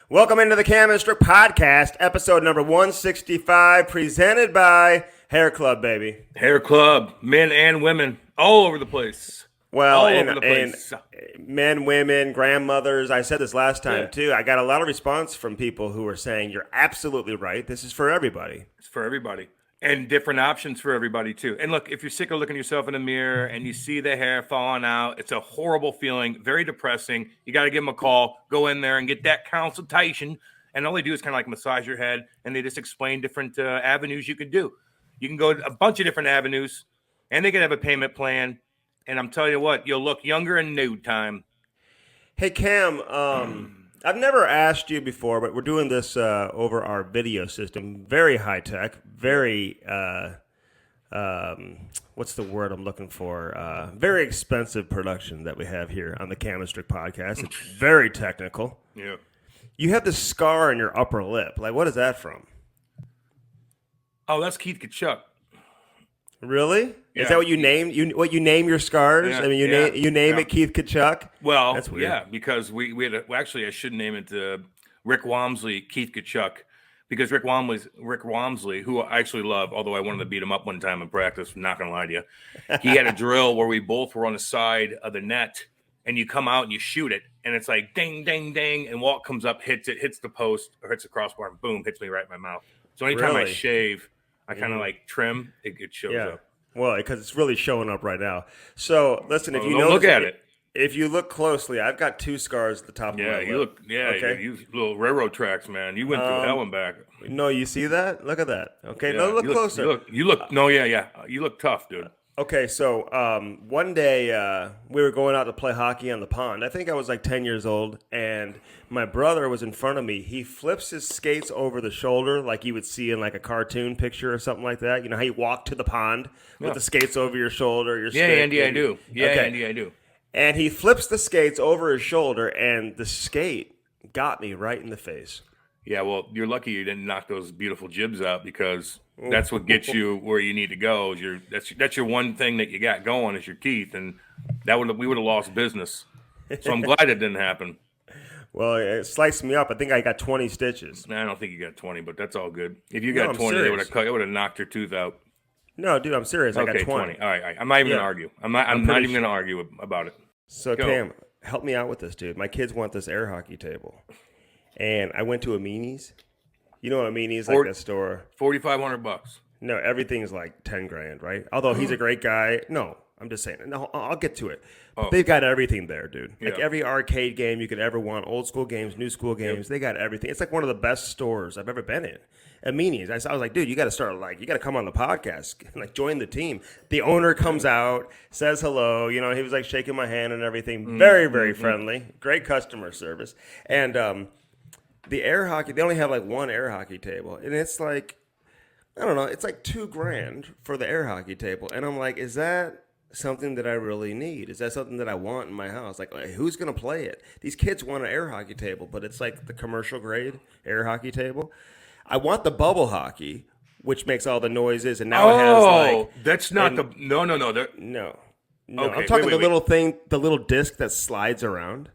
Welcome into the Cam Strick podcast, episode number 165, presented by Hair Club, baby. Hair Club, men and women, all over the place. Well, all and, over the place. and men, women, grandmothers. I said this last time, too. I got a lot of response from people who were saying, you're absolutely right. This is for everybody. It's for everybody. And different options for everybody, too. And look, if you're sick of looking yourself in the mirror and you see the hair falling out, it's a horrible feeling, very depressing. You got to give them a call, go in there and get that consultation. And all they do is kind of like massage your head, and they just explain different avenues you could do. You can go a bunch of different avenues, and they can have a payment plan. And I'm telling you what, you'll look younger in no time. Hey, Cam, I've never asked you before, but we're doing this over our video system. Very high tech, very, what's the word I'm looking for? Very expensive production that we have here on the Cam Strick podcast. It's very technical. Yeah. You have this scar on your upper lip. Like, what is that from? Oh, that's Keith Kachuk. Really? Yeah. Is that what you name? What you name your scars? Yeah. I mean, you name it Keith Kachuk. Well, that's weird. Yeah, because we had actually I should name it Rick Walmsley, Keith Kachuk, because Rick Walmsley, who I actually love, although I wanted to beat him up one time in practice. I'm not gonna lie to you. He had a drill where we both were on the side of the net, and you come out and you shoot it, and it's like ding, ding, ding, and Walt comes up, hits the post or hits the crossbar, and boom, hits me right in my mouth. So anytime I shave, I kind of like trim, it shows up. Well, because it's really showing up right now. So listen, if you look at it, if you look closely, I've got two scars at the top of my lip. You little railroad tracks, man. You went through hell and back. No, you see that? Look at that. Okay, Yeah, no, look closer. You look tough, dude. Okay, so one day we were going out to play hockey on the pond. I think I was like 10 years old, and my brother was in front of me. He flips his skates over the shoulder like you would see in like a cartoon picture or something like that. You know how you walk to the pond with the skates over your shoulder? Andy, I do. Andy, I do. And he flips the skates over his shoulder, and the skate got me right in the face. Yeah, well, you're lucky you didn't knock those beautiful jibs out, because that's what gets you where you need to go. That's your one thing that you got going is your teeth, and we would have lost business. So I'm glad it didn't happen. Well, it sliced me up. I think I got 20 stitches. I don't think you got 20, but that's all good. If you got 20, it would have knocked your tooth out. No, dude, I'm serious. Okay, I got 20. All right. I'm not even going to argue. I'm not even going to argue about it. So, Cam, help me out with this, dude. My kids want this air hockey table. And I went to a Meanies. You know what a Meanies, like that store? $4,500. No, everything's like 10 grand, right? Although he's a great guy. No, I'm just saying. No, I'll get to it. But they've got everything there, dude. Yeah. Like every arcade game you could ever want, old school games, new school games, they got everything. It's like one of the best stores I've ever been in. At Meanies, I was like, dude, you got to come on the podcast, like join the team. The owner comes out, says hello. You know, he was like shaking my hand and everything. Very, very friendly. Great customer service. And the air hockey, they only have like one air hockey table, and it's like, I don't know, it's like $2,000 for the air hockey table. And I'm like, is that something that I really need? Is that something that I want in my house? Like who's going to play it? These kids want an air hockey table, but it's like the commercial grade air hockey table. I want the bubble hockey, which makes all the noises, and now it has like... that's not No. No. Okay, I'm talking the little thing, the little disc that slides around.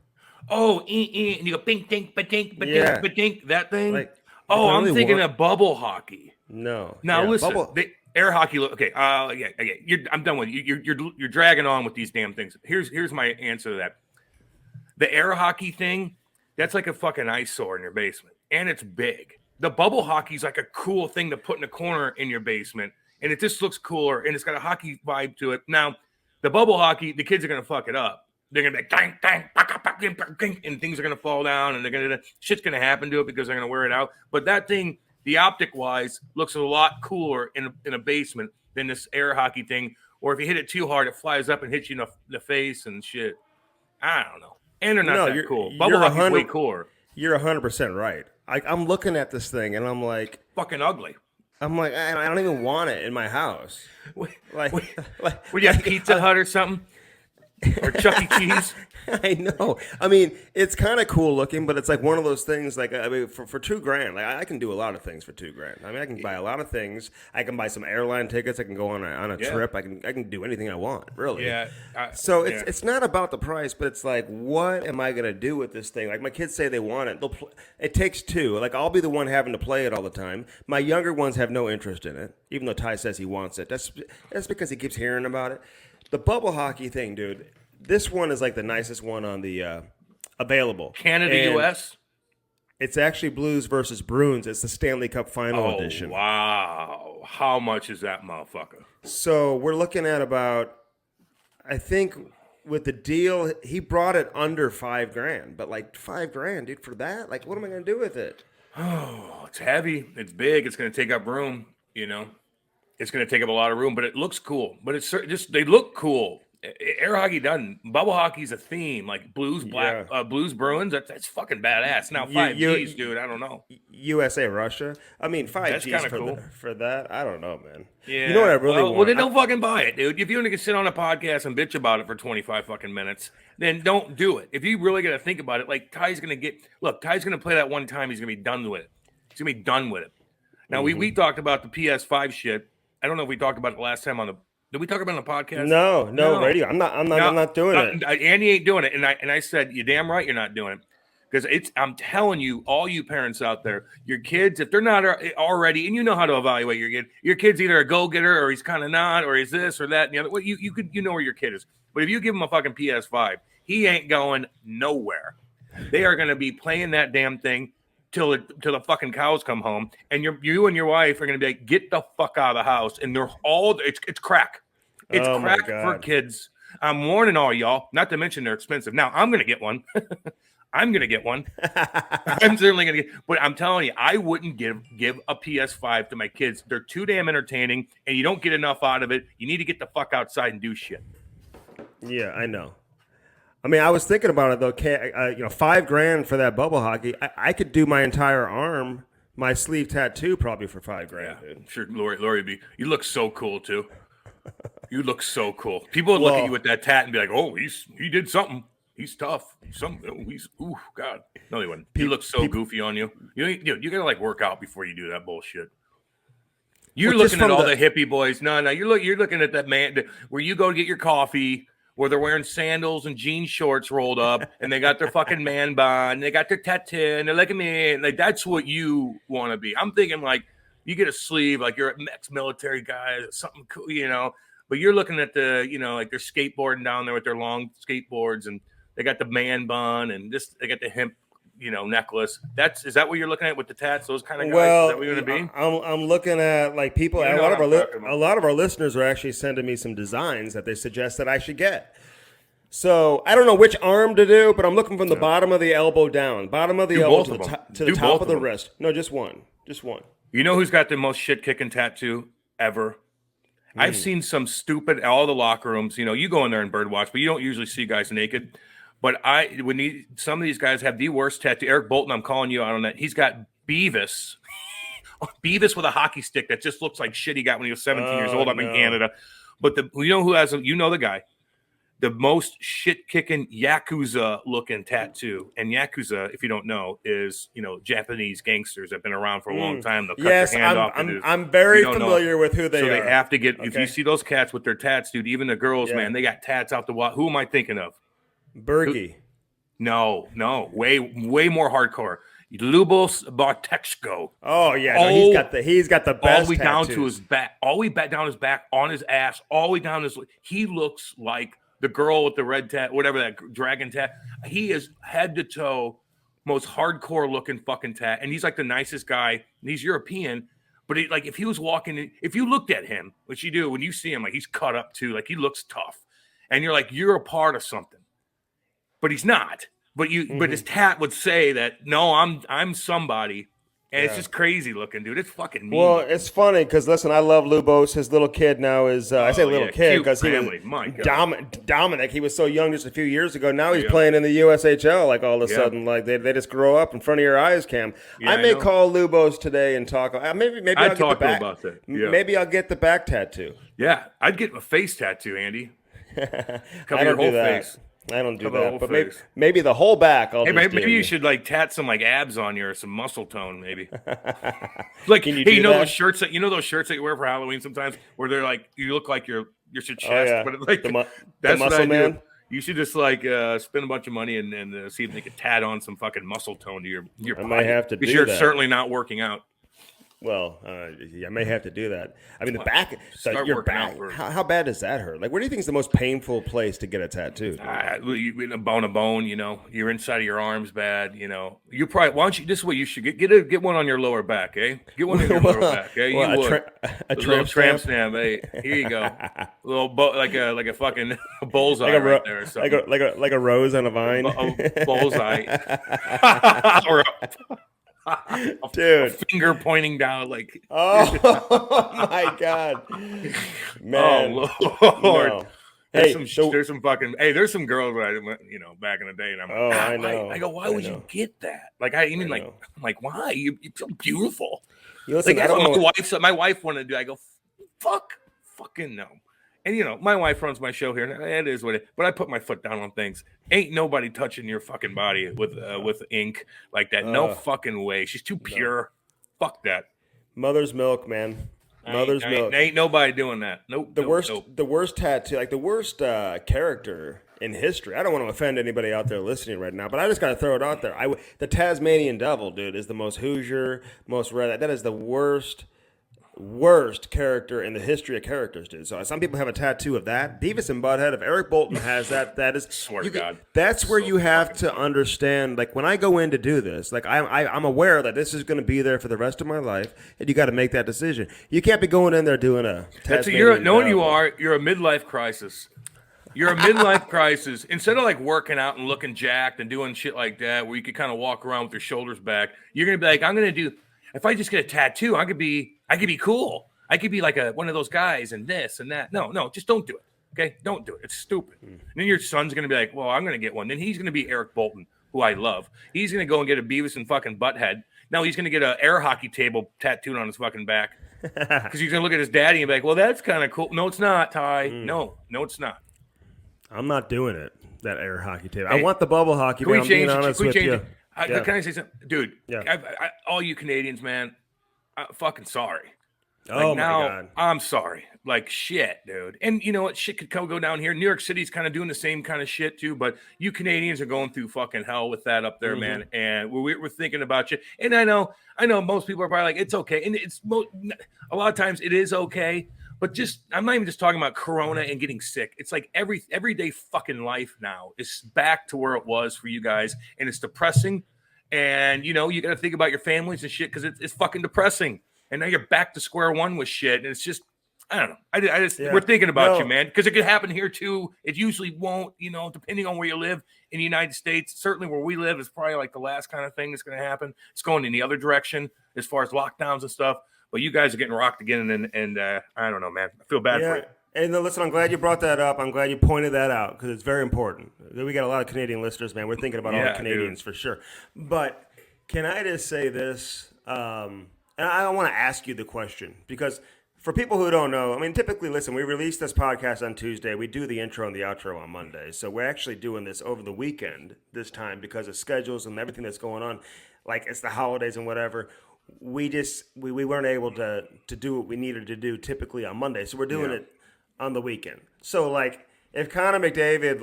Oh, and you go bing, ding, ba-dink, ba-dink, ba-dink, that thing? Like, I'm thinking of bubble hockey. No. Now, listen, the air hockey, okay, I'm done with you. You're dragging on with these damn things. Here's my answer to that. The air hockey thing, that's like a fucking eyesore in your basement, and it's big. The bubble hockey is like a cool thing to put in a corner in your basement, and it just looks cooler, and it's got a hockey vibe to it. Now, the bubble hockey, the kids are going to fuck it up. They're going to be like, dang, dang, and things are going to fall down, and shit's going to happen to it because they're going to wear it out. But that thing, the optic-wise, looks a lot cooler in a basement than this air hockey thing. Or if you hit it too hard, it flies up and hits you in the face and shit. I don't know. And they're not that cool. Bubble hockey's way cooler. You're 100% right. I'm looking at this thing, and I'm like... fucking ugly. I'm like, I don't even want it in my house. Would you have Pizza Hut or something? or Chuck E. Cheese. I know. I mean, it's kind of cool looking, but it's like one of those things. Like, I mean, for $2,000, like I can do a lot of things for $2,000. I mean, I can buy a lot of things. I can buy some airline tickets. I can go on a trip. I can do anything I want. Really. Yeah. So it's not about the price, but it's like, what am I gonna do with this thing? Like my kids say they want it. It takes two. Like I'll be the one having to play it all the time. My younger ones have no interest in it, even though Ty says he wants it. That's because he keeps hearing about it. The bubble hockey thing, dude. This one is like the nicest one on the available. Canada, and U.S.? It's actually Blues versus Bruins. It's the Stanley Cup Final edition. Wow. How much is that motherfucker? So we're looking at about, I think with the deal, he brought it under $5,000. But like $5,000, dude, for that? Like, what am I going to do with it? Oh, it's heavy. It's big. It's going to take up room, you know. It's going to take up a lot of room, but it looks cool. But it's just, they look cool. Air hockey done. Bubble hockey's a theme, like Blues, Blues, Bruins. That's fucking badass. Now 5Gs, dude. I don't know. USA, Russia. I mean, 5Gs cool. for that. I don't know, man. Yeah. You know what I really want? Well, then don't fucking buy it, dude. If you want to sit on a podcast and bitch about it for 25 fucking minutes, then don't do it. If you really got to think about it, like Ty's gonna play that one time. He's gonna be done with it. He's gonna be done with it. Now we talked about the PS5 shit. I don't know if we talked about it last time on the. Did we talk about it on the podcast? No, radio. I'm not doing it. Andy ain't doing it, and I said, "You damn right, you're not doing it." Because I'm telling you, all you parents out there, your kids, if they're not already, and you know how to evaluate your kid's either a go-getter or he's kind of not, or he's this or that and the other. Well, you know where your kid is. But if you give him a fucking PS5, he ain't going nowhere. They are going to be playing that damn thing till the fucking cows come home, and you and your wife are going to be like, get the fuck out of the house, and they're all it's crack. It's crack for kids. I'm warning all y'all. Not to mention they're expensive. Now I'm going to get one. I'm going to get one. I'm certainly going to get. But I'm telling you, I wouldn't give a PS5 to my kids. They're too damn entertaining, and you don't get enough out of it. You need to get the fuck outside and do shit. Yeah, I know. I mean, I was thinking about it though. $5,000 for that bubble hockey. I could do my entire arm, my sleeve tattoo, probably for $5,000. Yeah, sure, Lori B. You look so cool too. You look so cool. People would look at you with that tat and be like, "Oh, he did something. He's tough. God." No, they wouldn't. He looks so goofy on you. You gotta like work out before you do that bullshit. You're looking at all the hippie boys. No, you're looking at that man where you go to get your coffee. Where they're wearing sandals and jean shorts rolled up, and they got their fucking man bun, and they got their tattoo, and they're like me, and like that's what you want to be. I'm thinking like you get a sleeve, like you're an ex-military guy, something cool, you know. But you're looking at the, you know, like they're skateboarding down there with their long skateboards, and they got the man bun, and they got the hemp, you know, necklace. Is that what you're looking at with the tats? Those kind of guys? Well, is that what you're gonna be? I'm looking at like people. A lot of our listeners are actually sending me some designs that they suggest that I should get. So I don't know which arm to do, but I'm looking from the bottom of the elbow down, bottom of the elbow to the top of the wrist. No, just one. You know who's got the most shit kicking tattoo ever? I've seen some stupid all the locker rooms. You know, you go in there and bird watch, but you don't usually see guys naked. But some of these guys have the worst tattoo. Eric Bolton, I'm calling you out on that. He's got Beavis with a hockey stick that just looks like shit he got when he was 17 years old up in Canada. But you know who has the guy, the most shit kicking Yakuza looking tattoo. And Yakuza, if you don't know, is Japanese gangsters that have been around for a long time. They'll cut your hand off. I'm very familiar with who they are. So they have to get. Okay. If you see those cats with their tats, dude, even the girls, man, they got tats out the wall. Who am I thinking of? Bergie. No, way more hardcore. Lubos Bartechko. Oh yeah, he's got the best. All the way tattoos. down to his back, all the way back down his back, on his ass, all the way down his. He looks like the girl with the red tat, whatever that dragon tat. He is head to toe, most hardcore looking fucking tat, and he's like the nicest guy. And he's European, but if he was walking, if you looked at him, which you do when you see him, like he's cut up too, like he looks tough, and you're like you're a part of something. But he's not. But but his tat would say that no, I'm somebody, and it's just crazy looking, dude. It's fucking mean. Well, it's funny because listen, I love Lubos. His little kid now is I say little kid because he was Dominic. He was so young just a few years ago. Now he's playing in the USHL. Like all of a sudden, like they just grow up in front of your eyes, Cam. I may call Lubos today and talk. Maybe I'll get the back. About that. Maybe I'll get the back tattoo. Yeah, I'd get a face tattoo, Andy. Cover your whole face. I don't do Cover the that, whole but face. maybe the whole back. Hey, maybe you should like tat some like abs on you or some muscle tone, maybe. Like, Can you hey, do you know that? those shirts that you wear for Halloween sometimes, where they're like you look like your chest, yeah. but like the that's muscle what I man. do. You should just like spend a bunch of money and see if they could tat on some fucking muscle tone to your body. I might have to do because you're that. certainly not working out. Well, I may have to do that. I mean, the back, Start your working back. out first. How bad does that hurt? Like, where do you think is the most painful place to get a tattoo? A bone, you know, your inside of your arm's bad, you know. You probably why don't you? This is what you should get one on your lower back, eh? Get one on your lower back, eh? Well, You would. a little tramp stamp, hey, here you go. Like a fucking bullseye like right there or something. like a rose on a vine. A bullseye. Or Dude, a finger pointing down like. Oh my God, man! Oh Lord. No. There's Hey, there's some fucking there's some girls that back in the day, and I'm like, I know. I go, why would you get that? Like, I'm like, why? You're so beautiful. Listen, like, I don't know. My wife wanted to do. I go, fucking no. And my wife runs my show here. And it is what it. But I put my foot down on things. Ain't nobody touching your fucking body with ink like that. No fucking way. She's too pure. No. Fuck that. Mother's milk, man. Mother's milk. Ain't nobody doing that. Nope. The worst tattoo, like the worst character in history. I don't want to offend anybody out there listening right now, but I just got to throw it out there. The Tasmanian Devil, dude, is the most Hoosier, most red. That is the worst character in the history of characters, dude. So some people have a tattoo of that. Beavis and Butthead. If Eric Bolton has that, that is. Swear to God. That's where you have to understand. Like when I go in to do this, like I'm aware that this is going to be there for the rest of my life, and you got to make that decision. You can't be going in there doing a. You're a midlife crisis. You're a midlife crisis. Instead of like working out and looking jacked and doing shit like that, where you could kind of walk around with your shoulders back, you're gonna be like, I'm gonna do. If I just get a tattoo, I could be cool. I could be like one of those guys and this and that. No, just don't do it. Okay, don't do it. It's stupid. And then your son's gonna be like, well, I'm gonna get one. Then he's gonna be Eric Bolton, who I love. He's gonna go and get a Beavis and fucking Butthead. Now he's gonna get an air hockey table tattooed on his fucking back because he's gonna look at his daddy and be like, well, that's kind of cool. No, it's not, Ty. No, it's not. I'm not doing it. That air hockey table. Hey, I want the bubble hockey. Can I'm being honest with you. Can I say something, dude? Yeah. All you Canadians, man, I'm fucking sorry. Oh my God, I'm sorry. Like shit, dude. And you know what? Shit could go down here. New York City's kind of doing the same kind of shit too. But you Canadians are going through fucking hell with that up there, man. And we're thinking about you. And I know most people are probably like, it's okay. And a lot of times it is okay. But I'm not even just talking about Corona and getting sick. It's like everyday fucking life now is back to where it was for you guys, and it's depressing. And you got to think about your families and shit because it's fucking depressing. And now you're back to square one with shit, and it's just I don't know. We're thinking about you, man, because it could happen here too. It usually won't, depending on where you live in the United States. Certainly where we live is probably like the last kind of thing that's going to happen. It's going in the other direction as far as lockdowns and stuff. But you guys are getting rocked again, and I don't know, man. I feel bad for you. And listen, I'm glad you brought that up. I'm glad you pointed that out because it's very important. We got a lot of Canadian listeners, man. We're thinking about all the Canadians for sure. But can I just say this? And I want to ask you the question because for people who don't know, I mean, typically, listen, we release this podcast on Tuesday. We do the intro and the outro on Monday. So we're actually doing this over the weekend this time because of schedules and everything that's going on. Like it's the holidays and whatever. We weren't able to do what we needed to do typically on Monday, so we're doing it on the weekend. So like if Connor McDavid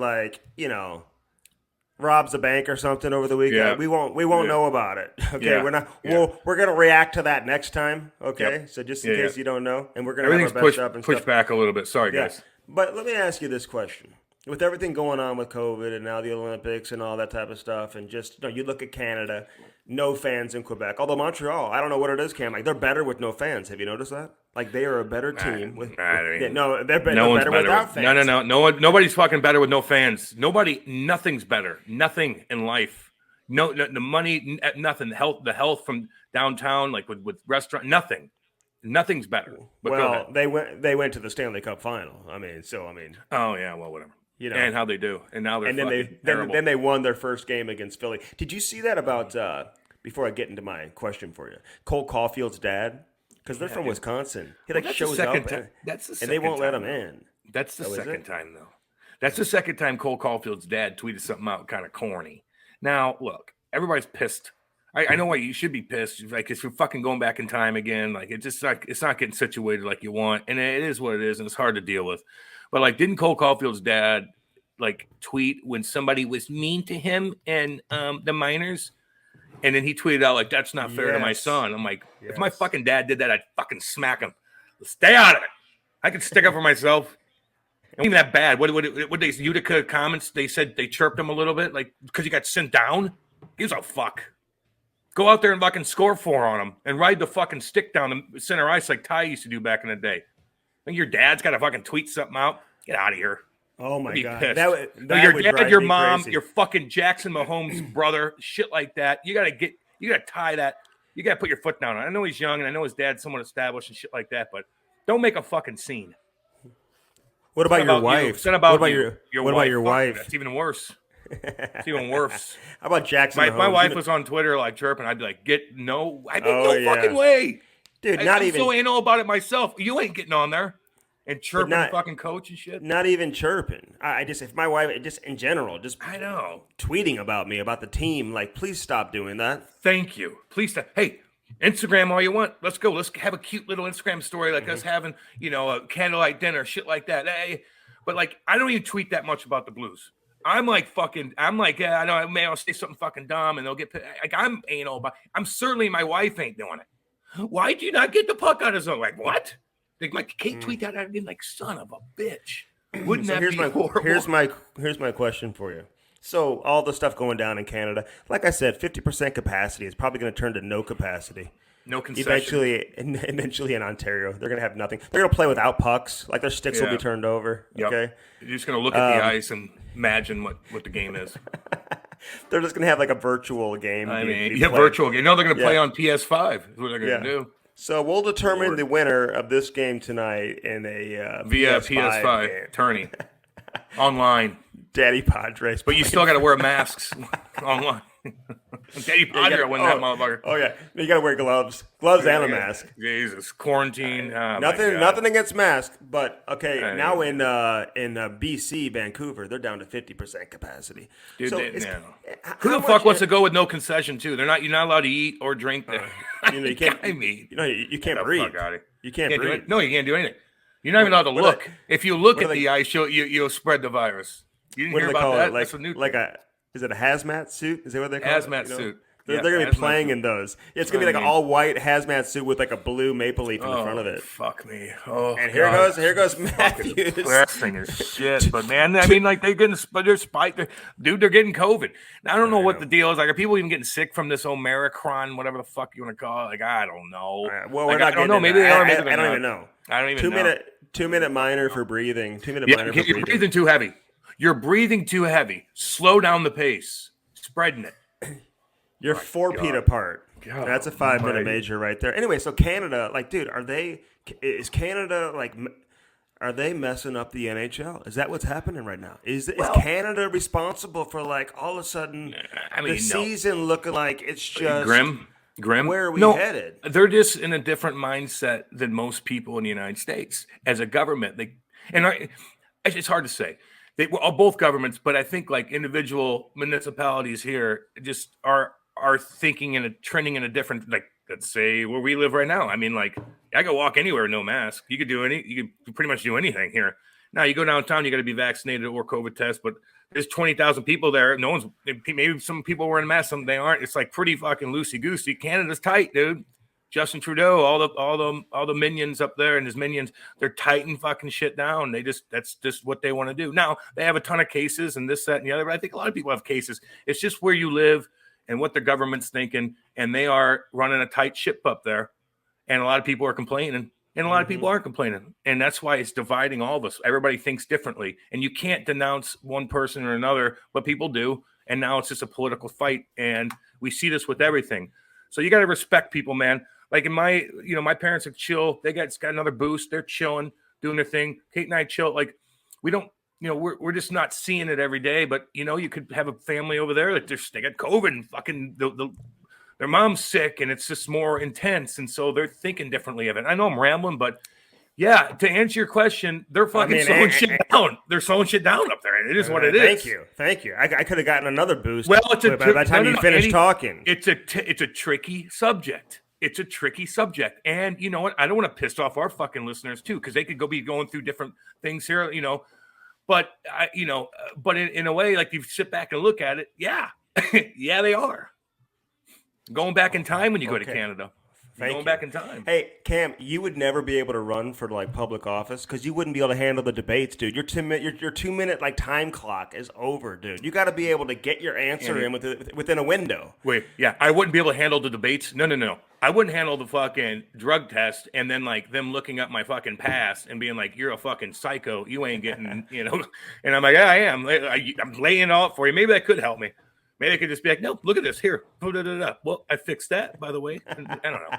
robs a bank or something over the weekend, we won't know about it. Okay, we're gonna react to that next time. Okay, so just in case you don't know, and we're gonna have our best up and push back a little bit. Sorry, guys. But let me ask you this question: with everything going on with COVID and now the Olympics and all that type of stuff, and just you look at Canada. No fans in Quebec. Although Montreal, I don't know what it is, Cam. Like they're better with no fans. Have you noticed that? Like they are a better team they're better without fans. No one. Nobody's fucking better with no fans. Nothing's better. Nothing in life. No, the money, nothing. The health from downtown, like with restaurant, nothing. Nothing's better. But they went to the Stanley Cup final. Oh yeah, well, whatever. And how they do, and now they're then they won their first game against Philly. Did you see that about? Before I get into my question for you, Cole Caulfield's dad, because they're from Wisconsin. He shows up, that's the and they won't let him in. That's the second time though. That's the second time Cole Caulfield's dad tweeted something out kind of corny. Now, look, everybody's pissed. I know why you should be pissed. Like, if you're fucking going back in time again, like it's just like it's not getting situated like you want, and it is what it is, and it's hard to deal with. But like, didn't Cole Caulfield's dad like tweet when somebody was mean to him and the minors? And then he tweeted out like, "That's not fair to my son." I'm like, if my fucking dad did that, I'd fucking smack him. Stay out of it. I can stick up for myself. It wasn't even that bad. What they Utica comments? They said they chirped him a little bit, like because he got sent down. Gives a fuck. Go out there and fucking score 4 on him and ride the fucking stick down the center ice like Ty used to do back in the day. Think your dad's got to fucking tweet something out? Get out of here. Oh my God. That your dad, your mom, your fucking Jackson Mahomes brother, shit like that. You gotta tie that. You gotta put your foot down. I know he's young and I know his dad's somewhat established and shit like that, but don't make a fucking scene. What about your wife? What about your wife? That's even worse. It's even worse. How about Jackson? My wife was on Twitter like chirping. I'd be like, no fucking way. Dude, I'm so anal about it myself. You ain't getting on there and chirping the fucking coach and shit. Not even chirping. If my wife, just in general, I know, tweeting about me, about the team, like, please stop doing that. Thank you. Please stop. Hey, Instagram all you want. Let's go. Let's have a cute little Instagram story like us having, a candlelight dinner, shit like that. Hey, but like, I don't even tweet that much about the Blues. I'm like, yeah, I know, maybe I'll say something fucking dumb and they'll get like, I'm anal about. I'm certainly my wife ain't doing it. Why'd you not get the puck out of zone? Like, what? Like, Kate tweet that out again, like, son of a bitch. Wouldn't that be horrible? Here's my question for you. So all the stuff going down in Canada, like I said, 50% capacity is probably going to turn to no capacity. No concession. Eventually in Ontario, they're going to have nothing. They're going to play without pucks. Like their sticks will be turned over. Yep. Okay. You're just going to look at the ice and imagine what the game is. They're just going to have like a virtual game. Virtual game. No, they're going to play on PS5. Is what they're going to do. So we'll determine the winner of this game tonight in a via PS5 tourney online. Daddy Padres. But you still got to wear masks online. Daddy Padre win that motherfucker. Oh, yeah. You got to wear gloves. Gloves and a mask. Jesus. Quarantine. Nothing against masks. But, okay, now in BC, Vancouver, they're down to 50% capacity. Dude, who the fuck wants to go with no concession, too? You're not allowed to eat or drink there. You can't breathe. You can't breathe. You can't breathe. No, you can't do anything. You're not even allowed to look. If you look at the ice, you'll spread the virus. You didn't hear about that? That's a new is it a hazmat suit? Is that what they call it? Hazmat suit. They're going to be playing in those. Yeah, it's going to be like an all-white hazmat suit with like a blue maple leaf in the front of it. Fuck me. Oh, and here goes Matthews. Depressing as shit. But man, I mean, like they're spiked. Dude, they're getting COVID. Now, I don't know what the deal is. Like, are people even getting sick from this Omicron, whatever the fuck you want to call it? Like, I don't know. Well, we're not. I don't know. Maybe they are. Maybe I don't even know. I don't even know. 2-minute minor for breathing. 2-minute minor for breathing. You're breathing too heavy. You're breathing too heavy. Slow down the pace. Spreading it. You're 4 feet apart. God, that's a 5-minute major right there. Anyway, so Canada, like, dude, are they messing up the NHL? Is that what's happening right now? Is Canada responsible for like all of a sudden season looking like it's just grim? Where are we headed? They're just in a different mindset than most people in the United States. As a government, it's hard to say. They are both governments, but I think like individual municipalities here just are thinking trending in a different, like, let's say where we live right now. I mean, like, I could walk anywhere, no mask. You could pretty much do anything here. Now you go downtown, you got to be vaccinated or COVID test, but there's 20,000 people there. Maybe some people wearing masks, some they aren't. It's like pretty fucking loosey goosey. Canada's tight, dude. Justin Trudeau, all the minions up there and his minions, they're tightening fucking shit down. That's just what they want to do. Now they have a ton of cases and this, that, and the other. But I think a lot of people have cases. It's just where you live and what the government's thinking, and they are running a tight ship up there. And a lot of people are complaining, and a lot of people aren't complaining, and that's why it's dividing all of us. Everybody thinks differently, and you can't denounce one person or another, but people do. And now it's just a political fight, and we see this with everything. So you got to respect people, man. Like in my parents are chill. They got another boost. They're chilling, doing their thing. Kate and I chill. Like we don't, we're just not seeing it every day. But you could have a family over there that they got COVID and fucking their mom's sick, and it's just more intense. And so they're thinking differently of it. I know I'm rambling, but Yeah, to answer your question, they're fucking slowing shit down. They're slowing shit down up there. It is what it is. Thank you. I could have gotten another boost. Well, it's by the time you finish talking. It's a tricky subject. It's a tricky subject, and you know what? I don't want to piss off our fucking listeners too, because they could be going through different things here, you know. But but in a way, like you sit back and look at it, yeah, yeah, they are going back in time when you go to Canada. Going back in time. Hey, Cam, you would never be able to run for like public office because you wouldn't be able to handle the debates, dude. Your 2-minute like time clock is over, dude. You got to be able to get your answer in within a window. Wait, yeah, I wouldn't be able to handle the debates. No. I wouldn't handle the fucking drug test and then like them looking up my fucking past and being like, "You're a fucking psycho. You ain't getting," you know. And I'm like, "Yeah, I am. I'm laying it out for you. Maybe that could help me." Maybe I could just be like, "No, look at this here." Well, I fixed that, by the way. I don't know.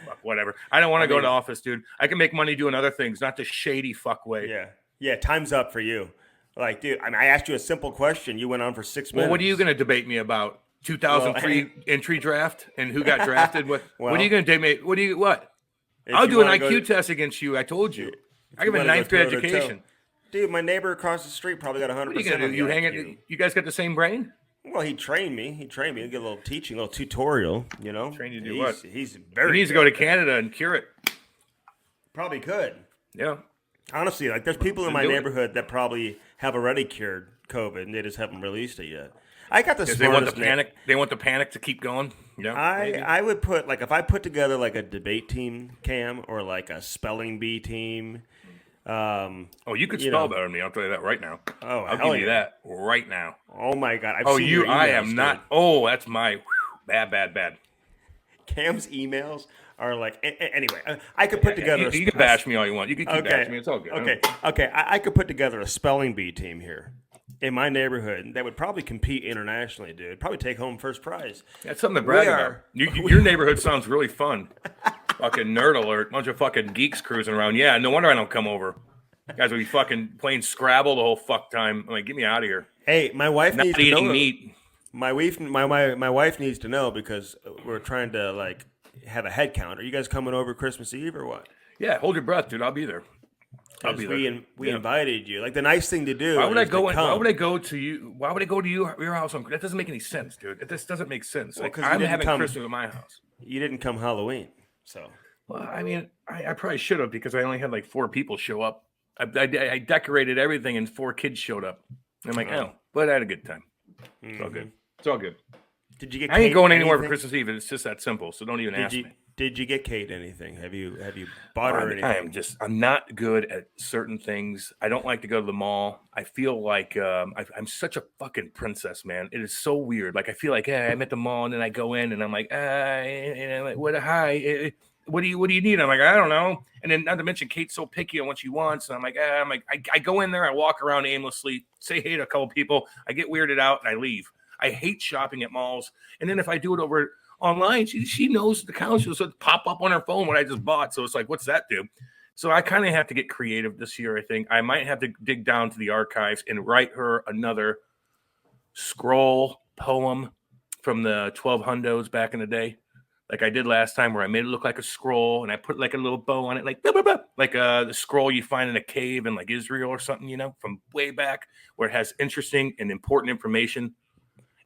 Fuck, whatever. I don't want to go to office, dude. I can make money doing other things, not the shady fuck way. Yeah. Time's up for you. Like, dude, I asked you a simple question. You went on for 6 minutes. Well, what are you going to debate me about? 2003 entry draft and who got drafted? What are you going to debate? What? I'll do an IQ test against you. I told you. I have a 9th grade education. Dude, my neighbor across the street probably got 100%. What are you going to do? You hang it? You guys got the same brain? Well, he trained me. He get a little teaching, a little tutorial, you know. Train you to do what? He's very. He needs to go to Canada and cure it. Probably could. Yeah. Honestly, like there's people in my neighborhood that probably have already cured COVID and they just haven't released it yet. I got the smartest. They want the panic. They want the panic to keep going. Yeah. I would put like if I put together like a debate team, Cam, or like a spelling bee team. You could spell better than me. I'll tell you that right now. Oh, I'll give you that right now. Oh my God! I've seen your emails, I am not. Dude. Oh, that's my bad. Cam's emails are like anyway. I could put together. You can bash me all you want. You can keep bashing me. It's all good. Okay. I could put together a spelling bee team here in my neighborhood that would probably compete internationally, dude. Probably take home first prize. That's something to brag about. Your neighborhood sounds really fun. Fucking nerd alert. Bunch of fucking geeks cruising around. Yeah, no wonder I don't come over. Guys will be fucking playing Scrabble the whole fuck time. I'm like, get me out of here. Hey, my wife needs to know. Not eating meat. My wife needs to know because we're trying to like have a head count. Are you guys coming over Christmas Eve or what? Yeah, hold your breath, dude. I'll be there. We invited you. Like the nice thing to do. Why would I go? Why would I go to you? Why would I go to your house? That doesn't make any sense, dude. This doesn't make sense. Well, like I'm having Christmas at my house. You didn't come Halloween, so. Well, I mean, I probably should have because I only had like 4 people show up. I decorated everything and 4 kids showed up. I'm like, but I had a good time. It's all good. It's all good. Did you get? I ain't going anywhere for Christmas Eve. It's just that simple. So don't even ask me. Did you get Kate anything? Have you bought her anything? I'm not good at certain things. I don't like to go to the mall. I feel like I'm such a fucking princess, man. It is so weird. Like I feel like I'm at the mall and then I go in and I'm like, hi. What do you need? I'm like, I don't know. And then not to mention Kate's so picky on what she wants. And I'm like, I go in there, I walk around aimlessly, say hey to a couple people, I get weirded out and I leave. I hate shopping at malls. And then if I do it over online, she knows the count. She'll pop up on her phone what I just bought. So it's like, what's that do? So I kind of have to get creative this year, I think. I might have to dig down to the archives and write her another scroll poem from the 12 hundos back in the day. Like I did last time where I made it look like a scroll and I put like a little bow on it, like blah, blah, blah, like the scroll you find in a cave in like Israel or something, you know, from way back where it has interesting and important information.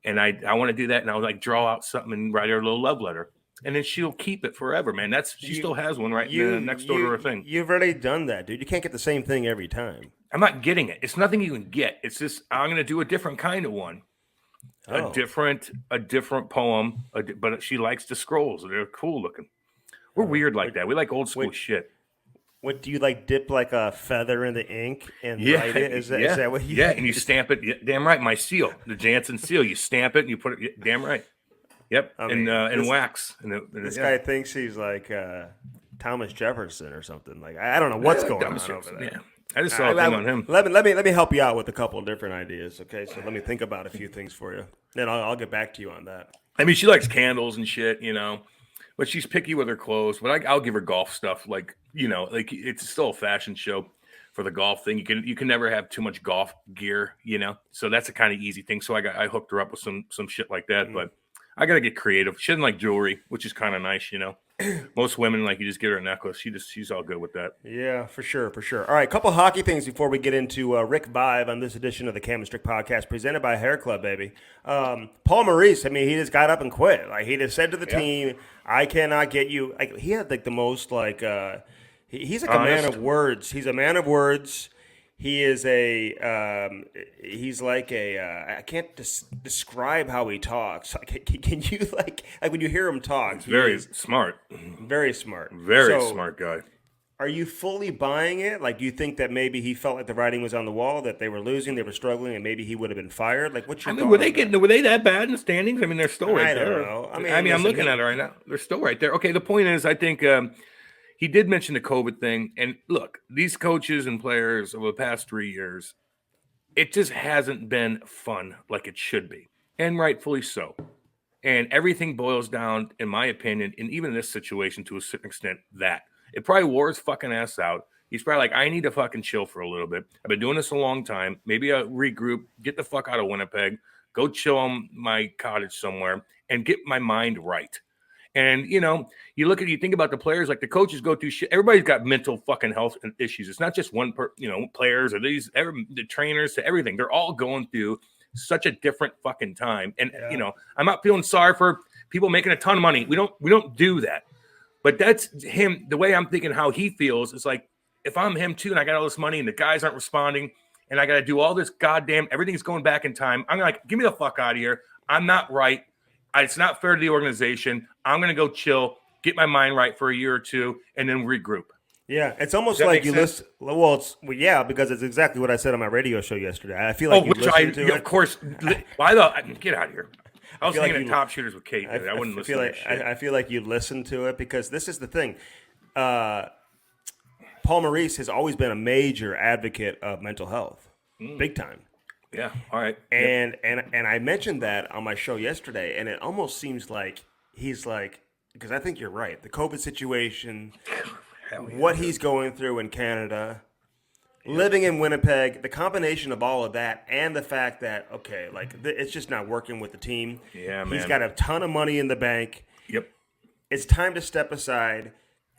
And I want to do that. And I'll like draw out something and write her a little love letter. And then she'll keep it forever, man. She still has one right next door to her thing. You've already done that, dude. You can't get the same thing every time. I'm not getting it. It's nothing you can get. It's just, I'm going to do a different kind of one. A different poem, but she likes the scrolls. They're cool looking. We're weird like that. We like old school shit. What do you like? Dip like a feather in the ink and write it? Is that what you? Yeah, and you stamp it. Yeah, damn right, my seal, the Jansen seal. You stamp it and you put it. Damn right. Yep, and wax. This guy thinks he's like Thomas Jefferson or something. Like I don't know what's going on over there. Yeah. I just saw a thing on him. Let me help you out with a couple of different ideas. Okay, so let me think about a few things for you. Then I'll get back to you on that. I mean, she likes candles and shit, you know, but she's picky with her clothes. But I'll give her golf stuff, like you know, like it's still a fashion show for the golf thing. You can never have too much golf gear, you know. So that's a kind of easy thing. So I hooked her up with some shit like that. But I gotta get creative. She doesn't like jewelry, which is kind of nice, you know. Most women, like, you just get her a necklace. She's all good with that. Yeah, for sure, for sure. All right, couple hockey things before we get into Rick Vaive on this edition of the Cam Strick podcast presented by Hair Club, baby. Paul Maurice, I mean, he just got up and quit. Like, he just said to the team, I cannot get you. Like, he had, like, the most, like, he's like honest. a man of words. He's a man of words. He is he's like I can't describe how he talks. Like, can you, like when you hear him talk? Very smart. Very smart. Very smart guy. Are you fully buying it? Like, do you think that maybe he felt like the writing was on the wall, that they were losing, they were struggling, and maybe he would have been fired? Like, what's your thought were on they that bad in the standings? I mean, they're still right there. I don't know. I mean, I'm looking at it right now. They're still right there. Okay, the point is, I think he did mention the COVID thing. And look, these coaches and players over the past 3 years, it just hasn't been fun like it should be. And rightfully so. And everything boils down, in my opinion, and even in this situation to a certain extent, that. It probably wore his fucking ass out. He's probably like, I need to fucking chill for a little bit. I've been doing this a long time. Maybe I'll regroup, get the fuck out of Winnipeg, go chill on my cottage somewhere, and get my mind right. And, you think about the players, like the coaches go through shit. Everybody's got mental fucking health issues. It's not just one, players or the trainers to everything. They're all going through such a different fucking time. And, I'm not feeling sorry for people making a ton of money. We don't do that. But that's him. The way I'm thinking how he feels is like, if I'm him too, and I got all this money and the guys aren't responding and I got to do all this goddamn, everything's going back in time. I'm like, give me the fuck out of here. I'm not right. It's not fair to the organization. I'm going to go chill, get my mind right for a year or two, and then regroup. Yeah, it's almost like you listen. Well, yeah, because it's exactly what I said on my radio show yesterday. I feel like you listened to it. Of course. Get out of here. I was thinking of Top Shooters with Kate. I wouldn't listen to that shit. I feel like you listened to it because this is the thing. Paul Maurice has always been a major advocate of mental health, big time. Yeah, all right. And I mentioned that on my show yesterday, and it almost seems like he's like, because I think you're right. The COVID situation, what he's going through in Canada, living in Winnipeg, the combination of all of that, and the fact that, okay, like it's just not working with the team. Yeah, man. He's got a ton of money in the bank. Yep. It's time to step aside,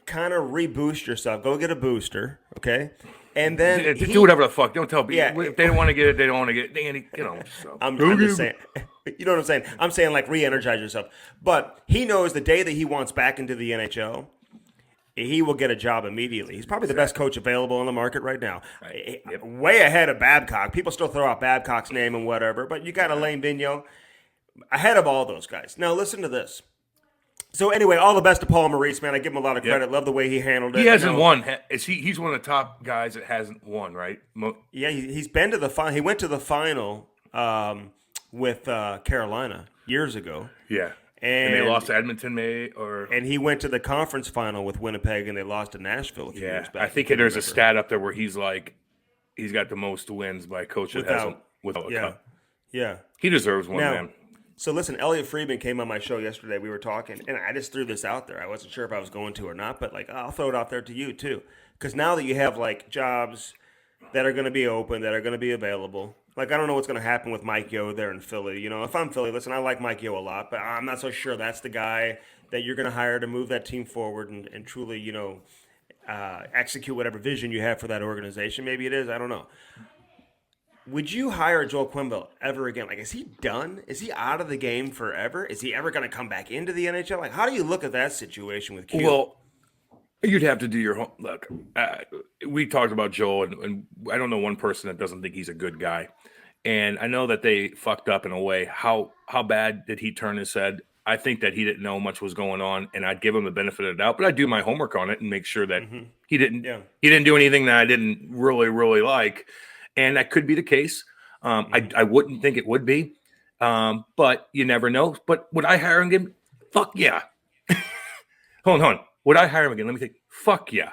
kind of reboost yourself. Go get a booster, okay? And then do whatever the fuck. Don't tell me. Yeah. If they don't want to get it, they don't want to get it. So. I'm just saying. You know what I'm saying? I'm saying, like, re-energize yourself. But he knows the day that he wants back into the NHL, he will get a job immediately. He's probably the best coach available on the market right now. Right. Yep. Way ahead of Babcock. People still throw out Babcock's name and whatever, but you got Alain Vigneault ahead of all those guys. Now, listen to this. So anyway, all the best to Paul Maurice, man. I give him a lot of credit. Yep. Love the way he handled it. He hasn't won. He's one of the top guys that hasn't won, right? Yeah, he's been to the final. He went to the final with Carolina years ago. Yeah. And they lost to Edmonton, and he went to the conference final with Winnipeg, and they lost to Nashville a few years back. I think there's a stat up there where he's got the most wins by a coach that hasn't without a cup. Yeah. He deserves one, man. So listen, Elliot Friedman came on my show yesterday. We were talking, and I just threw this out there. I wasn't sure if I was going to or not, but like I'll throw it out there to you too, because now that you have like jobs that are going to be open, that are going to be available. Like I don't know what's going to happen with Mike Yeo there in Philly. If I'm Philly, listen, I like Mike Yeo a lot, but I'm not so sure that's the guy that you're going to hire to move that team forward and truly, execute whatever vision you have for that organization. Maybe it is. I don't know. Would you hire Joel Quinbo ever again? Like, is he done? Is he out of the game forever? Is he ever going to come back into the NHL? Like, how do you look at that situation with Q? Well, you'd have to do your home. Look, we talked about Joel, and I don't know one person that doesn't think he's a good guy. And I know that they fucked up in a way. How bad did he turn his head? I think that he didn't know much was going on, and I'd give him the benefit of the doubt. But I'd do my homework on it and make sure that he didn't do anything that I didn't really, really like. And that could be the case. I wouldn't think it would be, but you never know. But would I hire him again? Fuck yeah. Hold on. Would I hire him again? Let me think. Fuck yeah.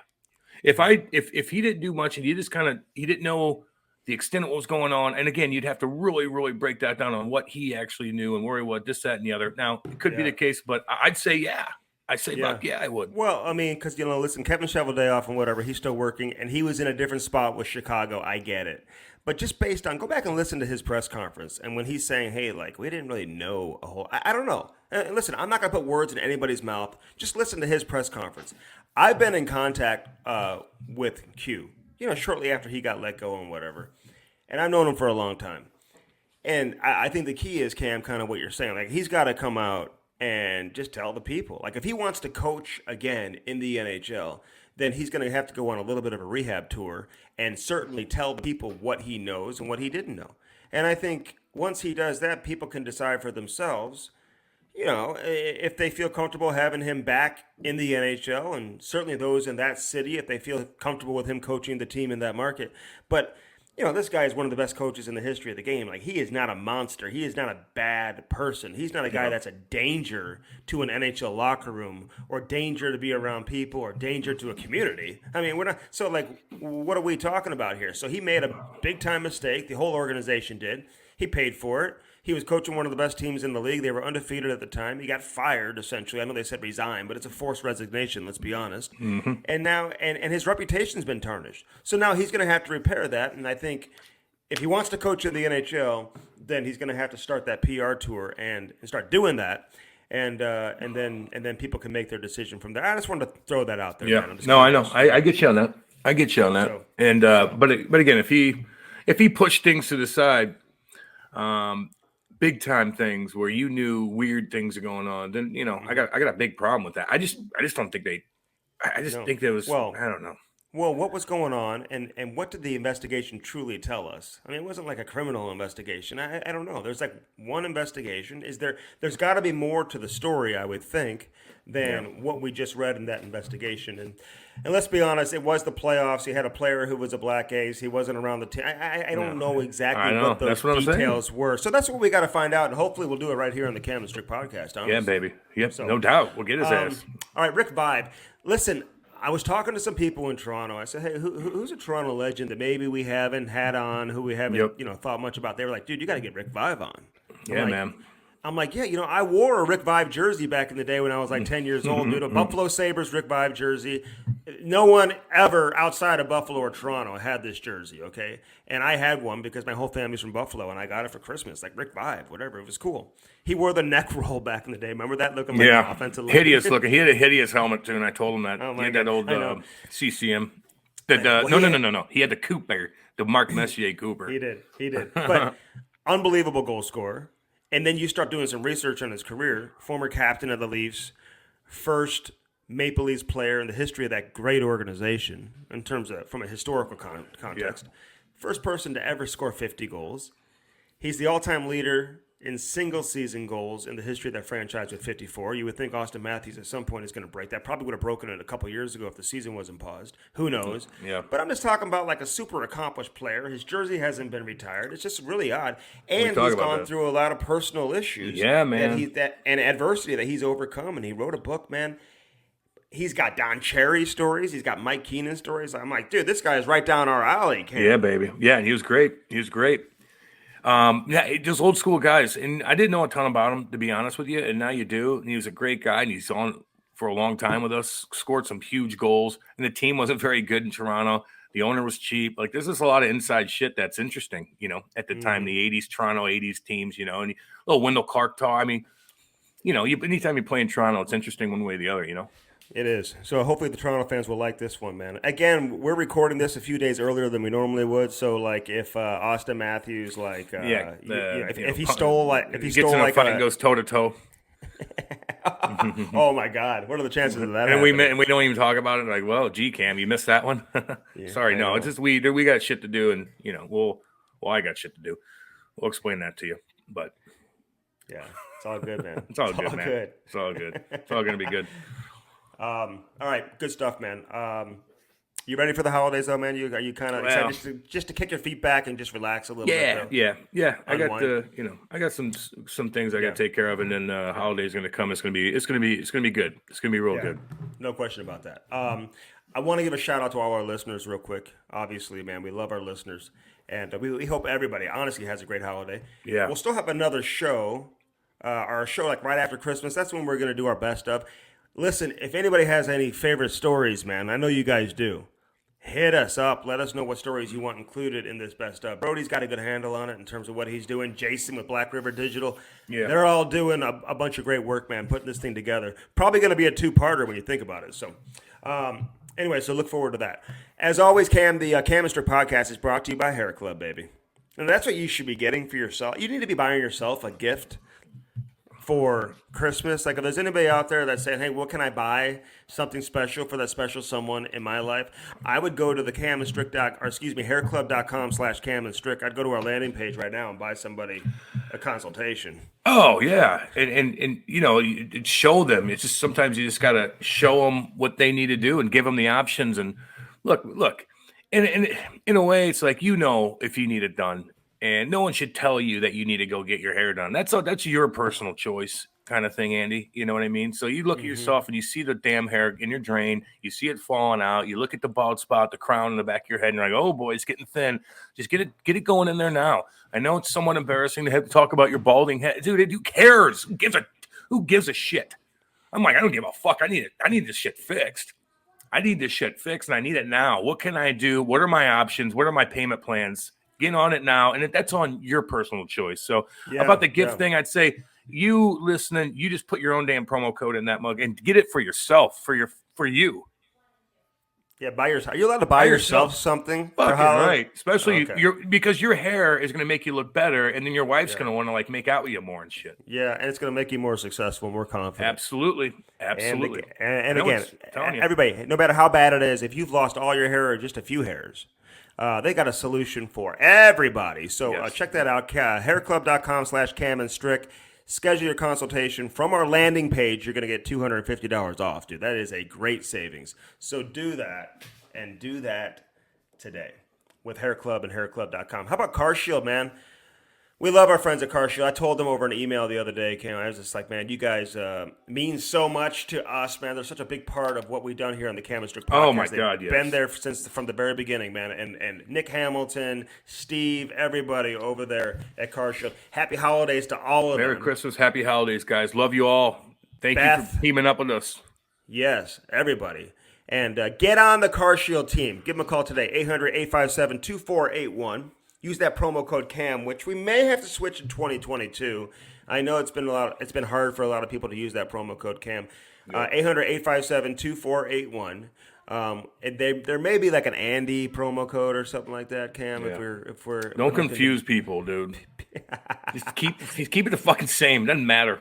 If he didn't do much and he didn't know the extent of what was going on, and again, you'd have to really, really break that down on what he actually knew and where he was, this, that, and the other. Now, it could be the case, but I'd say yeah. Fuck yeah, I would. Well, I mean, because, listen, Kevin Cheveldayoff and whatever, he's still working, and he was in a different spot with Chicago. I get it. But just based on, go back and listen to his press conference, and when he's saying, hey, like, we didn't really know a whole, I don't know. listen, I'm not going to put words in anybody's mouth. Just listen to his press conference. I've been in contact with Q, shortly after he got let go and whatever. And I've known him for a long time. And I think the key is, Cam, kind of what you're saying. Like, he's got to come out and just tell the people. Like, if he wants to coach again in the NHL, then he's going to have to go on a little bit of a rehab tour and certainly tell people what he knows and what he didn't know. And I think once he does that, people can decide for themselves, if they feel comfortable having him back in the NHL, and certainly those in that city, if they feel comfortable with him coaching the team in that market. But this guy is one of the best coaches in the history of the game. Like, he is not a monster. He is not a bad person. He's not a guy that's a danger to an NHL locker room, or danger to be around people, or danger to a community. I mean, we're not. So, like, what are we talking about here? So he made a big-time mistake. The whole organization did. He paid for it. He was coaching one of the best teams in the league. They were undefeated at the time. He got fired, essentially. I know they said resign, but it's a forced resignation, let's be honest. Mm-hmm. And now, and his reputation's been tarnished. So now he's going to have to repair that. And I think if he wants to coach in the NHL, then he's going to have to start that PR tour and start doing that. And then people can make their decision from there. I just wanted to throw that out there. Yeah. No, I know. I get you on that. So, and but again, if he pushed things to the side, big time things where you knew weird things are going on, then I got a big problem with that. I just don't think think there was, I don't know. Well, what was going on, and what did the investigation truly tell us? I mean, it wasn't like a criminal investigation. I don't know. There's like one investigation. There's got to be more to the story, I would think, than what we just read in that investigation. And let's be honest, it was the playoffs. He had a player who was a black ace. He wasn't around the team. I don't know exactly what those details were. So that's what we got to find out, and hopefully we'll do it right here on the Cam Strick podcast. Honestly. Yeah, baby. Yep, so, no doubt. We'll get his ass. All right, Rick Vaive. Listen, I was talking to some people in Toronto. I said, hey, who's a Toronto legend that maybe we haven't had on, who we haven't thought much about? They were like, dude, you got to get Rick Vaive on. Man. I'm like, yeah, I wore a Rick Vaive jersey back in the day when I was like 10 years old, dude. A Buffalo Sabres Rick Vaive jersey. No one ever outside of Buffalo or Toronto had this jersey, okay? And I had one because my whole family's from Buffalo, and I got it for Christmas, like Rick Vaive, whatever. It was cool. He wore the neck roll back in the day. Remember that looking like an offensive line? Hideous looking. He had a hideous helmet, too, and I told him that. Oh, he had that old CCM. No. He had the Cooper, the Mark Messier Cooper. He did. But unbelievable goal scorer. And then you start doing some research on his career. Former captain of the Leafs, first Maple Leafs player in the history of that great organization, in terms of from a historical context. First person to ever score 50 goals. He's the all-time leader in single-season goals in the history of that franchise with 54. You would think Austin Matthews at some point is going to break that. Probably would have broken it a couple years ago if the season wasn't paused. Who knows? Yeah. But I'm just talking about like a super accomplished player. His jersey hasn't been retired. It's just really odd. And he's gone through a lot of personal issues. Yeah, man. And adversity that he's overcome. And he wrote a book, man. He's got Don Cherry stories. He's got Mike Keenan stories. I'm like, dude, this guy is right down our alley. Cam. Yeah, baby. Yeah, and he was great. Just old school guys. And I didn't know a ton about him, to be honest with you. And now you do. And he was a great guy. And he's on for a long time with us, scored some huge goals. And the team wasn't very good in Toronto. The owner was cheap. Like, there's just a lot of inside shit that's interesting, at the time, the 80s, Toronto 80s teams, and a little Wendell Clark talk. I mean, anytime you play in Toronto, it's interesting one way or the other, It is. So hopefully the Toronto fans will like this one, man. Again, we're recording this a few days earlier than we normally would. So, like, if Austin Matthews, like, if he stole a fight and goes toe to toe. Oh my God! What are the chances of that? And we don't even talk about it. Like, well, gee, Cam, you missed that one. Sorry, no. It's just we got shit to do, and I got shit to do. We'll explain that to you, but yeah, it's all good, man. It's all good, man. It's all good. It's all gonna be good. All right, good stuff, man. You ready for the holidays, though, man? Are you kind of excited just to kick your feet back and just relax a little bit? Yeah. I got some things I got to take care of, and then holidays going to come. It's going to be good. It's going to be real good. No question about that. I want to give a shout out to all our listeners, real quick. Obviously, man, we love our listeners, and we hope everybody honestly has a great holiday. Yeah, we'll still have another show, our show like right after Christmas. That's when we're going to do our best stuff. Listen, if anybody has any favorite stories, man, I know you guys do. hit us up. Let us know what stories you want included in this best of. Brody's got a good handle on it in terms of what he's doing. Jason with Black River Digital. Yeah. They're all doing a bunch of great work, man, putting this thing together. Probably going to be a two-parter when you think about it. So, anyway, so look forward to that. As always, Cam, the Cam Strick podcast is brought to you by Hair Club, baby. And that's what you should be getting for yourself. You need to be buying yourself a gift for Christmas. Like if there's anybody out there that's saying, hey, what can I buy? Something special for that special someone in my life. I would go to the hairclub.com/Cam and Strick. I'd go to our landing page right now and buy somebody a consultation. Oh yeah. And you know, show them. It's just sometimes you just got to show them what they need to do and give them the options. And look, and in a way, it's like, you know, if you need it done. And no one should tell you that you need to go get your hair done. That's your personal choice kind of thing, Andy. You know what I mean? So you look at yourself and you see the damn hair in your drain. You see it falling out. You look at the bald spot, the crown in the back of your head, and you're like, oh, boy, it's getting thin. Just get it going in there now. I know it's somewhat embarrassing to have to talk about your balding head. Dude, who cares? Who gives a shit? I'm like, I don't give a fuck. I need this shit fixed. I need this shit fixed, and I need it now. What can I do? What are my options? What are my payment plans? Get on it now, and that's on your personal choice. So about the gift thing, I'd say you listening, you just put your own damn promo code in that mug and get it for yourself, for you. Yeah, buy yourself. Are you allowed to buy yourself something? Fucking right. Especially because your hair is going to make you look better, and then your wife's going to want to like make out with you more and shit. Yeah, and it's going to make you more successful, more confident. Absolutely. And again, everybody, no matter how bad it is, if you've lost all your hair or just a few hairs, they got a solution for everybody. So check that out. Hairclub.com/Cam and Strick. Schedule your consultation from our landing page. You're going to get $250 off, dude. That is a great savings. So do that, and do that today with Hair Club and hairclub.com. How about Car Shield, man? We love our friends at Car Shield. I told them over an email the other day, Cam, I was just like, man, you guys mean so much to us, man. They're such a big part of what we've done here on the Cam and Strick podcast. Oh, my God, yes. Been there from the very beginning, man. And Nick Hamilton, Steve, everybody over there at Car Shield. Happy holidays to all of them. Merry Christmas, happy holidays, guys. Love you all. Thank you for teaming up with us. Yes, everybody. And get on the Car Shield team. Give them a call today, 800-857-2481. Use that promo code CAM, which we may have to switch in 2022. I know it's been hard for a lot of people to use that promo code CAM. 800-857-2481. There may be like an Andy promo code or something like that, Cam. Yeah. If we're don't confuse people, dude. just keep it the fucking same. Doesn't matter.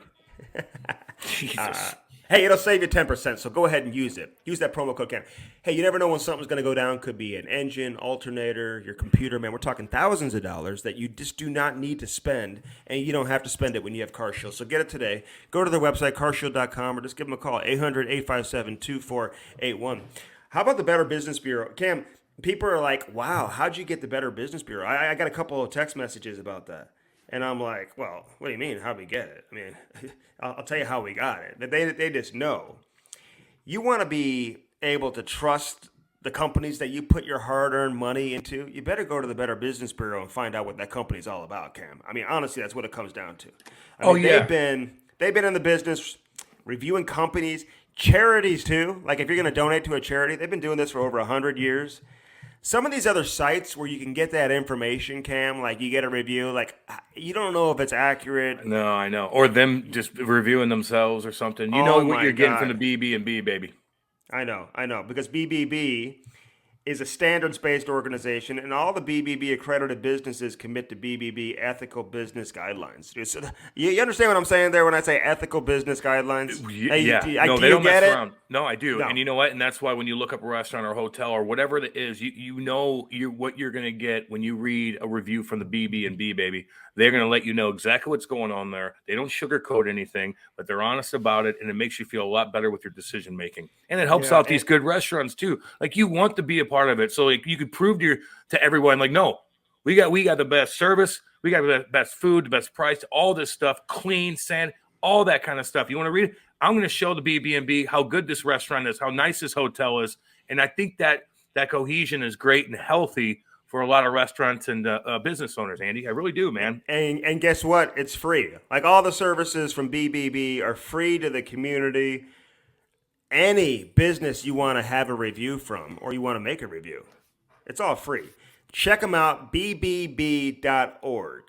Jesus. Hey, it'll save you 10%, so go ahead and use it. Use that promo code CAM. Hey, you never know when something's going to go down. Could be an engine, alternator, your computer, man. We're talking thousands of dollars that you just do not need to spend, and you don't have to spend it when you have Car Shield. So get it today. Go to their website, carshield.com, or just give them a call, 800-857-2481. How about the Better Business Bureau? Cam, people are like, wow, how'd you get the Better Business Bureau? I got a couple of text messages about that. And I'm like, well, what do you mean? How'd we get it? I mean, I'll tell you how we got it. They just know. You want to be able to trust the companies that you put your hard-earned money into. You better go to the Better Business Bureau and find out what that company's all about, Cam. I mean, honestly, that's what it comes down to. They've been in the business reviewing companies, charities too. Like if you're going to donate to a charity, they've been doing this for over 100 years. Some of these other sites where you can get that information, Cam, like you get a review, like you don't know if it's accurate. No, I know. Or them just reviewing themselves or something. You know what you're getting from the BB&B, baby. I know. Because BBB is a standards-based organization, and all the BBB accredited businesses commit to BBB ethical business guidelines. So you understand what I'm saying there when I say ethical business guidelines? Yeah. Do they don't mess around. No, I do. No. And you know what? And that's why when you look up a restaurant or hotel or whatever it is, you know what you're going to get when you read a review from the BB&B, baby. They're going to let you know exactly what's going on there. They don't sugarcoat anything, but they're honest about it, and it makes you feel a lot better with your decision making. And it helps out these good restaurants too. Like you want to be a part of it, so like you could prove to everyone, like, no, we got the best service, we got the best food, the best price, all this stuff, clean, sand, all that kind of stuff. You want to read it? I'm going to show the BB&B how good this restaurant is, how nice this hotel is, and I think that cohesion is great and healthy for a lot of restaurants and business owners, Andy. I really do, man. And guess what? It's free. Like all the services from BBB are free to the community. any business you want to have a review from or you want to make a review. It's all free. Check them out, bbb.org.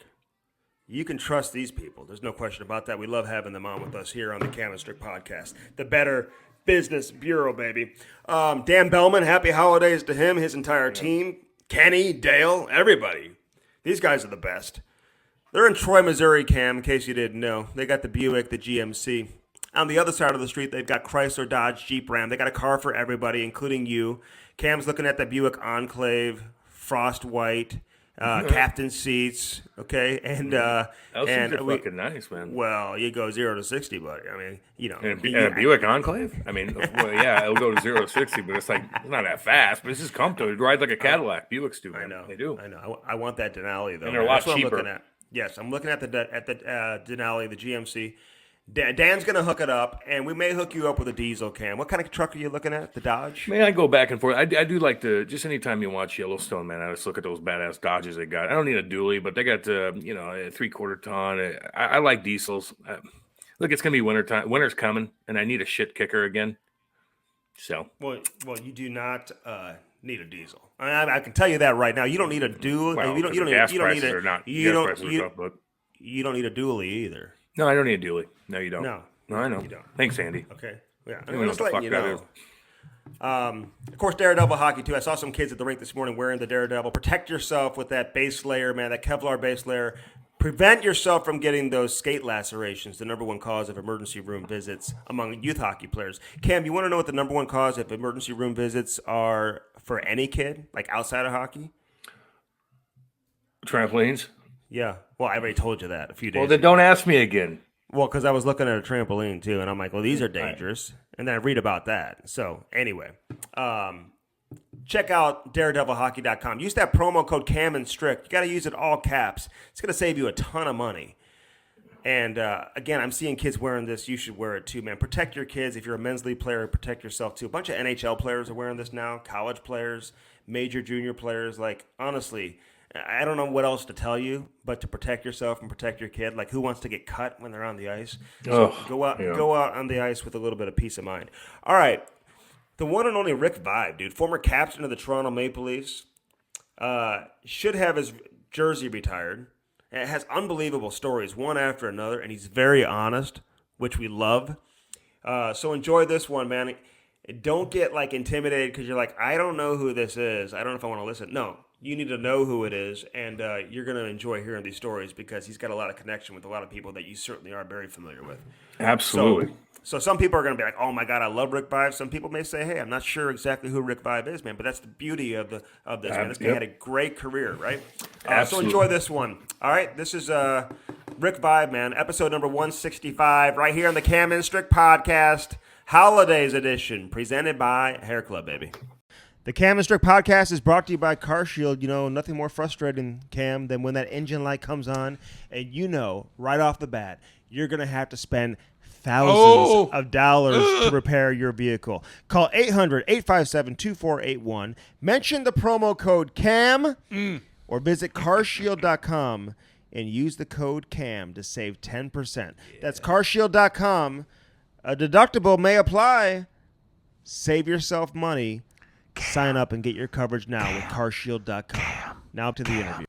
You can trust these people. There's no question about that. We love having them on with us here on the Cam Strick podcast. The Better Business Bureau, baby. Dan Bellman, happy holidays to him, his entire team. Kenny, Dale, everybody. These guys are the best. They're in Troy, Missouri, Cam, in case you didn't know. They got the Buick, the GMC. On the other side of the street, they've got Chrysler, Dodge, Jeep, Ram. They got a car for everybody, including you. Cam's looking at the Buick Enclave, frost white, captain seats, okay? And those things are fucking nice, man. Well, you go 0 to 60, buddy. I mean, you know. And a Buick Enclave? I mean, well, yeah, it'll go to 0 to 60, but it's not that fast. But it's just comfortable. It rides like a Cadillac. Buicks do, man. I know. They do. I know. I want that Denali, though. And they're a lot That's what cheaper. I'm looking at. Yes, I'm looking at the Denali, the GMC. Dan's going to hook it up, and we may hook you up with a diesel, Cam. What kind of truck are you looking at? The Dodge? Man, I go back and forth. I do like just anytime you watch Yellowstone, man, I just look at those badass Dodges they got. I don't need a dually, but they got, a 3/4 ton. I like diesels. Look, it's going to be wintertime. Winter's coming, and I need a shit kicker again. So. Well, you do not need a diesel. I can tell you that right now. You don't need a dually. Well, you don't need gas a prices are not. you Gas prices are tough, but you don't need a dually either. no, I don't need a dually. No, you don't. No, I know. you don't. Thanks, Andy. Okay. Yeah. You know I'm what just the letting fuck you that know. is. Of course, Daredevil hockey, too. I saw some kids at the rink this morning wearing the Daredevil. Protect yourself with that base layer, man, that Kevlar base layer. Prevent yourself from getting those skate lacerations, the number one cause of emergency room visits among youth hockey players. Cam, you want to know what the number one cause of emergency room visits are for any kid, like outside of hockey? Trampolines? Yeah. Well, I already told you that a few days Well, then ago. don't ask me again. Well, because I was looking at a trampoline, too, and I'm like, well, these are dangerous. And then I read about that. So, anyway, check out daredevilhockey.com. Use that promo code Cam Strick. You got to use it all caps. It's going to save you a ton of money. And, again, I'm seeing kids wearing this. You should wear it, too, man. Protect your kids. If you're a men's league player, protect yourself, too. A bunch of NHL players are wearing this now, college players, major junior players. Like, honestly, I don't know what else to tell you, but to protect yourself and protect your kid. Like, who wants to get cut when they're on the ice? So go out on the ice with a little bit of peace of mind. All right, the one and only Rick Vaive, dude, former captain of the Toronto Maple Leafs, should have his jersey retired. And it has unbelievable stories, one after another, and he's very honest, which we love. So enjoy this one, man. Don't get like intimidated because you're like, I don't know who this is. I don't know if I want to listen. No. You need to know who it is, and you're going to enjoy hearing these stories because he's got a lot of connection with a lot of people that you certainly are very familiar with. Absolutely. So some people are going to be like, oh, my God, I love Rick Vaive. Some people may say, hey, I'm not sure exactly who Rick Vaive is, man, but that's the beauty of this, man. This guy had a great career, right? So enjoy this one. All right, this is Rick Vaive, man, episode number 165, right here on the Cam Strick podcast, Holidays Edition, presented by Hair Club, baby. The Cam Strick podcast is brought to you by Car Shield. You know, nothing more frustrating, Cam, than when that engine light comes on and you know right off the bat you're going to have to spend thousands of dollars to repair your vehicle. Call 800-857-2481. Mention the promo code CAM or visit carshield.com and use the code CAM to save 10%. Yeah. That's carshield.com. A deductible may apply. Save yourself money. Sign up and get your coverage now with carshield.com. Now to the interview.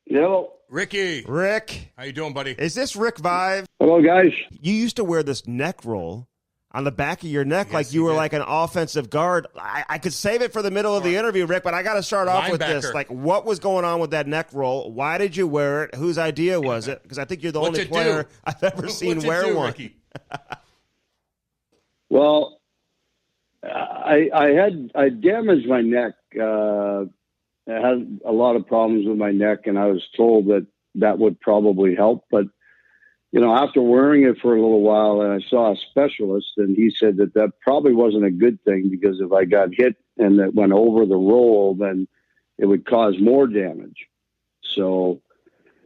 Hello. Ricky. Rick. How you doing, buddy? Is this Rick Vaive? Hello, guys. You used to wear this neck roll on the back of your neck like you were did. like an offensive guard. I could save it for the middle of the interview, Rick, but I got to start off with this. Linebacker. Like, what was going on with that neck roll? Why did you wear it? Whose idea was it? Because I think you're the only player I've ever seen wear one. Ricky? Well, I damaged my neck. I had a lot of problems with my neck, and I was told that would probably help. But, you know, after wearing it for a little while, and I saw a specialist, and he said that probably wasn't a good thing because if I got hit and it went over the roll, then it would cause more damage. So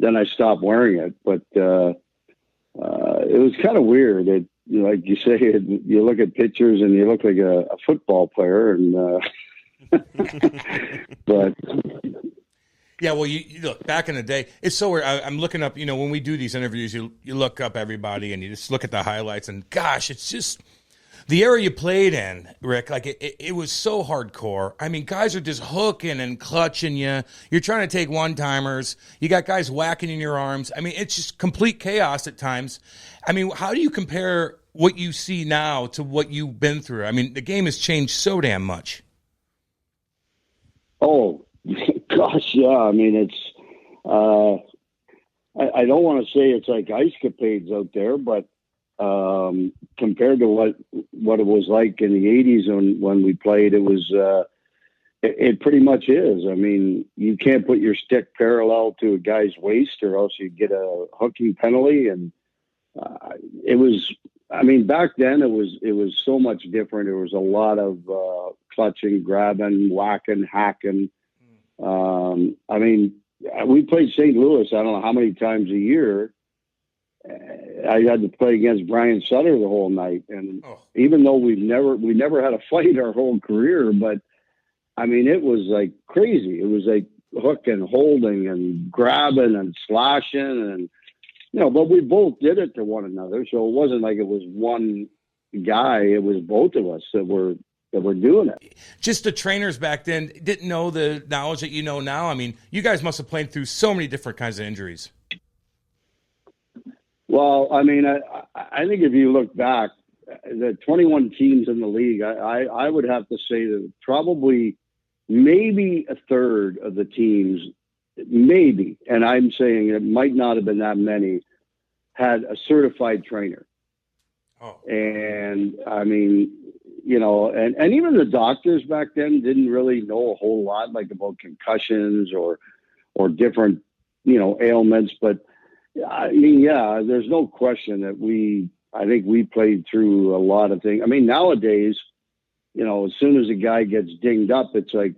then I stopped wearing it. But it was kind of weird. Like you say, you look at pictures and you look like a football player, and but Yeah, well, you look back in the day. It's so weird. I'm looking up. You know, when we do these interviews, you look up everybody and you just look at the highlights, and gosh, it's just The era you played in, Rick, like it was so hardcore. I mean, guys are just hooking and clutching you. You're trying to take one-timers. You got guys whacking in your arms. I mean, it's just complete chaos at times. I mean, how do you compare what you see now to what you've been through? I mean, the game has changed so damn much. Oh, gosh, yeah. I mean, it's I don't want to say it's like ice capades out there, but compared to what it was like in the 80s when we played, it was it pretty much is. I mean, you can't put your stick parallel to a guy's waist or else you get a hooking penalty. And it was, I mean, back then it was so much different. There was a lot of clutching, grabbing, whacking, hacking. I mean, we played St. Louis, I don't know how many times a year. I had to play against Brian Sutter the whole night. And even though we never had a fight our whole career, but I mean, it was like crazy. It was like hooking, holding and grabbing and slashing and, but we both did it to one another. So it wasn't like it was one guy. It was both of us that were doing it. Just the trainers back then didn't know the knowledge that you know now. I mean, you guys must have played through so many different kinds of injuries. Well, I mean, I think if you look back, the 21 teams in the league, I would have to say that probably maybe a third of the teams, maybe, and I'm saying it might not have been that many, had a certified trainer. And I mean, and even the doctors back then didn't really know a whole lot like about concussions or different, ailments. But I mean, yeah, there's no question that I think we played through a lot of things. I mean, nowadays, as soon as a guy gets dinged up, it's like,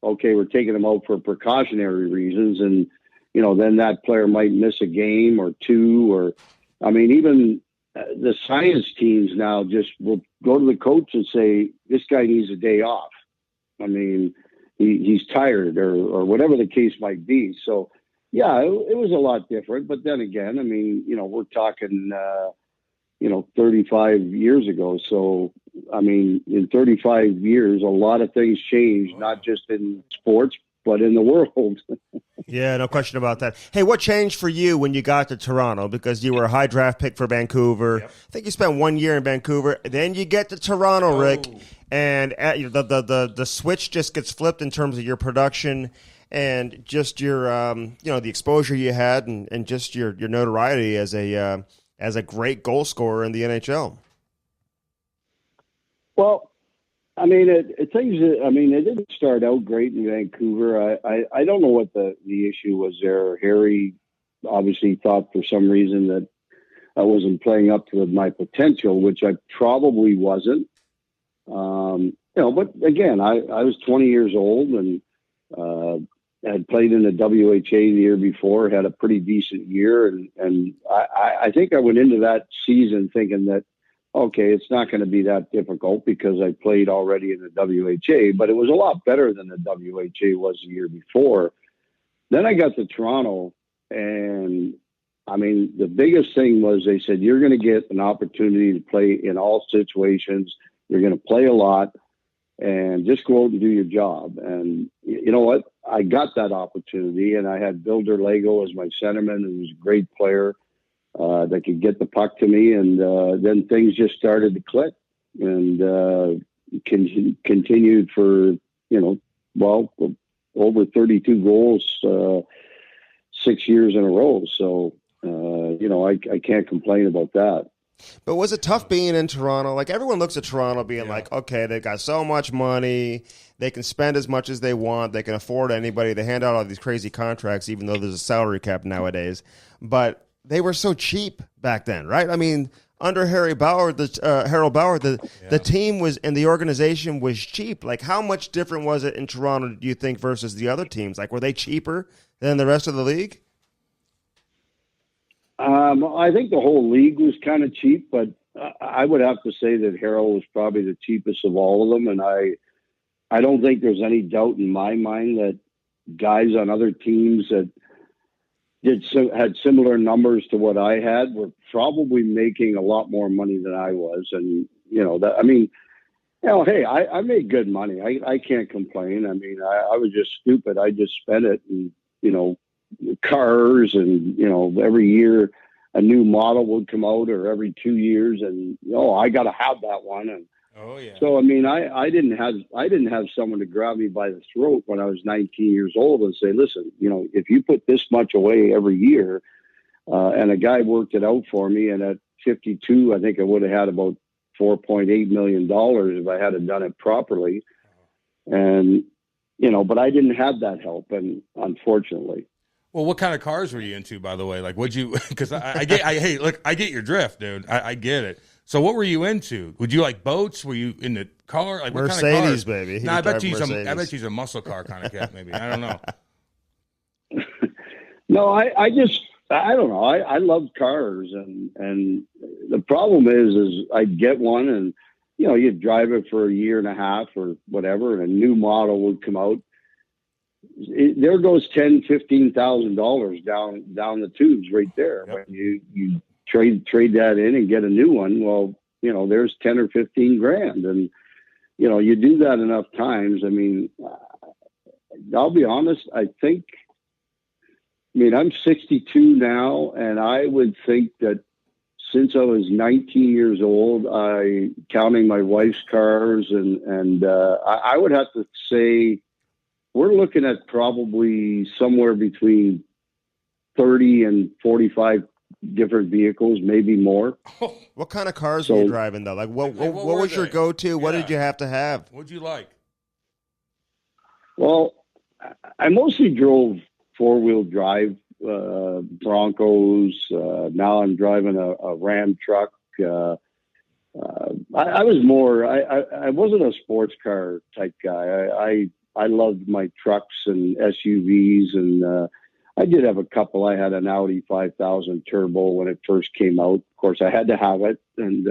okay, we're taking him out for precautionary reasons. And, then that player might miss a game or two, or, I mean, even the science teams now just will go to the coach and say, this guy needs a day off. I mean, he's tired or whatever the case might be. So, yeah, it was a lot different. But then again, I mean, we're talking, 35 years ago. So, I mean, in 35 years, a lot of things changed, not just in sports, but in the world. Yeah, no question about that. Hey, what changed for you when you got to Toronto? Because you were a high draft pick for Vancouver. Yep. I think you spent 1 year in Vancouver. Then you get to Toronto, Rick, and the switch just gets flipped in terms of your production and just your the exposure you had and just your notoriety as a great goal scorer in the NHL. Well, I mean, it didn't start out great in Vancouver. I don't know what the issue was there. Harry obviously thought for some reason that I wasn't playing up to my potential, which I probably wasn't. But again, I was 20 years old and had played in the WHA the year before, had a pretty decent year. And I think I went into that season thinking that, okay, it's not going to be that difficult because I played already in the WHA, but it was a lot better than the WHA was the year before. Then I got to Toronto, and I mean, the biggest thing was they said, you're going to get an opportunity to play in all situations. You're going to play a lot and just go out and do your job. And you know what? I got that opportunity, and I had Bill Derlago as my centerman, who was a great player. That could get the puck to me, and then things just started to click, and continued for over 32 goals 6 years in a row. So I can't complain about that. But was it tough being in Toronto? Like, everyone looks at Toronto being like, okay, they've got so much money, they can spend as much as they want, they can afford anybody, they hand out all these crazy contracts, even though there's a salary cap nowadays. But they were so cheap back then, right? I mean, under Harold Bauer, the team was and the organization was cheap. Like, how much different was it in Toronto, do you think, versus the other teams? Like, were they cheaper than the rest of the league? I think the whole league was kind of cheap, but I would have to say that Harold was probably the cheapest of all of them. And I don't think there's any doubt in my mind that guys on other teams that had similar numbers to what I had were probably making a lot more money than I was. And, that, I mean, hey, I made good money. I can't complain. I mean, I was just stupid. I just spent it and, cars and, every year a new model would come out, or every 2 years, and, I got to have that one. And Oh yeah. so, I mean, I didn't have someone to grab me by the throat when I was 19 years old and say, listen, if you put this much away every year, and a guy worked it out for me, and at 52, I think I would have had about $4.8 million if I had done it properly. And, but I didn't have that help. And unfortunately. Well, what kind of cars were you into, by the way? Like, would you, cause I get your drift, dude. I get it. So what were you into? Would you like boats? Were you in the car? Like, what kind of cars? Baby. No, I bet she's a muscle car kind of cat, maybe. I don't know. No, I don't know. I love cars, and the problem is I'd get one, and you'd drive it for a year and a half or whatever, and a new model would come out. There goes $10,000-$15,000 down the tubes right there. Yep. When you trade that in and get a new one, well, there's 10 or 15 grand, and you do that enough times. I mean, I'll be honest. I'm 62 now, and I would think that since I was 19 years old, counting my wife's cars, and I would have to say we're looking at probably somewhere between 30 and 45 different vehicles, maybe more. What kind of cars were you driving, though? Like, what was your go-to? Yeah. What did you have to have? What'd you like? Well, I mostly drove four-wheel drive Broncos. Now I'm driving a Ram truck. I was more. I wasn't a sports car type guy. I loved my trucks and SUVs, and I did have a couple. I had an Audi 5000 Turbo when it first came out. Of course, I had to have it, and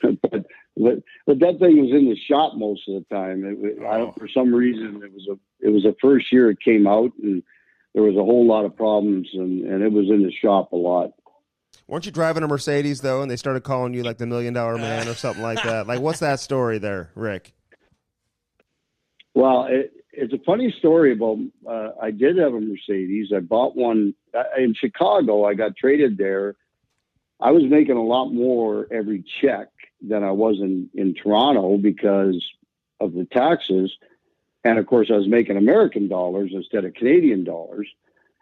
but that thing was in the shop most of the time. For some reason, it was the first year it came out, and there was a whole lot of problems, and it was in the shop a lot. Weren't you driving a Mercedes, though, and they started calling you like the $1 Million Man or something like that? Like, what's that story there, Rick? Well, it's a funny story about, I did have a Mercedes. I bought one in Chicago. I got traded there. I was making a lot more every check than I was in Toronto because of the taxes. And of course, I was making American dollars instead of Canadian dollars.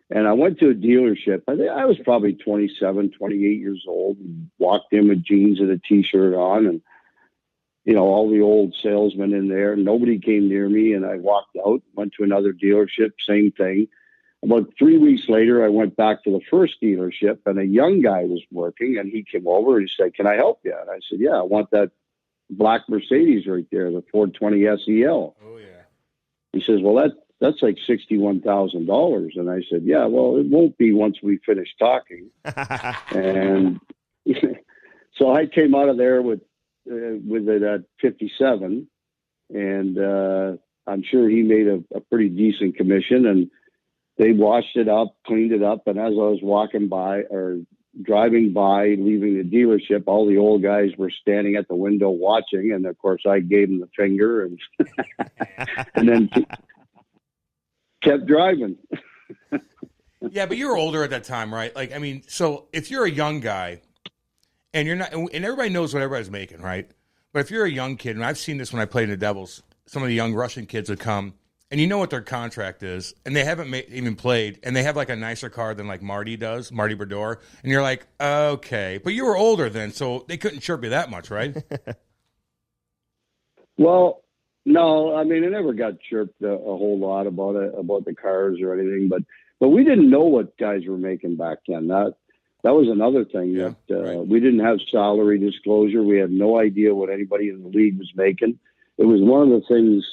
And I went to a dealership. I was probably 27, 28 years old, and walked in with jeans and a T-shirt on, and all the old salesmen in there. Nobody came near me, and I walked out, went to another dealership, same thing. About 3 weeks later, I went back to the first dealership, and a young guy was working, and he came over and he said, "Can I help you?" And I said, "Yeah, I want that black Mercedes right there, the 420 SEL." Oh, yeah. He says, "Well, that's like $61,000. And I said, "Yeah, well, it won't be once we finish talking." And so I came out of there with it at 57, and I'm sure he made a pretty decent commission, and they washed it up, cleaned it up. And as I was driving by, leaving the dealership, all the old guys were standing at the window watching. And of course I gave them the finger and, and then kept driving. Yeah, but you were older at that time, right? Like, I mean, so if you're a young guy and you're not, and everybody knows what everybody's making, right? But if you're a young kid, and I've seen this when I played in the Devils, some of the young Russian kids would come, and you know what their contract is, and they haven't even played, and they have like a nicer car than like Marty does, Marty Brodeur, and you're like, okay. But you were older then, so they couldn't chirp you that much, right? Well, no, I mean, I never got chirped a whole lot about the cars or anything, but we didn't know what guys were making back then. That was another thing right. We didn't have salary disclosure. We had no idea what anybody in the league was making. It was one of the things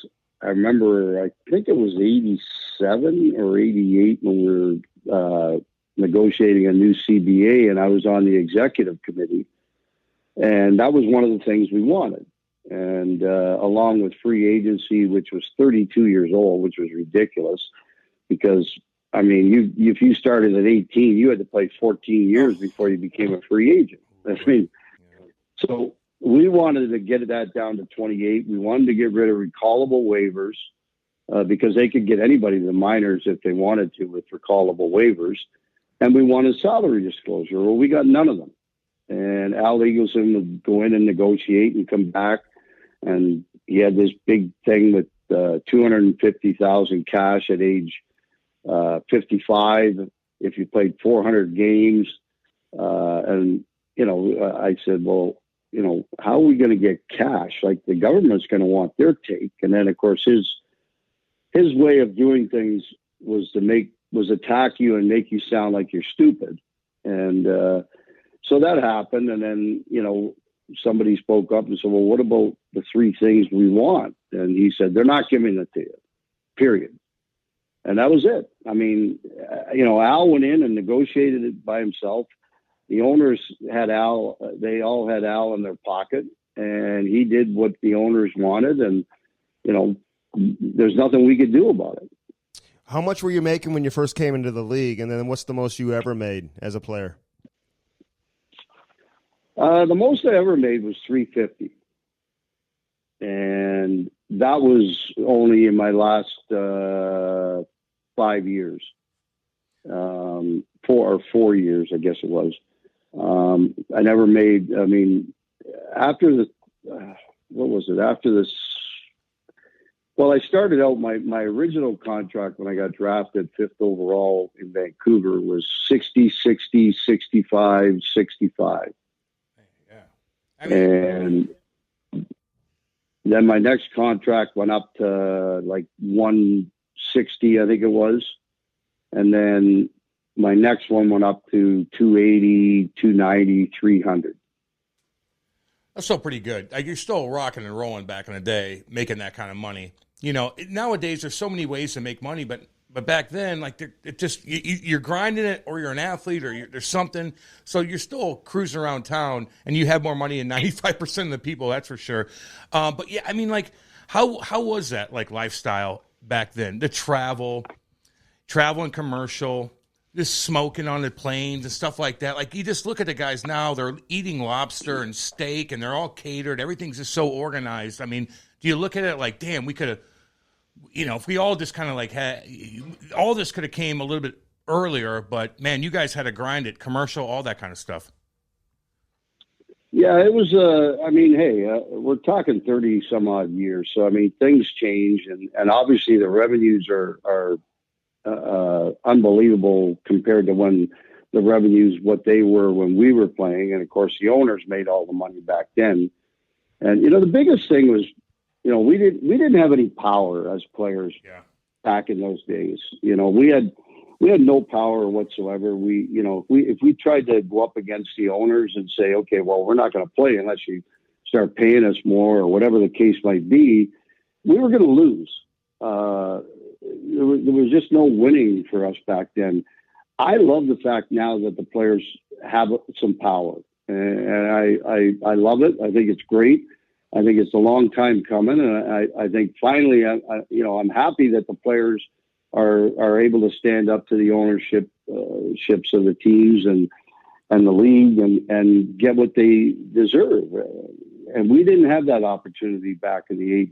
I remember. I think it was 87 or 88 when we were negotiating a new CBA, and I was on the executive committee, and that was one of the things we wanted. And along with free agency, which was 32 years old, which was ridiculous because, I mean, if you started at 18, you had to play 14 years before you became a free agent. I mean, so we wanted to get that down to 28. We wanted to get rid of recallable waivers because they could get anybody to the minors if they wanted to with recallable waivers. And we wanted salary disclosure. Well, we got none of them. And Al Eagleson would go in and negotiate and come back. And he had this big thing with $250,000 cash at age 55 if you played 400 games. And, I said, well, how are we going to get cash? Like, the government's going to want their take. And then, of course, his way of doing things was attack you and make you sound like you're stupid. And so that happened. And then, somebody spoke up and said, well, what about the three things we want? And he said, they're not giving it to you, period. And that was it. I mean, Al went in and negotiated it by himself. The owners had Al, they all had Al in their pocket, and he did what the owners wanted. And, there's nothing we could do about it. How much were you making when you first came into the league? And then what's the most you ever made as a player? The most I ever made was $350. And that was only in my last 5 years. 4 years, I guess it was. I never made, after the, what was it? After this, well, I started out my original contract when I got drafted 5th overall in Vancouver was 60, 60, 65, 65. Yeah. And then my next contract went up to like 160, I think it was. And then my next one went up to 280, 290, 300. That's still pretty good. Like, you're still rocking and rolling back in the day, making that kind of money. Nowadays there's so many ways to make money, but back then, like, you're grinding it, or you're an athlete, or there's something. So you're still cruising around town, and you have more money than 95% of the people. That's for sure. But yeah, how was that, like, lifestyle back then? The travel and commercial, just smoking on the planes and stuff like that. Like, you just look at the guys now, they're eating lobster and steak, and they're all catered. Everything's just so organized. I mean, do you look at it like, damn, we could have, if we all just kind of like had, all this could have came a little bit earlier, but man, you guys had to grind it, commercial, all that kind of stuff. Yeah, it was, we're talking 30 some odd years. So, things change, and obviously the revenues are unbelievable compared to when the revenues, what they were when we were playing. And of course the owners made all the money back then. And, the biggest thing was, we didn't have any power as players back in those days. We had no power whatsoever. If we tried to go up against the owners and say, okay, well, we're not going to play unless you start paying us more, or whatever the case might be, we were going to lose. There was just no winning for us back then. I love the fact now that the players have some power, and I love it. I think it's great. I think it's a long time coming, and I think finally, I'm happy that the players are able to stand up to the ownership ships of the teams and the league and get what they deserve. And we didn't have that opportunity back in the 80s.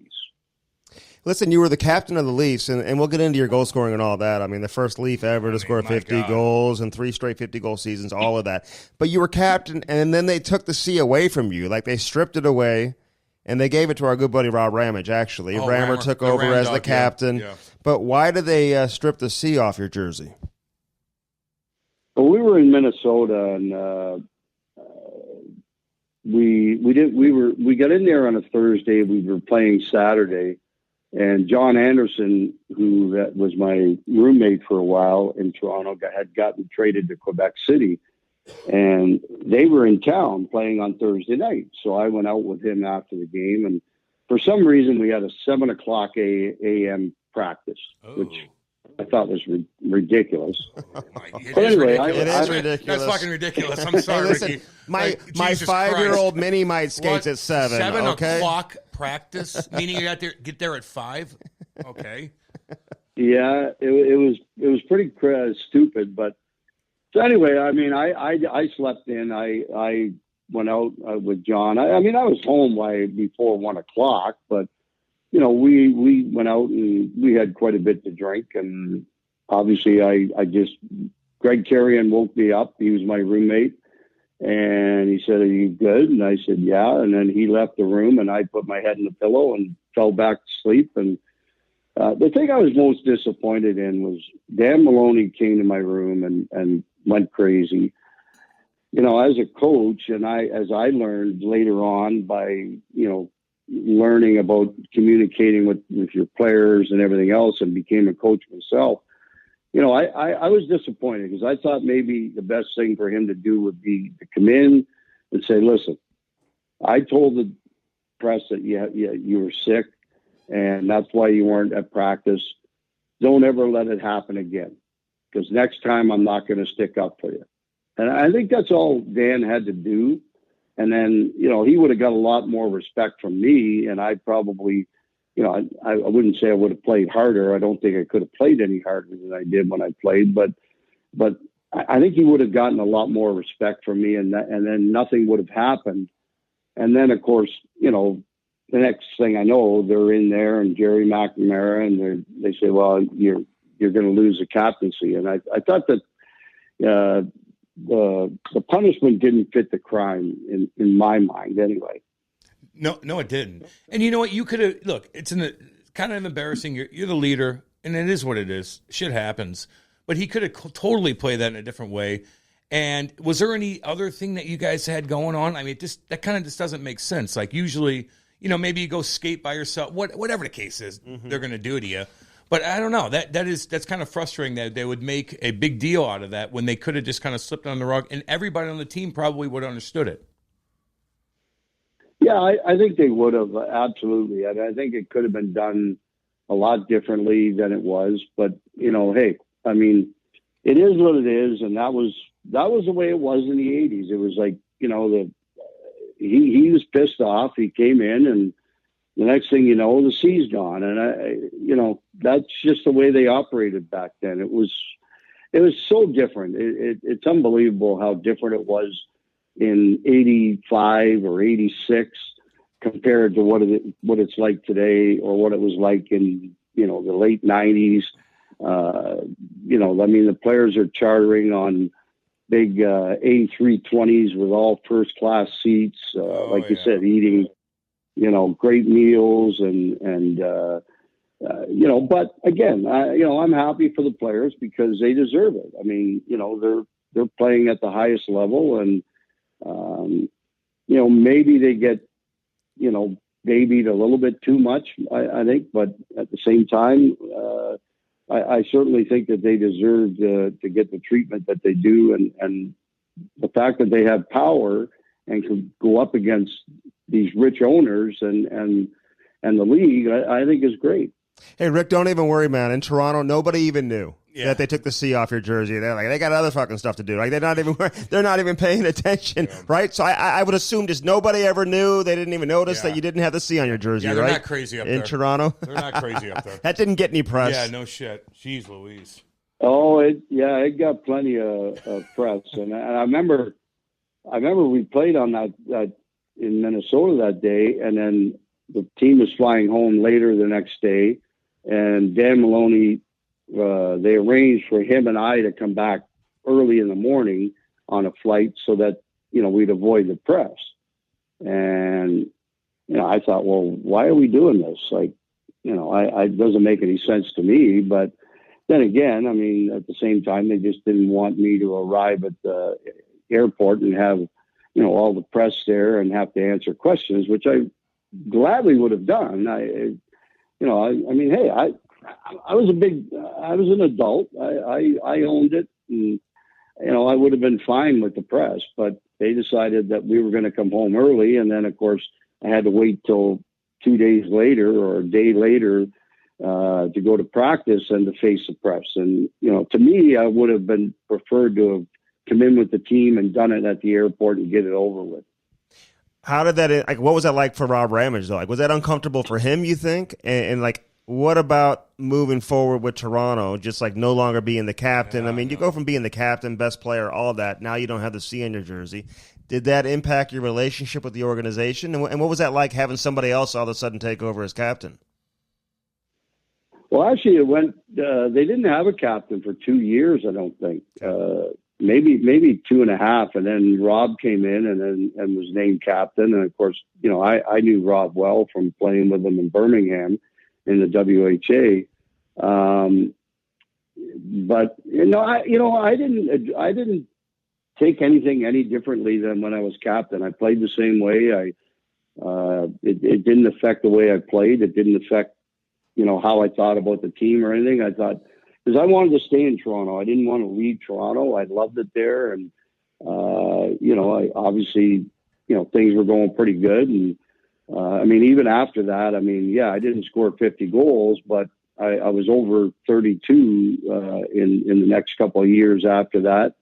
Listen, you were the captain of the Leafs, and we'll get into your goal scoring and all that. The first Leaf ever to score 50 goals and 3 straight 50-goal seasons, all of that. But you were captain, and then they took the C away from you. Like, they stripped it away, and they gave it to our good buddy Rob Ramage, actually. Rammer took over as the captain. Yeah. But why did they strip the C off your jersey? Well, we were in Minnesota, and we got in there on a Thursday. We were playing Saturday. And John Anderson, who was my roommate for a while in Toronto, had gotten traded to Quebec City. And they were in town playing on Thursday night. So I went out with him after the game. And for some reason, we had a 7 o'clock a.m. practice, which I thought was ridiculous. But anyway, it is ridiculous. That's fucking ridiculous. I'm sorry, hey, listen, Ricky. My 5-year-old mini might skates at 7. 7 okay? o'clock practice, meaning you got to get there at 5. Okay. Yeah, it was pretty stupid, but so anyway, I slept in. I went out with John. I mean, I was home before 1 o'clock, but you know, we went out and we had quite a bit to drink. And obviously Greg Carrion woke me up. He was my roommate. And he said, "Are you good?" And I said, "Yeah." And then he left the room and I put my head in the pillow and fell back to sleep. And the thing I was most disappointed in was Dan Maloney came to my room and went crazy. You know, as a coach, and as I learned later on by, you know, learning about communicating with your players and everything else, and became a coach myself, you know, I was disappointed because I thought maybe the best thing for him to do would be to come in and say, "Listen, I told the press that you were sick and that's why you weren't at practice. Don't ever let it happen again, because next time I'm not going to stick up for you." And I think that's all Dan had to do. And then, you know, he would have got a lot more respect from me, and I probably, you know, I wouldn't say I would have played harder. I don't think I could have played any harder than I did when I played, but I think he would have gotten a lot more respect from me, and then nothing would have happened. And then, of course, you know, the next thing I know, they're in there and Jerry McNamara, and they say, "Well, you're going to lose the captaincy." And I thought that the punishment didn't fit the crime in my mind anyway. No, it didn't. And you know what? You could have, look, it's kind of embarrassing. You're the leader, and it is what it is. Shit happens. But he could have totally played that in a different way. And was there any other thing that you guys had going on? I mean, that kind of just doesn't make sense. Like usually, you know, maybe you go skate by yourself, whatever the case is, they're going to do to you. But I don't know. That's kind of frustrating that they would make a big deal out of that when they could have just kind of slipped on the rug, and everybody on the team probably would have understood it. Yeah, I think they would have, absolutely. I think it could have been done a lot differently than it was. But, you know, hey, I mean, it is what it is, and that was the way it was in the 80s. It was like, you know, he was pissed off. He came in, and the next thing you know, the C's gone. And you know, that's just the way they operated back then. It was so different. It's unbelievable how different it was in 85 or 86 compared to what it's like today, or what it was like in, you know, the late 90s. You know, I mean, the players are chartering on big A320s with all first class seats, you said, eating, you know, great meals and you know, but again, you know, I'm happy for the players because they deserve it. I mean, you know, they're playing at the highest level, and you know, maybe they get, you know, babied a little bit too much, I think, but at the same time, I certainly think that they deserve to get the treatment that they do, and the fact that they have power and can go up against these rich owners and the league, I think is great. Hey, Rick, don't even worry, man. In Toronto, nobody even knew that they took the C off your jersey. They're like, they got other fucking stuff to do. Like they're not even paying attention, right? So I would assume just nobody ever knew. They didn't even notice that you didn't have the C on your jersey, they're right? not crazy up there. In Toronto? They're not crazy up there. That didn't get any press. Yeah, no shit. Jeez Louise. Oh, it got plenty of press. And I remember we played on that in Minnesota that day, and then the team was flying home later the next day, and Dan Maloney, they arranged for him and I to come back early in the morning on a flight so that, you know, we'd avoid the press. And, you know, I thought, well, why are we doing this? Like, you know, it doesn't make any sense to me. But then again, I mean, at the same time, they just didn't want me to arrive at the airport and have, you know, all the press there and have to answer questions, which I gladly would have done. I mean, hey, I was an adult. I owned it, and, you know, I would have been fine with the press, but they decided that we were going to come home early. And then of course I had to wait till 2 days later or a day later, to go to practice and to face the press. And, you know, to me, I would have been preferred to have come in with the team and done it at the airport and get it over with. How did that, like, what was that like for Rob Ramage, though? Like, was that uncomfortable for him, you think? And like, what about moving forward with Toronto, just like no longer being the captain? I mean, you go from being the captain, best player, all that. Now you don't have the C on your jersey. Did that impact your relationship with the organization? And what was that like having somebody else all of a sudden take over as captain? Well, actually, it went. They didn't have a captain for 2 years, I don't think. Maybe 2.5, and then Rob came in and was named captain. And of course, I knew Rob well from playing with him in Birmingham in the WHA. But I didn't take anything any differently than when I was captain. I played the same way. It didn't affect the way I played. It didn't affect how I thought about the team or anything. I thought, because I wanted to stay in Toronto. I didn't want to leave Toronto. I loved it there. And, I obviously, things were going pretty good. And, even after that, I didn't score 50 goals, but I was over 32 in the next couple of years after that.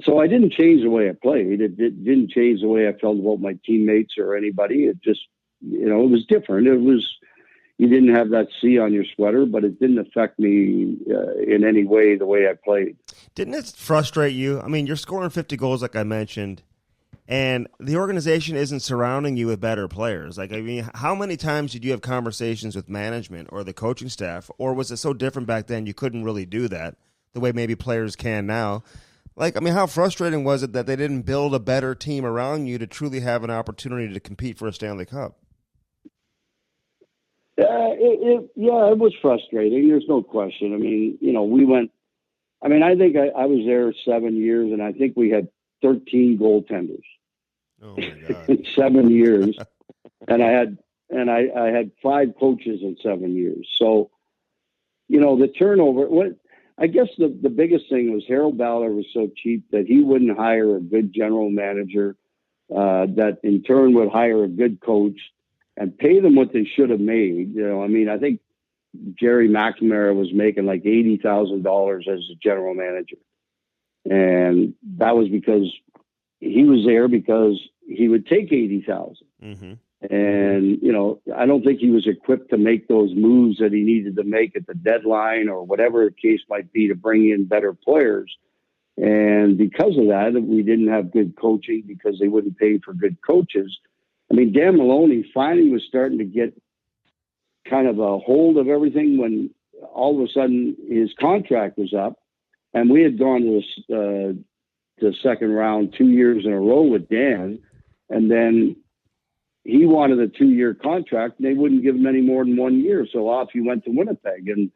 So I didn't change the way I played. It didn't change the way I felt about my teammates or anybody. It just, it was different. You didn't have that C on your sweater, but it didn't affect me in any way the way I played. Didn't it frustrate you? You're scoring 50 goals, like I mentioned, and the organization isn't surrounding you with better players. How many times did you have conversations with management or the coaching staff, or was it so different back then you couldn't really do that the way maybe players can now? How frustrating was it that they didn't build a better team around you to truly have an opportunity to compete for a Stanley Cup? It was frustrating. There's no question. We went. I think I was there 7 years, and I think we had 13 goaltenders. Oh my God! In 7 years, and I had 5 coaches in 7 years. So, the turnover. I guess the biggest thing was Harold Ballard was so cheap that he wouldn't hire a good general manager, that in turn would hire a good coach and pay them what they should have made. I think Jerry McNamara was making like $80,000 as a general manager. And that was because he was there because he would take 80,000. Mm-hmm. And, I don't think he was equipped to make those moves that he needed to make at the deadline or whatever the case might be to bring in better players. And because of that, we didn't have good coaching because they wouldn't pay for good coaches. Dan Maloney finally was starting to get kind of a hold of everything when all of a sudden his contract was up, and we had gone to the second round 2 years in a row with Dan, and then he wanted a 2-year contract, and they wouldn't give him any more than 1 year. So off he went to Winnipeg, and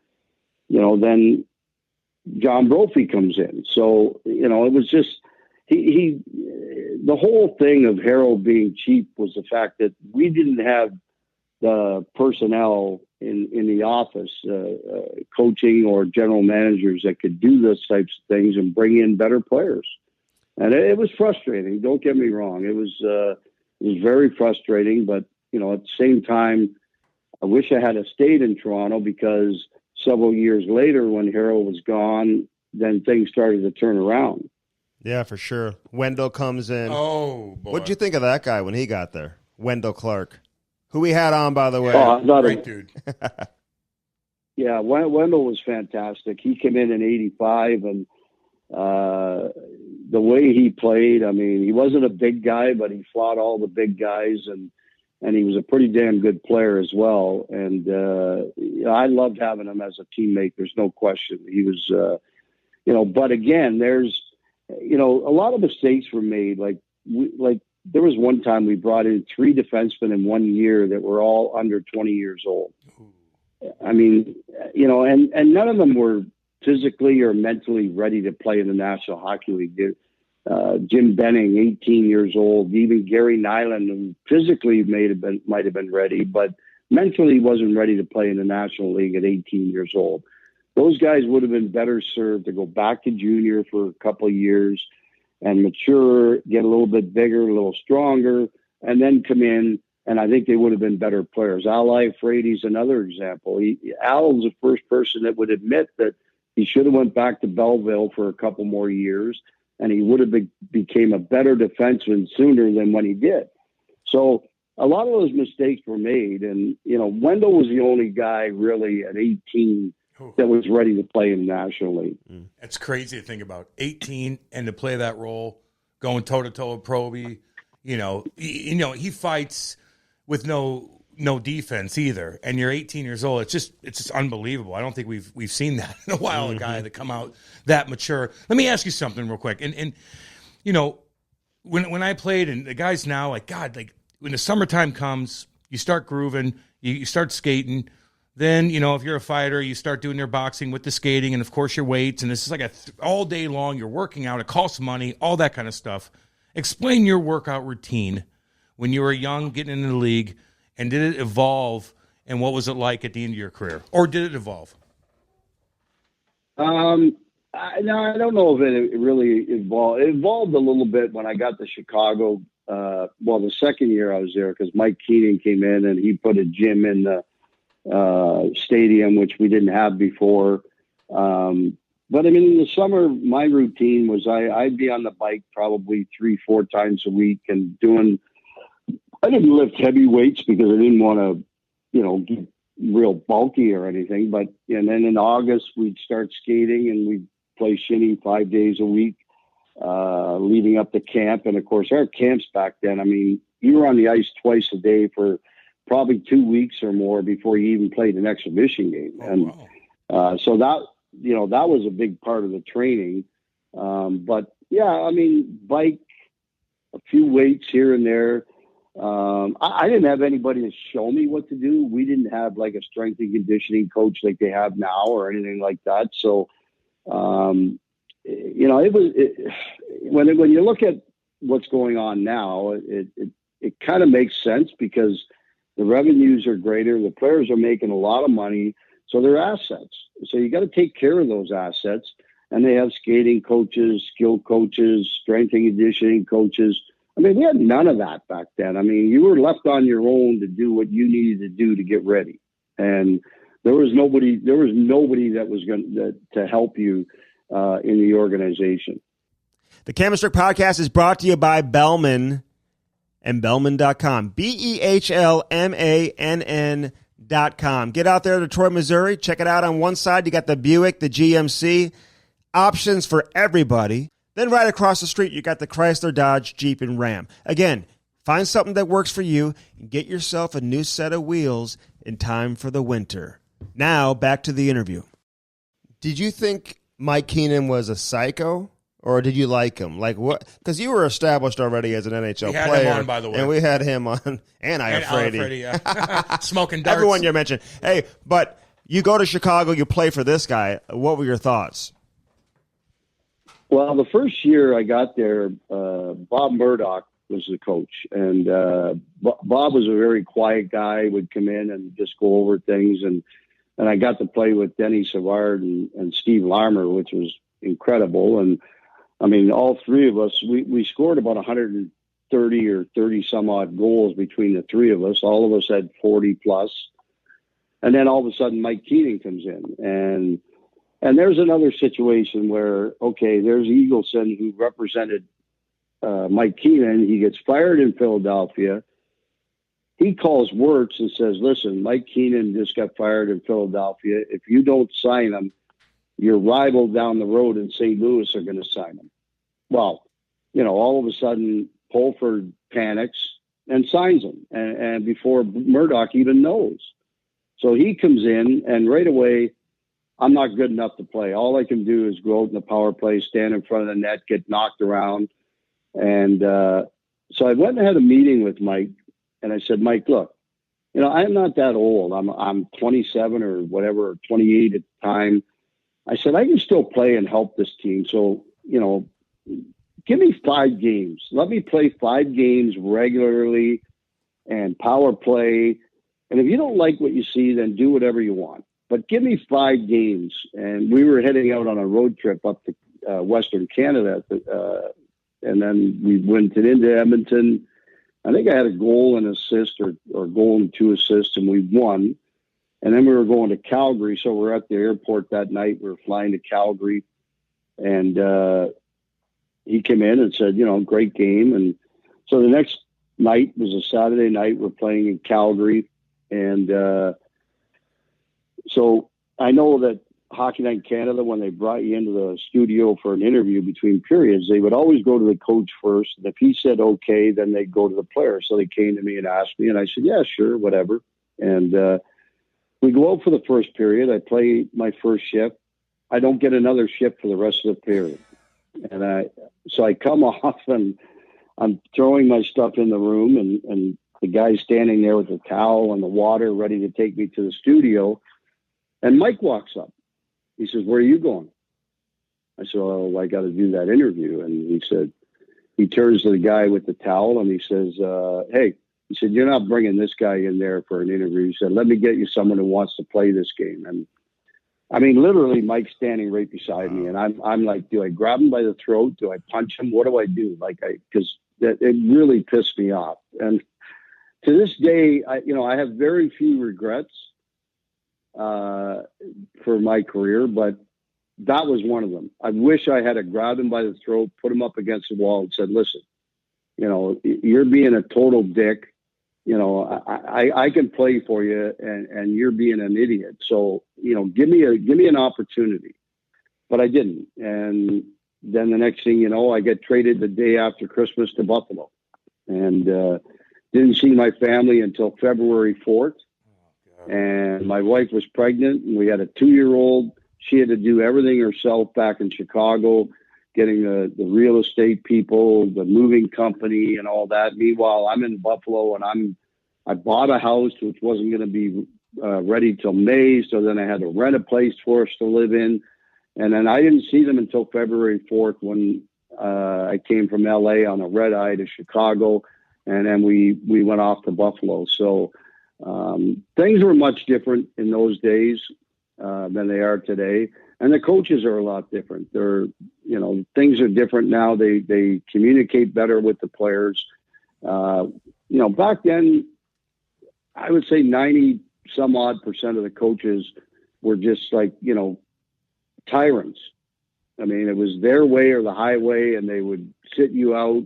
then John Brophy comes in. So it was just he the whole thing of Harold being cheap was the fact that we didn't have the personnel in the office, coaching or general managers that could do those types of things and bring in better players. And it was frustrating. Don't get me wrong. It was very frustrating, but at the same time, I wish I had stayed in Toronto because several years later when Harold was gone, then things started to turn around. Yeah, for sure. Wendell comes in. Oh, boy. What'd you think of that guy when he got there? Wendell Clark, who we had on, by the way. Great dude. Yeah, Wendell was fantastic. He came in 85, and the way he played, he wasn't a big guy, but he fought all the big guys, and he was a pretty damn good player as well. And I loved having him as a teammate. There's no question. He was, but again, there's, a lot of mistakes were made. Like there was one time we brought in 3 defensemen in 1 year that were all under 20 years old. And none of them were physically or mentally ready to play in the National Hockey League. Jim Benning, 18 years old, even Gary Nyland, who physically might have been ready, but mentally wasn't ready to play in the National League at 18 years old. Those guys would have been better served to go back to junior for a couple of years and mature, get a little bit bigger, a little stronger, and then come in. And I think they would have been better players. Al Iafrady's another example. Al was the first person that would admit that he should have went back to Belleville for a couple more years, and he would have became a better defenseman sooner than when he did. So a lot of those mistakes were made. And, Wendell was the only guy really at 18 that was ready to play in the National League. That's crazy to think about. 18 and to play that role, going toe-to-toe with Proby. He fights with no defense either. And you're 18 years old. It's just unbelievable. I don't think we've seen that in a while, a guy that come out that mature. Let me ask you something real quick. And when I played, and the guys now, like, God, like, when the summertime comes, you start grooving, you start skating. Then, if you're a fighter, you start doing your boxing with the skating and, of course, your weights. And this is like all day long. You're working out. It costs money, all that kind of stuff. Explain your workout routine when you were young, getting into the league, and did it evolve, and what was it like at the end of your career? Or did it evolve? No, I don't know if it really evolved. It evolved a little bit when I got to Chicago. The second year I was there, because Mike Keenan came in and he put a gym in the stadium, which we didn't have before. But I mean, in the summer, my routine was I'd be on the bike probably 3-4 times a week and I didn't lift heavy weights because I didn't want to, get real bulky or anything. And then in August, we'd start skating and we'd play shinny 5 days a week, leading up to camp. And of course, our camps back then, I mean, you were on the ice twice a day for probably 2 weeks or more before you even played an exhibition game. So that was a big part of the training. But yeah, I mean, bike, a few weights here and there. I didn't have anybody to show me what to do. We didn't have like a strength and conditioning coach like they have now or anything like that. So, when you look at what's going on now, it kind of makes sense because the revenues are greater. The players are making a lot of money. So they're assets. So you got to take care of those assets. And they have skating coaches, skill coaches, strength and conditioning coaches. I mean, we had none of that back then. I mean, you were left on your own to do what you needed to do to get ready. And there was nobody that was going to help you in the organization. The Cam Strick podcast is brought to you by Bellman and Bellman.com. BEHLMANN.com. Get out there to Detroit, Missouri. Check it out. On one side, you got the Buick, the GMC. Options for everybody. Then right across the street, you got the Chrysler, Dodge, Jeep, and Ram. Again, find something that works for you and get yourself a new set of wheels in time for the winter. Now, back to the interview. Did you think Mike Keenan was a psycho, or did you like him? Like what? Because you were established already as an NHL we had player. Him on, by the way. And we had him on, and Frady. Yeah. Smoking darts. Everyone you mentioned. Hey, but you go to Chicago, you play for this guy. What were your thoughts? Well, the first year I got there, Bob Murdoch was the coach. And Bob was a very quiet guy, would come in and just go over things. And I got to play with Denny Savard and Steve Larmer, which was incredible. And, I mean, all three of us, we scored about 130 or 30-some-odd goals between the three of us. All of us had 40-plus. And then all of a sudden, Mike Keenan comes in. And there's another situation where, okay, there's Eagleson who represented Mike Keenan. He gets fired in Philadelphia. He calls Wirtz and says, listen, Mike Keenan just got fired in Philadelphia. If you don't sign him, your rival down the road in St. Louis are going to sign him. Well, all of a sudden, Polford panics and signs him, and before Murdoch even knows. So he comes in, and right away, I'm not good enough to play. All I can do is go out in the power play, stand in front of the net, get knocked around. And so I went and had a meeting with Mike, and I said, Mike, look, I'm not that old. I'm 27 or whatever, 28 at the time. I said, I can still play and help this team. So, give me 5 games. Let me play 5 games regularly and power play. And if you don't like what you see, then do whatever you want. But give me 5 games. And we were heading out on a road trip up to Western Canada. And then we went into Edmonton. I think I had a goal and assist or goal and 2 assists, and we won. And then we were going to Calgary. So we're at the airport that night. We were flying to Calgary. And he came in and said, great game. And so the next night was a Saturday night. We're playing in Calgary. And so I know that Hockey Night in Canada, when they brought you into the studio for an interview between periods, they would always go to the coach first. And if he said okay, then they'd go to the player. So they came to me and asked me, and I said, yeah, sure, whatever. And we go out for the first period. I play my first shift. I don't get another shift for the rest of the period. And so I come off and I'm throwing my stuff in the room, and the guy's standing there with the towel and the water ready to take me to the studio. And Mike walks up. He says, where are you going? I said, oh, I got to do that interview. And he turns to the guy with the towel and he says, hey, he said, you're not bringing this guy in there for an interview. He said, let me get you someone who wants to play this game. And I mean, literally Mike's standing right beside me. And I'm like, do I grab him by the throat? Do I punch him? What do I do? Because it really pissed me off. And to this day, I have very few regrets for my career, but that was one of them. I wish I had grabbed him by the throat, put him up against the wall and said, listen, you're being a total dick. I can play for you and you're being an idiot. So, give me an opportunity, but I didn't. And then the next thing you know, I get traded the day after Christmas to Buffalo and didn't see my family until February 4th. And my wife was pregnant and we had a 2-year-old. She had to do everything herself back in Chicago, getting the real estate people, the moving company and all that. Meanwhile, I'm in Buffalo and I bought a house, which wasn't going to be ready till May. So then I had to rent a place for us to live in. And then I didn't see them until February 4th when I came from LA on a red eye to Chicago. And then we went off to Buffalo. So things were much different in those days than they are today. And the coaches are a lot different. Things are different now. They communicate better with the players. Back then, I would say 90 some odd % of the coaches were just like, tyrants. I mean, it was their way or the highway, and they would sit you out,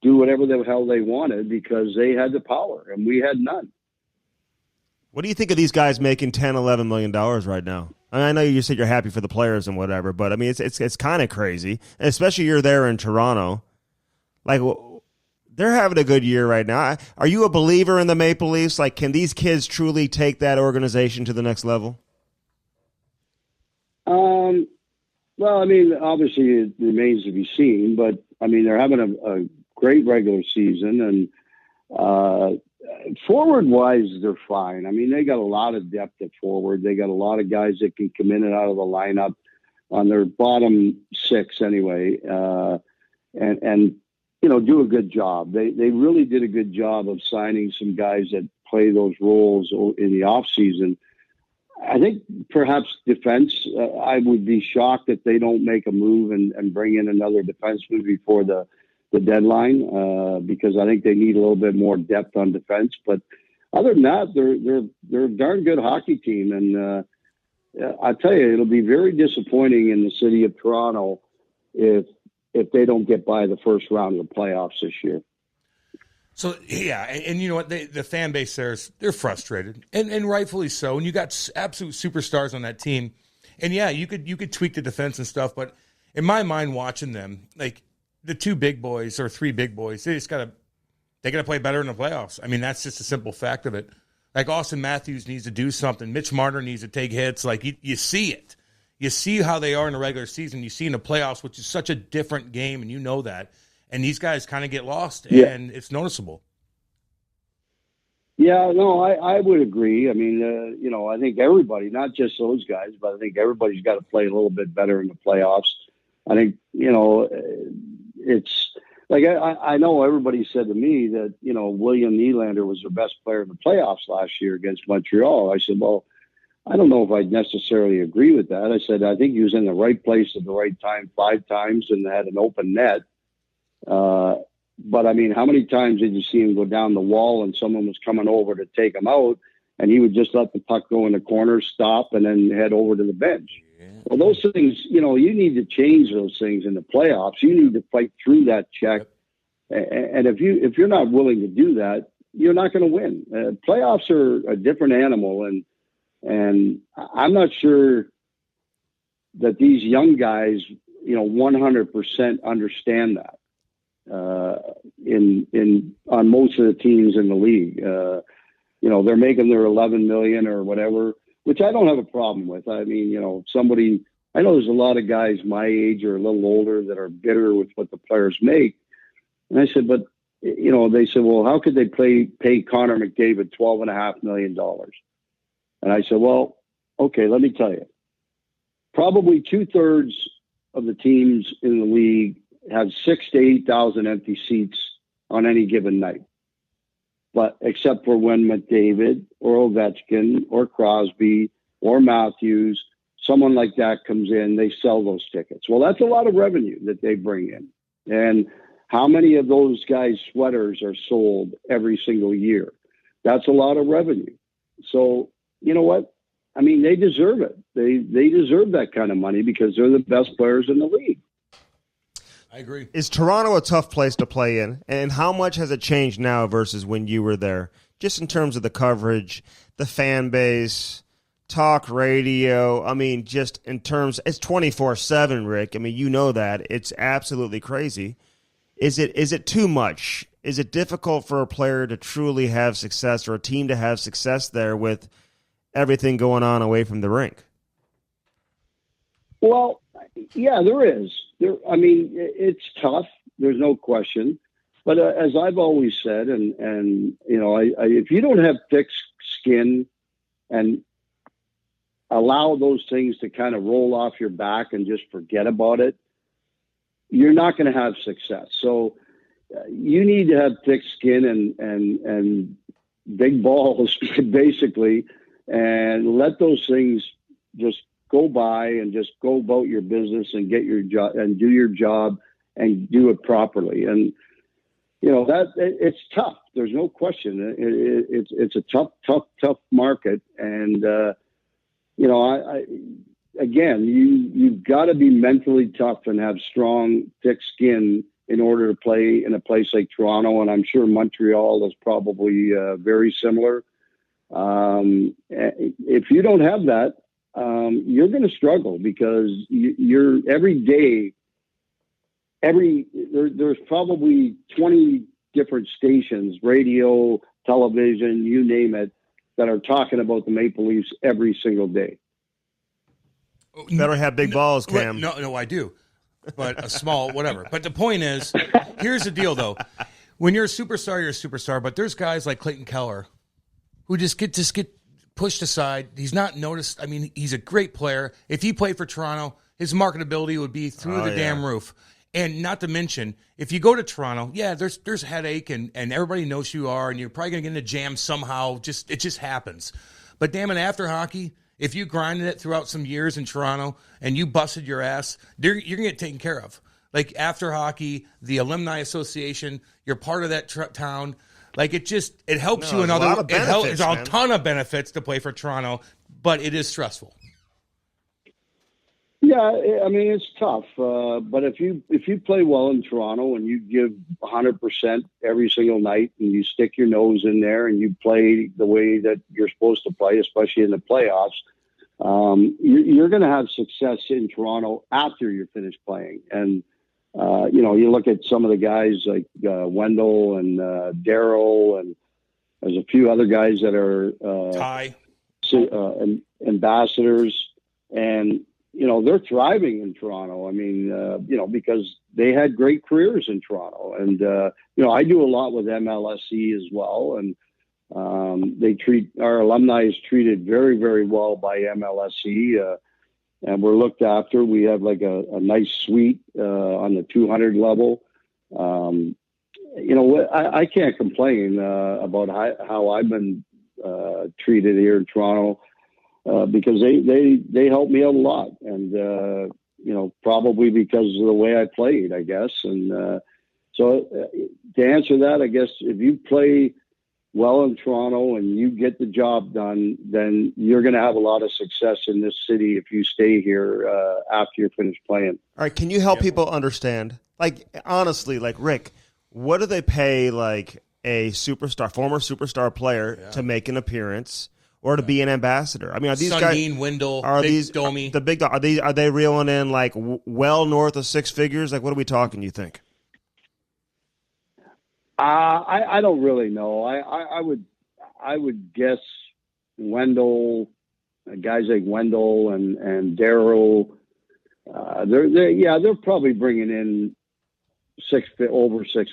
do whatever the hell they wanted because they had the power and we had none. What do you think of these guys making $10, $11 million right now? I know you said you're happy for the players and whatever, but I mean, it's kind of crazy, and especially you're there in Toronto. Like, they're having a good year right now. Are you a believer in the Maple Leafs? Like, can these kids truly take that organization to the next level? Well, I mean, obviously it remains to be seen, but I mean, they're having a great regular season, and forward-wise, they're fine. I mean, they got a lot of depth at forward. They got a lot of guys that can come in and out of the lineup on their bottom six anyway, and do a good job. They really did a good job of signing some guys that play those roles in the off season. I think perhaps defense, I would be shocked if they don't make a move and bring in another defenseman before the deadline, because I think they need a little bit more depth on defense. But other than that, they're a darn good hockey team. And I tell you, it'll be very disappointing in the city of Toronto if they don't get by the first round of the playoffs this year. So, yeah, and you know what? The fan base there, they're frustrated, and rightfully so. And you got absolute superstars on that team. And, yeah, you could tweak the defense and stuff, but in my mind, watching them, like the two big boys or three big boys, they got to play better in the playoffs. I mean, that's just a simple fact of it. Like Austin Matthews needs to do something. Mitch Marner needs to take hits. Like you see it. You see how they are in the regular season. You see in the playoffs, which is such a different game, and you know that. And these guys kind of get lost, and it's noticeable. Yeah, no, I would agree. I mean, I think everybody, not just those guys, but I think everybody's got to play a little bit better in the playoffs. I think, it's like I know everybody said to me that, William Nylander was their best player in the playoffs last year against Montreal. I said, well, I don't know if I'd necessarily agree with that. I said, I think he was in the right place at the right time 5 times and had an open net. But I mean, how many times did you see him go down the wall and someone was coming over to take him out and he would just let the puck go in the corner, stop, and then head over to the bench? Yeah. Well, those things, you need to change those things in the playoffs. You need to fight through that check. And if you're not willing to do that, you're not going to win. Playoffs are a different animal. And I'm not sure that these young guys, 100% understand that on most of the teams in the league. They're making their 11 million or whatever, which I don't have a problem with. I mean, I know there's a lot of guys my age or a little older that are bitter with what the players make. And I said, but, they said, well, how could they pay Connor McDavid $12.5 million? And I said, well, okay, let me tell you. Probably 2/3 of the teams in the league have 6,000 to 8,000 empty seats on any given night. But except for when McDavid or Ovechkin or Crosby or Matthews, someone like that comes in, they sell those tickets. Well, that's a lot of revenue that they bring in. And how many of those guys' sweaters are sold every single year? That's a lot of revenue. So, you know what? I mean, they deserve it. They deserve that kind of money because they're the best players in the league. I agree. Is Toronto a tough place to play in? And how much has it changed now versus when you were there? Just in terms of the coverage, the fan base, talk radio. I mean, just in terms, it's 24/7, Rick. I mean, you know that. It's absolutely crazy. Is it too much? Is it difficult for a player to truly have success or a team to have success there with everything going on away from the rink? Well, yeah, there is. It's tough. There's no question. But as I've always said, and if you don't have thick skin and allow those things to kind of roll off your back and just forget about it, you're not going to have success. So you need to have thick skin and big balls, basically, and let those things just go by and just go about your business and get your job and do your job and do it properly. And that it's tough. There's no question. It's a tough market. And you've got to be mentally tough and have strong, thick skin in order to play in a place like Toronto. And I'm sure Montreal is probably very similar. If you don't have that, you're going to struggle because you're every day. There's probably 20 different stations, radio, television, you name it, that are talking about the Maple Leafs every single day. Better have big balls, Cam. No, I do. But a small, whatever. But the point is, here's the deal, though. When you're a superstar, you're a superstar. But there's guys like Clayton Keller who just get pushed aside. He's not noticed. I mean, he's a great player. If he played for Toronto, his marketability would be through the damn roof. And not to mention, if you go to Toronto, there's headache and everybody knows who you are, and you're probably going to get in a jam somehow. It just happens. But damn it, after hockey, if you grinded it throughout some years in Toronto and you busted your ass, you're going to get taken care of. Like after hockey, the Alumni Association, you're part of that town. Like it helps you in other. There's a ton of benefits to play for Toronto, but it is stressful. Yeah, I mean it's tough, but if you play well in Toronto and you give 100% every single night and you stick your nose in there and you play the way that you're supposed to play, especially in the playoffs, you're going to have success in Toronto after you're finished playing. And you look at some of the guys like Wendell and Darryl, and there's a few other guys that are ambassadors, and they're thriving in Toronto. I mean, because they had great careers in Toronto. And, I do a lot with MLSE as well. And our alumni is treated very, very well by MLSE. And we're looked after. We have like a nice suite on the 200 level. I can't complain about how I've been treated here in Toronto. Because they helped me out a lot, and probably because of the way I played, I guess. And so to answer that, I guess if you play well in Toronto and you get the job done, then you're going to have a lot of success in this city if you stay here after you're finished playing. All right, can you help people understand? Like honestly, like Rick, what do they pay like a former superstar player to make an appearance? or to be an ambassador? I mean, are these Sundin, guys, Wendell, are Big these Domi. the big dog? Are they reeling in like well north of six figures? Like, what are we talking? You think? I don't really know. I would guess Wendell, guys like Wendell and Daryl. They're probably bringing in over six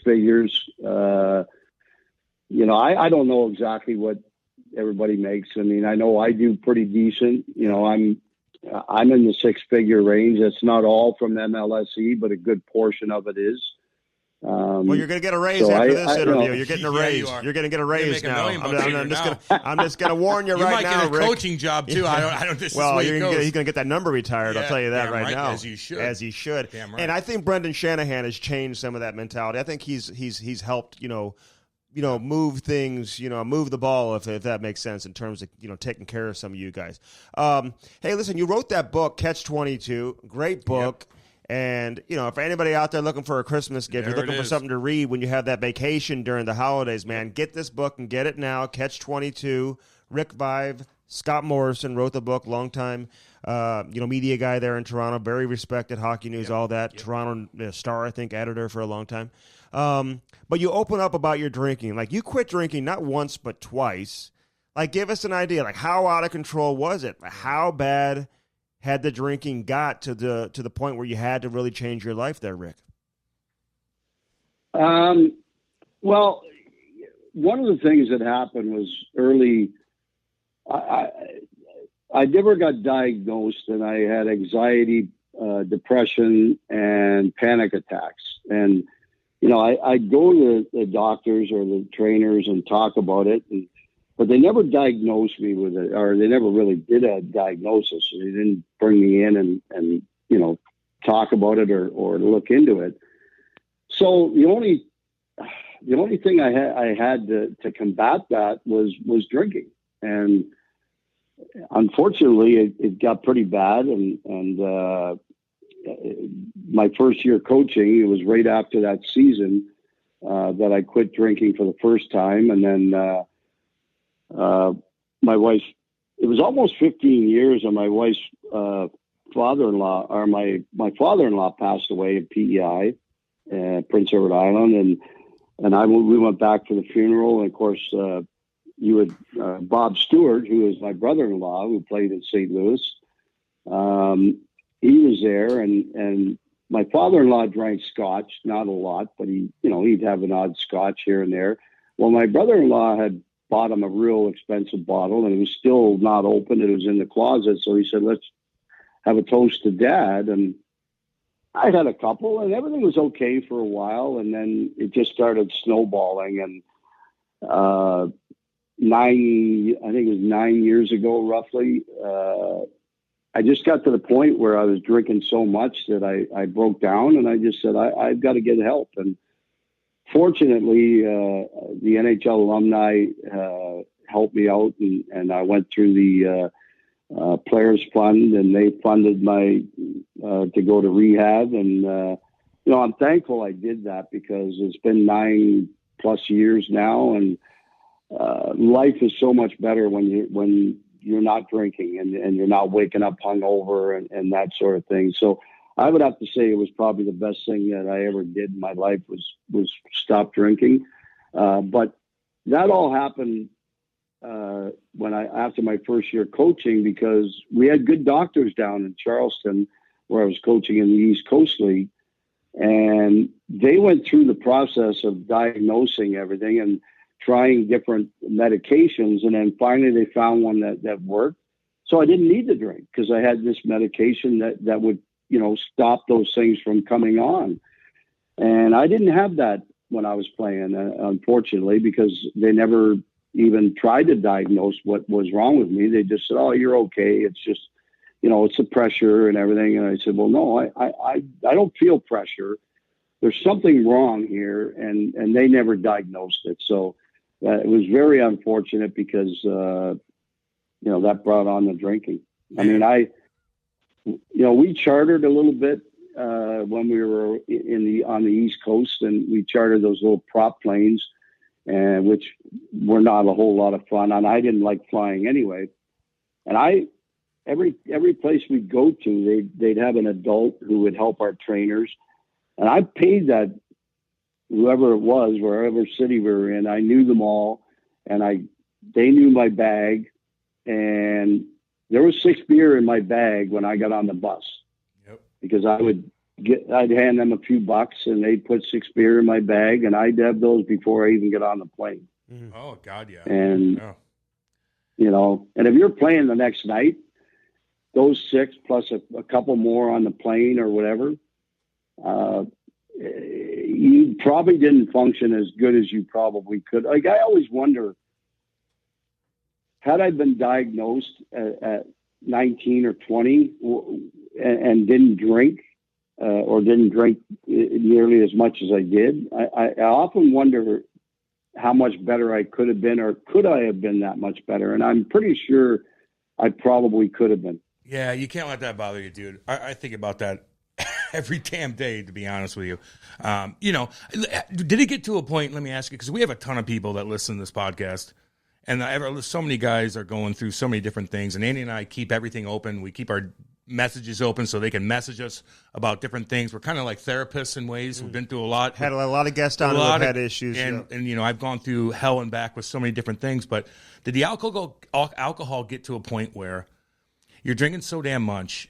figures. I don't know exactly what everybody makes. I mean, I know I do pretty decent. I'm in the six-figure range. That's not all from MLSE, but a good portion of it is. Well, you're going to get a raise so after this interview. you know, You're getting a Yeah, raise. you are. You're going to get a You're raise making now. $1 million bucks I'm just going to warn you, You right might now, get a Rick. coaching job too. I don't. This Well, is the way it goes. he's going to get that number retired. I'll Yeah, tell you that damn right right, now. as he should. As he should. Damn right. And I think Brendan Shanahan has changed some of that mentality. I think he's helped move things, move the ball, if that makes sense, in terms of taking care of some of you guys. Hey, listen, you wrote that book, Catch 22, great book. Yep. And, for anybody out there looking for a Christmas gift, you're looking for something to read when you have that vacation during the holidays, man, get this book and get it now. Catch 22. Rick Vaive, Scott Morrison wrote the book, longtime, media guy there in Toronto, very respected, Hockey News, all that. Yep. Toronto Star, I think, editor for a long time. But you open up about your drinking. Like, you quit drinking not once but twice. Like, give us an idea. Like, how out of control was it? How bad had the drinking got to the point where you had to really change your life there, Rick? Well, one of the things that happened was early. I never got diagnosed, and I had anxiety, depression, and panic attacks. And I'd go to the doctors or the trainers and talk about it, but they never diagnosed me with it, or they never really did a diagnosis. They didn't bring me in and talk about it or look into it. So the only thing I had to combat that was drinking. And unfortunately, it got pretty bad. And my first year coaching, it was right after that season that I quit drinking for the first time. And then my wife, it was almost 15 years, and my wife's father-in-law, or my father-in-law passed away of PEI, Prince Edward Island, and we went back for the funeral. And of course, you had Bob Stewart, who is my brother-in-law, who played in St. Louis. He was there, and my father-in-law drank scotch, not a lot, but he'd have an odd scotch here and there. Well, my brother-in-law had bought him a real expensive bottle, and it was still not open. It was in the closet. So he said, let's have a toast to Dad. And I had a couple, and everything was okay for a while. And then it just started snowballing. And I think it was 9 years ago, roughly, I just got to the point where I was drinking so much that I broke down, and I just said, I've got to get help. And fortunately, the NHL alumni helped me out, and I went through the Players Fund, and they funded my to go to rehab. And I'm thankful I did that, because it's been 9+ years now, and life is so much better when you're not drinking and you're not waking up hungover and that sort of thing. So I would have to say it was probably the best thing that I ever did in my life was stop drinking. But that all happened after my first year coaching, because we had good doctors down in Charleston, where I was coaching in the East Coast League, and they went through the process of diagnosing everything and trying different medications, and then finally they found one that worked. So I didn't need to drink, because I had this medication that would stop those things from coming on. And I didn't have that when I was playing, unfortunately, because they never even tried to diagnose what was wrong with me. They just said, oh, you're okay. It's just, it's the pressure and everything. And I said, well, no, I don't feel pressure. There's something wrong here. And they never diagnosed it. So it was very unfortunate, because, that brought on the drinking. I mean, we chartered a little bit when we were on the East Coast, and we chartered those little prop planes, and which were not a whole lot of fun. And I didn't like flying anyway. And every place we'd go to, they'd have an adult who would help our trainers. And I paid that, whoever it was, wherever city we were in, I knew them all, and they knew my bag, and there was 6 beer in my bag when I got on the bus. Yep. Because I'd hand them a few bucks, and they'd put 6 beer in my bag, and I'd have those before I even get on the plane. Mm-hmm. Oh God, yeah. And and if you're playing the next night, those 6 plus a couple more on the plane or whatever, you probably didn't function as good as you probably could. Like, I always wonder, had I been diagnosed at 19 or 20 and didn't drink, or didn't drink nearly as much as I did, I often wonder how much better I could have been, or could I have been that much better? And I'm pretty sure I probably could have been. Yeah, you can't let that bother you, dude. I think about that every damn day, to be honest with you. Did it get to a point, let me ask you, because we have a ton of people that listen to this podcast, and so many guys are going through so many different things, and Andy and I keep everything open. We keep our messages open so they can message us about different things. We're kind of like therapists in ways. We've been through a lot. Had a lot of guests on who have had issues. And I've gone through hell and back with so many different things. But did the alcohol get to a point where you're drinking so damn much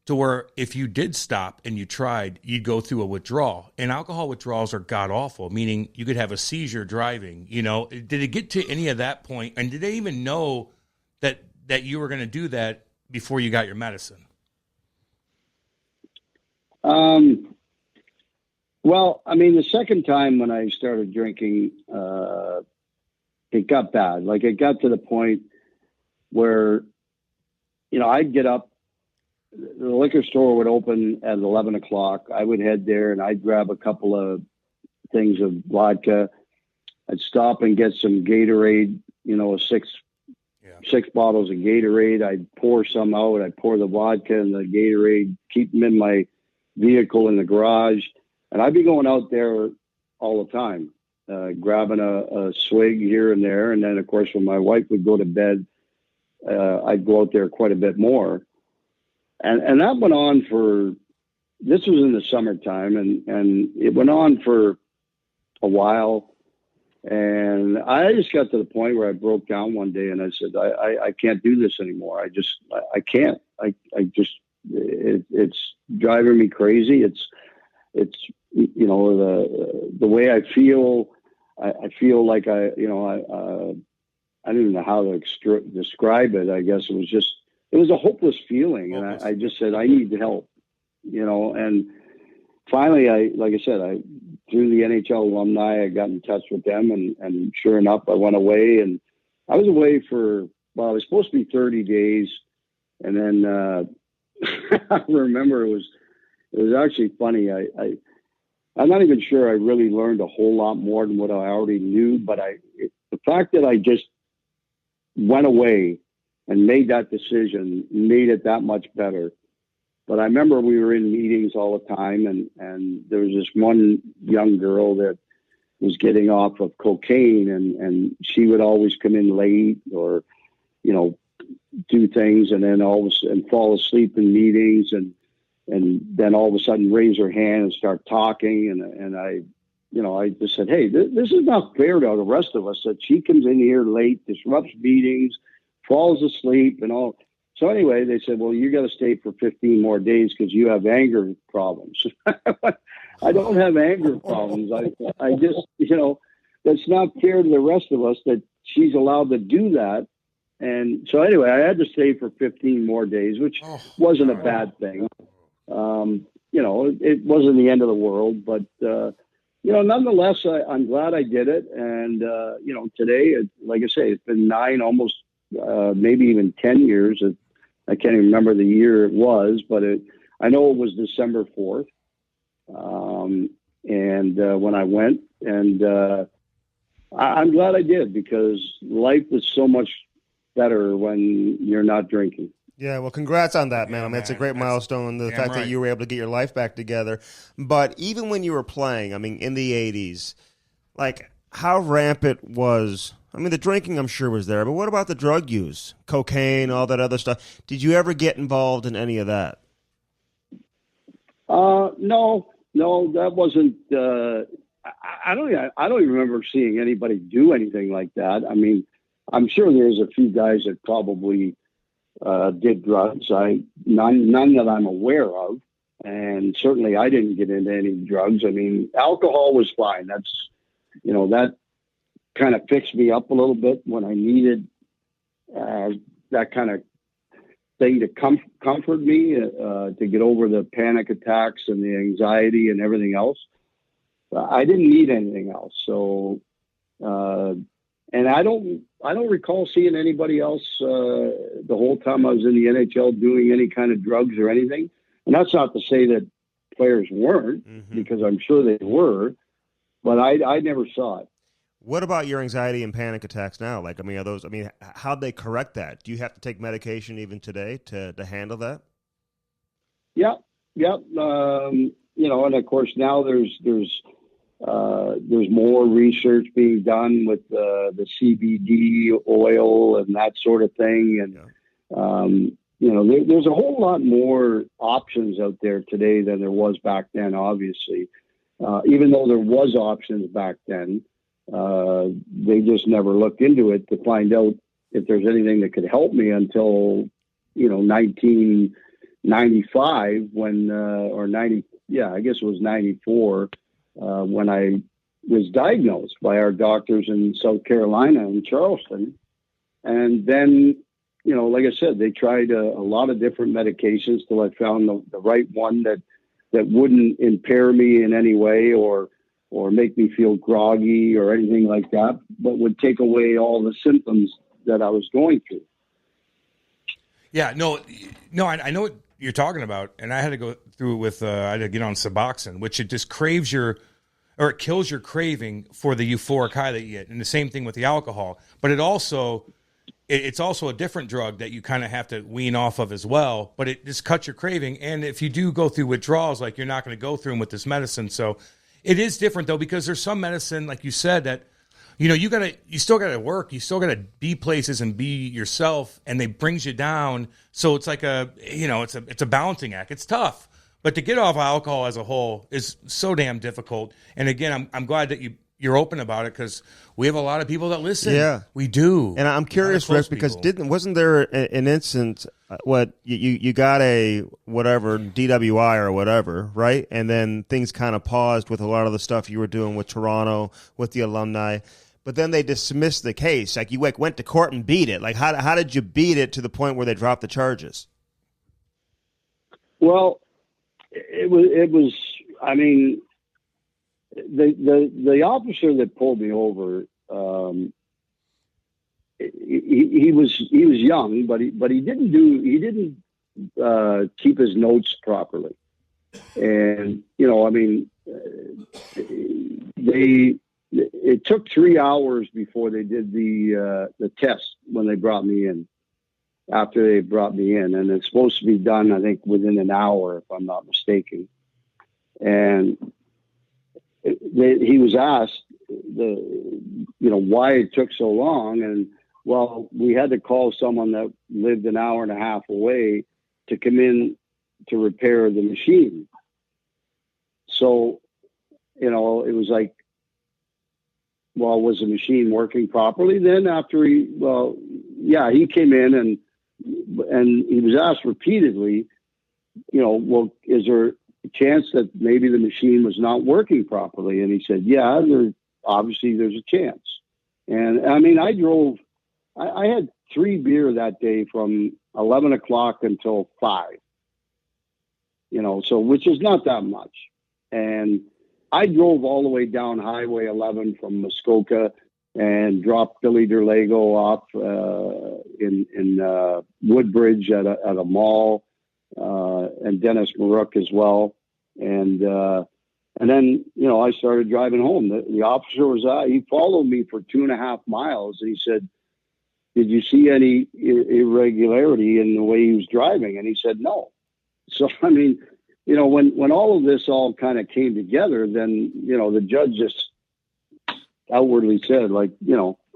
to where if you did stop and you tried, you'd go through a withdrawal? And alcohol withdrawals are god-awful, meaning you could have a seizure driving. Did it get to any of that point? And did they even know that you were going to do that before you got your medicine? Well, I mean, the second time when I started drinking, it got bad. Like, it got to the point where, I'd get up, the liquor store would open at 11 o'clock. I would head there and I'd grab a couple of things of vodka. I'd stop and get some Gatorade, six bottles of Gatorade. I'd pour some out. I'd pour the vodka and the Gatorade, keep them in my vehicle in the garage. And I'd be going out there all the time, grabbing a swig here and there. And then, of course, when my wife would go to bed, I'd go out there quite a bit more. And that went on this was in the summertime, and it went on for a while. And I just got to the point where I broke down one day and I said, I can't do this anymore. I can't. It's driving me crazy. It's the way I feel. I feel like I don't even know how to describe it. I guess it was a hopeless feeling. And I just said, I need help, and finally, like I said, through the NHL alumni, I got in touch with them, and sure enough, I went away, and I was away for, it was supposed to be 30 days. And then, I remember it was actually funny. I'm not even sure I really learned a whole lot more than what I already knew, but the fact that I just went away and made that decision made it that much better. But I remember we were in meetings all the time, and there was this one young girl that was getting off of cocaine, and she would always come in late or, do things, and then and fall asleep in meetings, and then all of a sudden raise her hand and start talking. And I just said, hey, this is not fair to the rest of us that she comes in here late, disrupts meetings, falls asleep and all. So anyway, they said, well, you got to stay for 15 more days because you have anger problems. I don't have anger problems. I just, that's not fair to the rest of us that she's allowed to do that. And so anyway, I had to stay for 15 more days, which wasn't a bad thing. It wasn't the end of the world, but, nonetheless, I'm glad I did it. And, today, like I say, it's been 9, almost maybe even 10 years. I can't even remember the year it was, but I know it was December 4th. When I went, and I'm glad I did, because life is so much better when you're not drinking. Yeah, well, congrats on that, man. I mean, it's a great milestone, the fact that you were able to get your life back together. But even when you were playing, I mean, in the 80s, like, how rampant was, I mean, the drinking I'm sure was there, but what about the drug use? Cocaine, all that other stuff. Did you ever get involved in any of that? No, that wasn't, I don't even remember seeing anybody do anything like that. I mean, I'm sure there's a few guys that probably did drugs. None that I'm aware of, and certainly I didn't get into any drugs. I mean, alcohol was fine. That's, that kind of fixed me up a little bit when I needed that kind of thing to comfort me, to get over the panic attacks and the anxiety and everything else. I didn't need anything else. So, and I don't recall seeing anybody else the whole time I was in the NHL doing any kind of drugs or anything. And that's not to say that players weren't, because I'm sure they were, but I never saw it. What about your anxiety and panic attacks now? Like, I mean, how'd they correct that? Do you have to take medication even today to handle that? Yeah. And of course now there's more research being done with the CBD oil and that sort of thing. And, there's a whole lot more options out there today than there was back then, obviously. Even though there was options back then, they just never looked into it to find out if there's anything that could help me until, 1995 when, or 90, I guess it was 94, when I was diagnosed by our doctors in South Carolina in Charleston. And then, like I said, they tried a lot of different medications till I found the right one that wouldn't impair me in any way or make me feel groggy or anything like that, but would take away all the symptoms that I was going through. Yeah, no, I know what you're talking about, and I had to go through it with, I had to get on Suboxone, which it just it kills your craving for the euphoric high that you get, and the same thing with the alcohol. But it's also a different drug that you kind of have to wean off of as well, but it just cuts your craving, and if you do go through withdrawals, like you're not going to go through them with this medicine, so it is different though, because there's some medicine, like you said, that, you still got to work. You still got to be places and be yourself, and they brings you down. So it's like it's a balancing act. It's tough, but to get off alcohol as a whole is so damn difficult. And again, I'm glad that you're open about it, because we have a lot of people that listen. Yeah, we do. And I'm curious, Rick, because wasn't there an instance, you got a whatever DWI or whatever, right? And then things kind of paused with a lot of the stuff you were doing with Toronto, with the alumni. But then they dismissed the case. Like, you went to court and beat it. Like, how did you beat it to the point where they dropped the charges? Well, it was. I mean, the officer that pulled me over, he was young, but he didn't keep his notes properly, and it took 3 hours before they did the test when they brought me in. After they brought me in, and it's supposed to be done, I think, within an hour, if I'm not mistaken. And he was asked why it took so long, and well, we had to call someone that lived an hour and a half away to come in to repair the machine. So, it was like, well, was the machine working properly? Then after he came in and he was asked repeatedly, well, is there a chance that maybe the machine was not working properly? And he said, yeah, obviously there's a chance. And I mean, I had 3 beer that day from 11 o'clock until 5, so which is not that much. And I drove all the way down Highway 11 from Muskoka and dropped Billy Derlago off in Woodbridge at a mall, and Dennis Marook as well. And then, I started driving home. The officer he followed me for 2.5 miles, and he said, did you see any irregularity in the way he was driving? And he said, no. So, I mean, when all of this all kind of came together, then, the judge just outwardly said, like,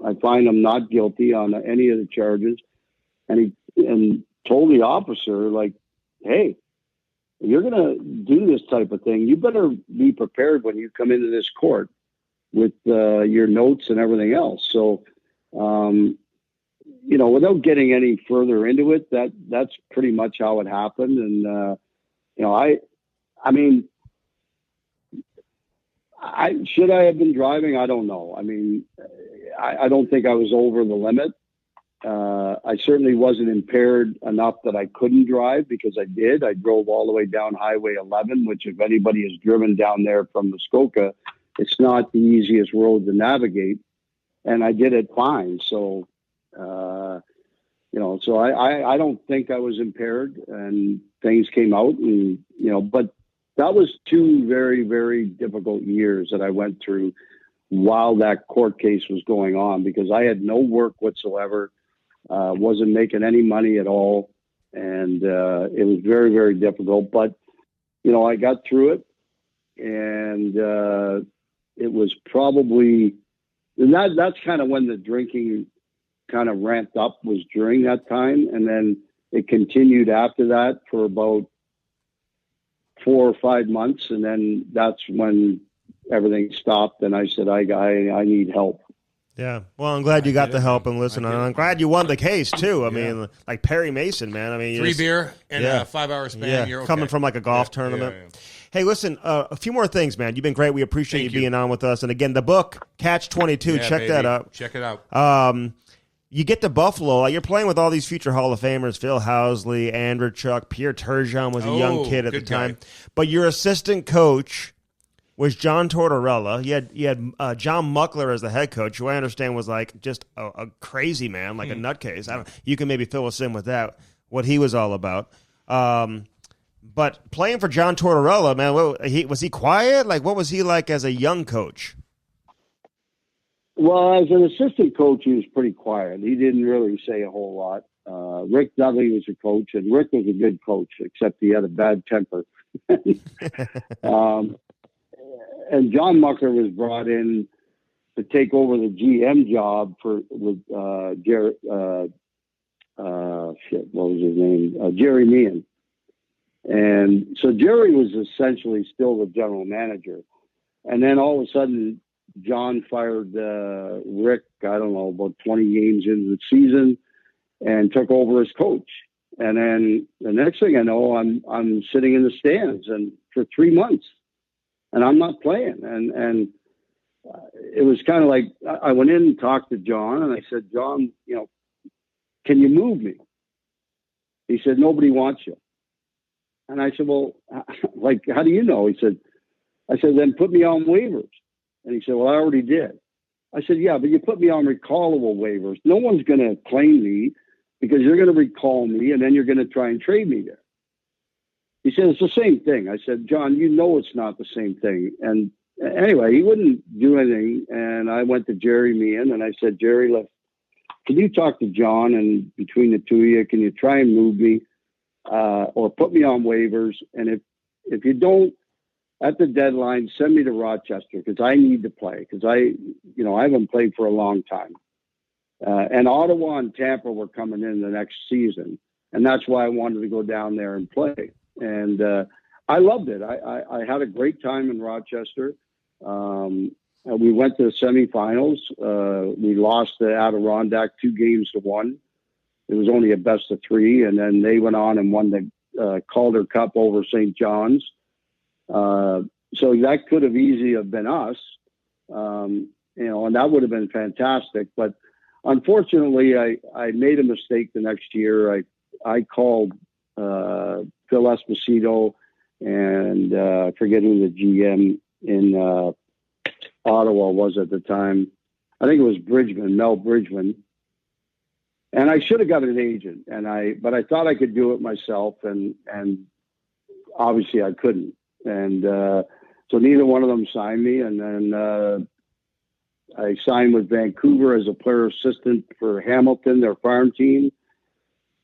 I find him not guilty on any of the charges. And he told the officer, like, hey, if you're going to do this type of thing, you better be prepared when you come into this court with your notes and everything else. So, without getting any further into it, that's pretty much how it happened. And, should I have been driving? I don't know. I mean, I don't think I was over the limit. I certainly wasn't impaired enough that I couldn't drive, because I did. I drove all the way down Highway 11, which, if anybody has driven down there from Muskoka, it's not the easiest road to navigate. And I did it fine. So, so I don't think I was impaired, and things came out, and, but that was 2 very, very difficult years that I went through while that court case was going on, because I had no work whatsoever, wasn't making any money at all. And it was very, very difficult. But, I got through it, and it was probably, and that's kind of when the drinking kind of ramped up, was during that time. And then it continued after that for about 4 or 5 months. And then that's when everything stopped. And I said, I need help. Yeah. Well, I'm glad you got the help, and listen, I'm glad you won the case too. I mean, like Perry Mason, man. I mean, 3 beer and a 5-hour span. Yeah. You're okay. Coming from like a golf tournament. Yeah. Hey, listen, a few more things, man. You've been great. We appreciate you being on with us. And again, the book, Catch 22, check that out. Check it out. You get to Buffalo. You're playing with all these future Hall of Famers: Phil Housley, Andrechuk, Pierre Turgeon was a young kid at the time. But your assistant coach was John Tortorella. You had John Muckler as the head coach, who I understand was like just a crazy man, like a nutcase. You can maybe fill us in with that, what he was all about. But playing for John Tortorella, man, was he quiet? Like, what was he like as a young coach? Well, as an assistant coach, he was pretty quiet. He didn't really say a whole lot. Rick Dudley was a coach, and Rick was a good coach, except he had a bad temper. And John Muckler was brought in to take over the GM job with Jerry. What was his name? Jerry Meehan. And so Jerry was essentially still the general manager. And then all of a sudden, John fired Rick, I don't know, about 20 games into the season, and took over as coach. And then the next thing I know, I'm sitting in the stands, and for 3 months, and I'm not playing. And it was kind of like, I went in and talked to John, and I said, John, can you move me? He said, nobody wants you. And I said, well, like, how do you know? I said, then put me on waivers. And he said, well, I already did. I said, yeah, but you put me on recallable waivers. No one's going to claim me, because you're going to recall me, and then you're going to try and trade me there. He said, it's the same thing. I said, John, it's not the same thing. And anyway, he wouldn't do anything. And I went to Jerry Meehan, and I said, Jerry, look, can you talk to John, and between the two of you, can you try and move me or put me on waivers? And if you don't, at the deadline, send me to Rochester, because I need to play, because I haven't played for a long time. And Ottawa and Tampa were coming in the next season, and that's why I wanted to go down there and play. And I loved it. I had a great time in Rochester. We went to the semifinals. We lost to Adirondack 2-1. It was only a best of 3, and then they went on and won the Calder Cup over St. John's. So that could have easily have been us, and that would have been fantastic. But unfortunately, I made a mistake the next year. I called Phil Esposito, and I forget who the GM in Ottawa was at the time. I think it was Mel Bridgman. And I should have got an agent, but I thought I could do it myself, and obviously I couldn't. And so neither one of them signed me. And then I signed with Vancouver as a player assistant for Hamilton, their farm team.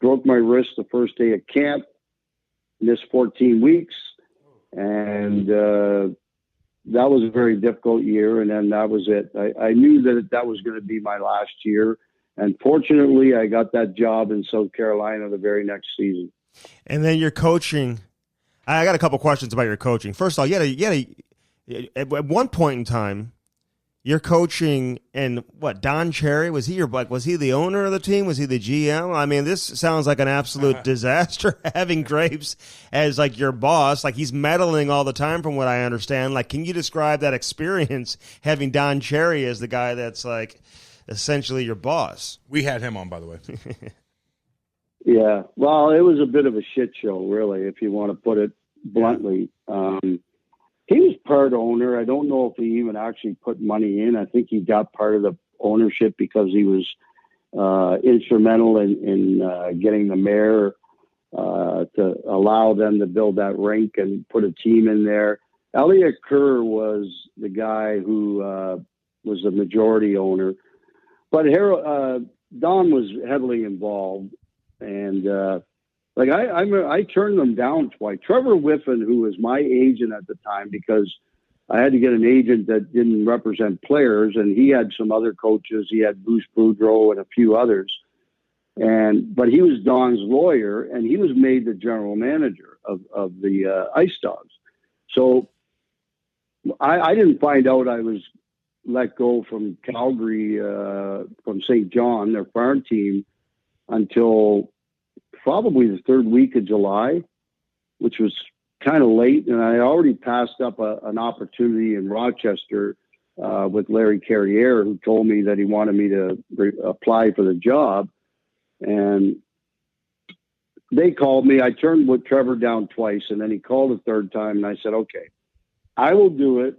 Broke my wrist the first day of camp, missed 14 weeks. And that was a very difficult year, and then that was it. I knew that was going to be my last year, and fortunately, I got that job in South Carolina the very next season. And then your coaching. I got a couple questions about your coaching. First of all, at one point in time, you're coaching, and what? Don Cherry, was he the owner of the team? Was he the GM? I mean, this sounds like an absolute disaster. Having Graves as like your boss, like he's meddling all the time, from what I understand. Like, can you describe that experience having Don Cherry as the guy that's like essentially your boss? We had him on, by the way. Yeah, well, it was a bit of a shit show, really, if you want to put it bluntly. He was part owner. I don't know if he even actually put money in. I think he got part of the ownership because he was instrumental in getting the mayor to allow them to build that rink and put a team in there. Elliot Kerr was the guy who was the majority owner. But Don was heavily involved. And I turned them down twice. Trevor Whiffen, who was my agent at the time, because I had to get an agent that didn't represent players, and he had some other coaches. He had Bruce Boudreau and a few others. But he was Don's lawyer, and he was made the general manager of the Ice Dogs. So I didn't find out I was let go from Calgary, from St. John, their farm team, until probably the third week of July, which was kind of late. And I already passed up an opportunity in Rochester with Larry Carriere, who told me that he wanted me to apply for the job. And they called me. I turned with Trevor down twice, and then he called a third time. And I said, okay, I will do it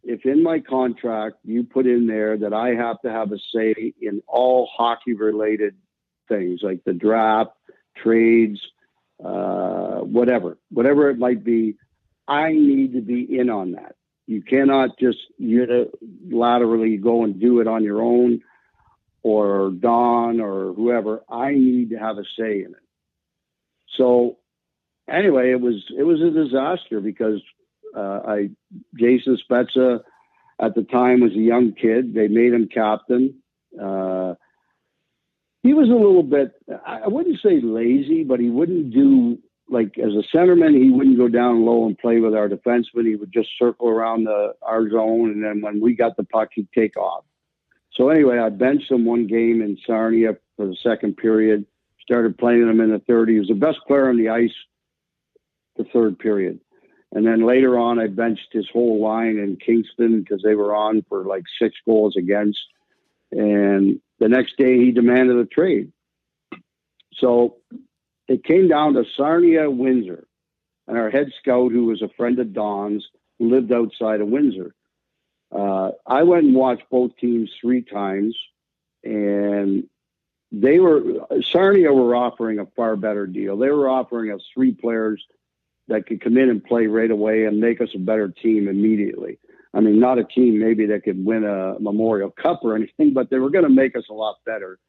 if in my contract you put in there that I have to have a say in all hockey-related things, like the draft, trades, whatever it might be. I need to be in on that. You cannot just unilaterally go and do it on your own, or Don or whoever. I need to have a say in it. So anyway, it was a disaster because Jason Spezza at the time was a young kid. They made him captain. He was a little bit, I wouldn't say lazy, but he wouldn't do, like, as a centerman, he wouldn't go down low and play with our defensemen. He would just circle around our zone, and then when we got the puck, he'd take off. So anyway, I benched him one game in Sarnia for the second period, started playing him in the third. He was the best player on the ice the third period. And then later on, I benched his whole line in Kingston because they were on for like 6 goals against. And the next day, he demanded a trade. So it came down to Sarnia, Windsor. And our head scout, who was a friend of Don's, lived outside of Windsor. I went and watched both teams 3 times. And Sarnia were offering a far better deal. They were offering us 3 players that could come in and play right away and make us a better team immediately. I mean, not a team maybe that could win a Memorial Cup or anything, but they were going to make us a lot better.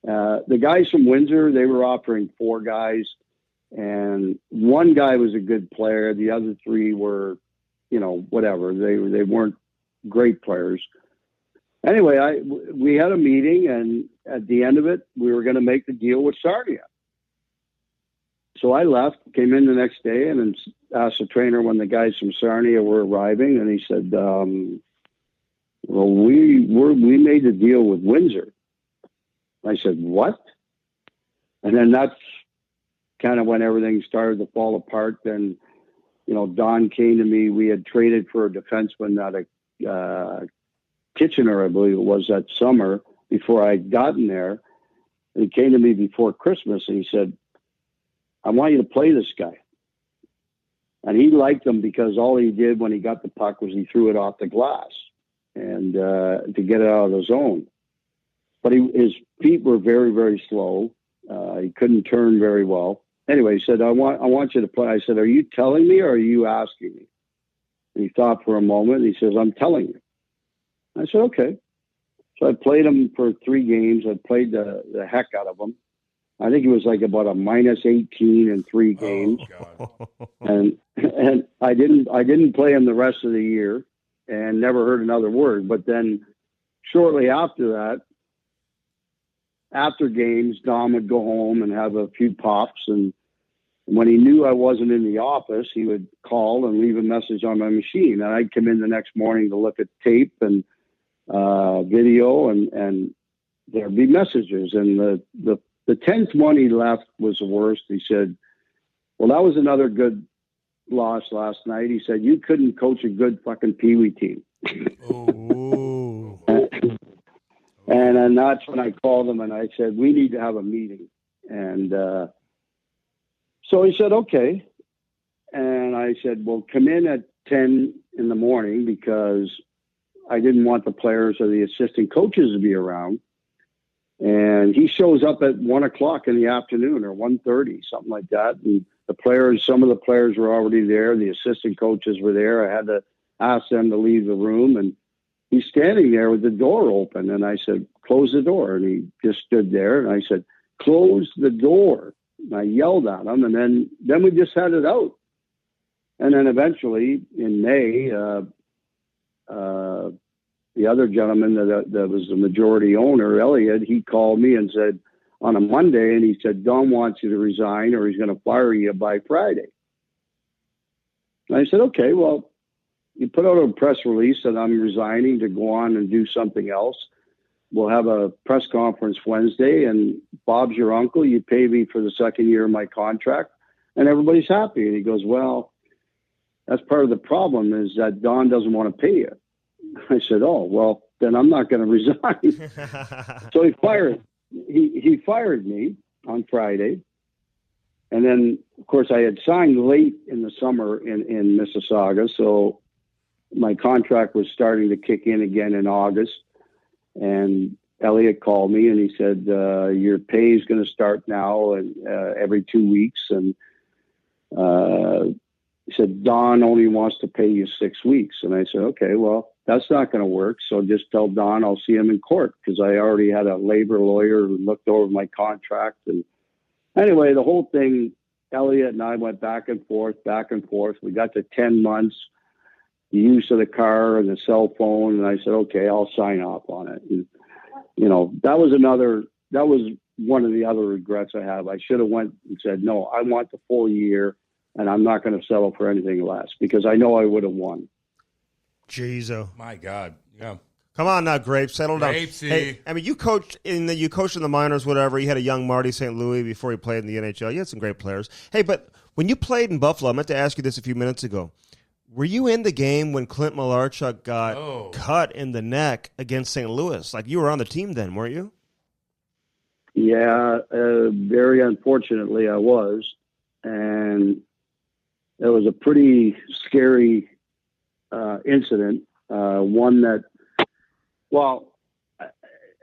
The guys from Windsor, they were offering 4 guys, and 1 guy was a good player. The other 3 were, whatever. They weren't great players. Anyway, we had a meeting, and at the end of it, we were going to make the deal with Sarnia. So I left, came in the next day, and then asked the trainer when the guys from Sarnia were arriving, and he said, well, we made the deal with Windsor. I said, what? And then that's kind of when everything started to fall apart. Then, Don came to me. We had traded for a defenseman out of Kitchener, I believe it was, that summer before I'd gotten there. And he came to me before Christmas, and he said, I want you to play this guy. And he liked him because all he did when he got the puck was he threw it off the glass and to get it out of the zone. But his feet were very, very slow. He couldn't turn very well. Anyway, he said, I want you to play. I said, are you telling me or are you asking me? And he thought for a moment. And he says, I'm telling you. I said, okay. So I played him for 3 games. I played the heck out of him. I think it was like about a -18 in 3 games. Oh, God. And I didn't play him the rest of the year. and never heard another word. But then shortly after that, after games, Dom would go home and have a few pops. And when he knew I wasn't in the office, he would call and leave a message on my machine. And I'd come in the next morning to look at tape and video, and there'd be messages. And the 10th one he left was the worst. He said, well, that was another good loss last night. He said, you couldn't coach a good fucking Pee-wee team. Ooh. And then that's when I called him and I said, we need to have a meeting. And so he said, okay. And I said, well, come in at 10 in the morning, because I didn't want the players or the assistant coaches to be around. And he shows up at 1 o'clock in the afternoon, or 1:30, something like that. And some of the players were already there. The assistant coaches were there. I had to ask them to leave the room, and he's standing there with the door open. And I said, close the door. And he just stood there. And I said, close the door. And I yelled at him. And then we just had it out. And then eventually in May, the other gentleman that was the majority owner, Elliot, he called me and said on a Monday, and he said, Don wants you to resign or he's going to fire you by Friday. And I said, okay, well, you put out a press release that I'm resigning to go on and do something else. We'll have a press conference Wednesday, and Bob's your uncle. You pay me for the second year of my contract, and everybody's happy. And he goes, well, that's part of the problem, is that Don doesn't want to pay you. I said, oh, well, then I'm not going to resign. So he fired me on Friday. And then, of course, I had signed late in the summer in Mississauga. So my contract was starting to kick in again in August. And Elliot called me and he said, your pay is going to start now and every 2 weeks. And he said, Don only wants to pay you 6 weeks. And I said, okay, well, that's not going to work. So just tell Don I'll see him in court, because I already had a labor lawyer who looked over my contract. And anyway, the whole thing, Elliot and I went back and forth. We got to 10 months, the use of the car and the cell phone. And I said, okay, I'll sign off on it. And, that was one of the other regrets I have. I should have went and said, no, I want the full year, and I'm not going to settle for anything less, because I know I would have won. Jeez, my God, yeah. Come on now, Grape, settle down. Grapesy. Hey, I mean, you coached in the minors, whatever. You had a young Marty St. Louis before he played in the NHL. You had some great players. Hey, but when you played in Buffalo, I meant to ask you this a few minutes ago. Were you in the game when Clint Malarchuk got cut in the neck against St. Louis? Like, you were on the team then, weren't you? Yeah, very unfortunately I was. And it was a pretty scary incident. One that, well,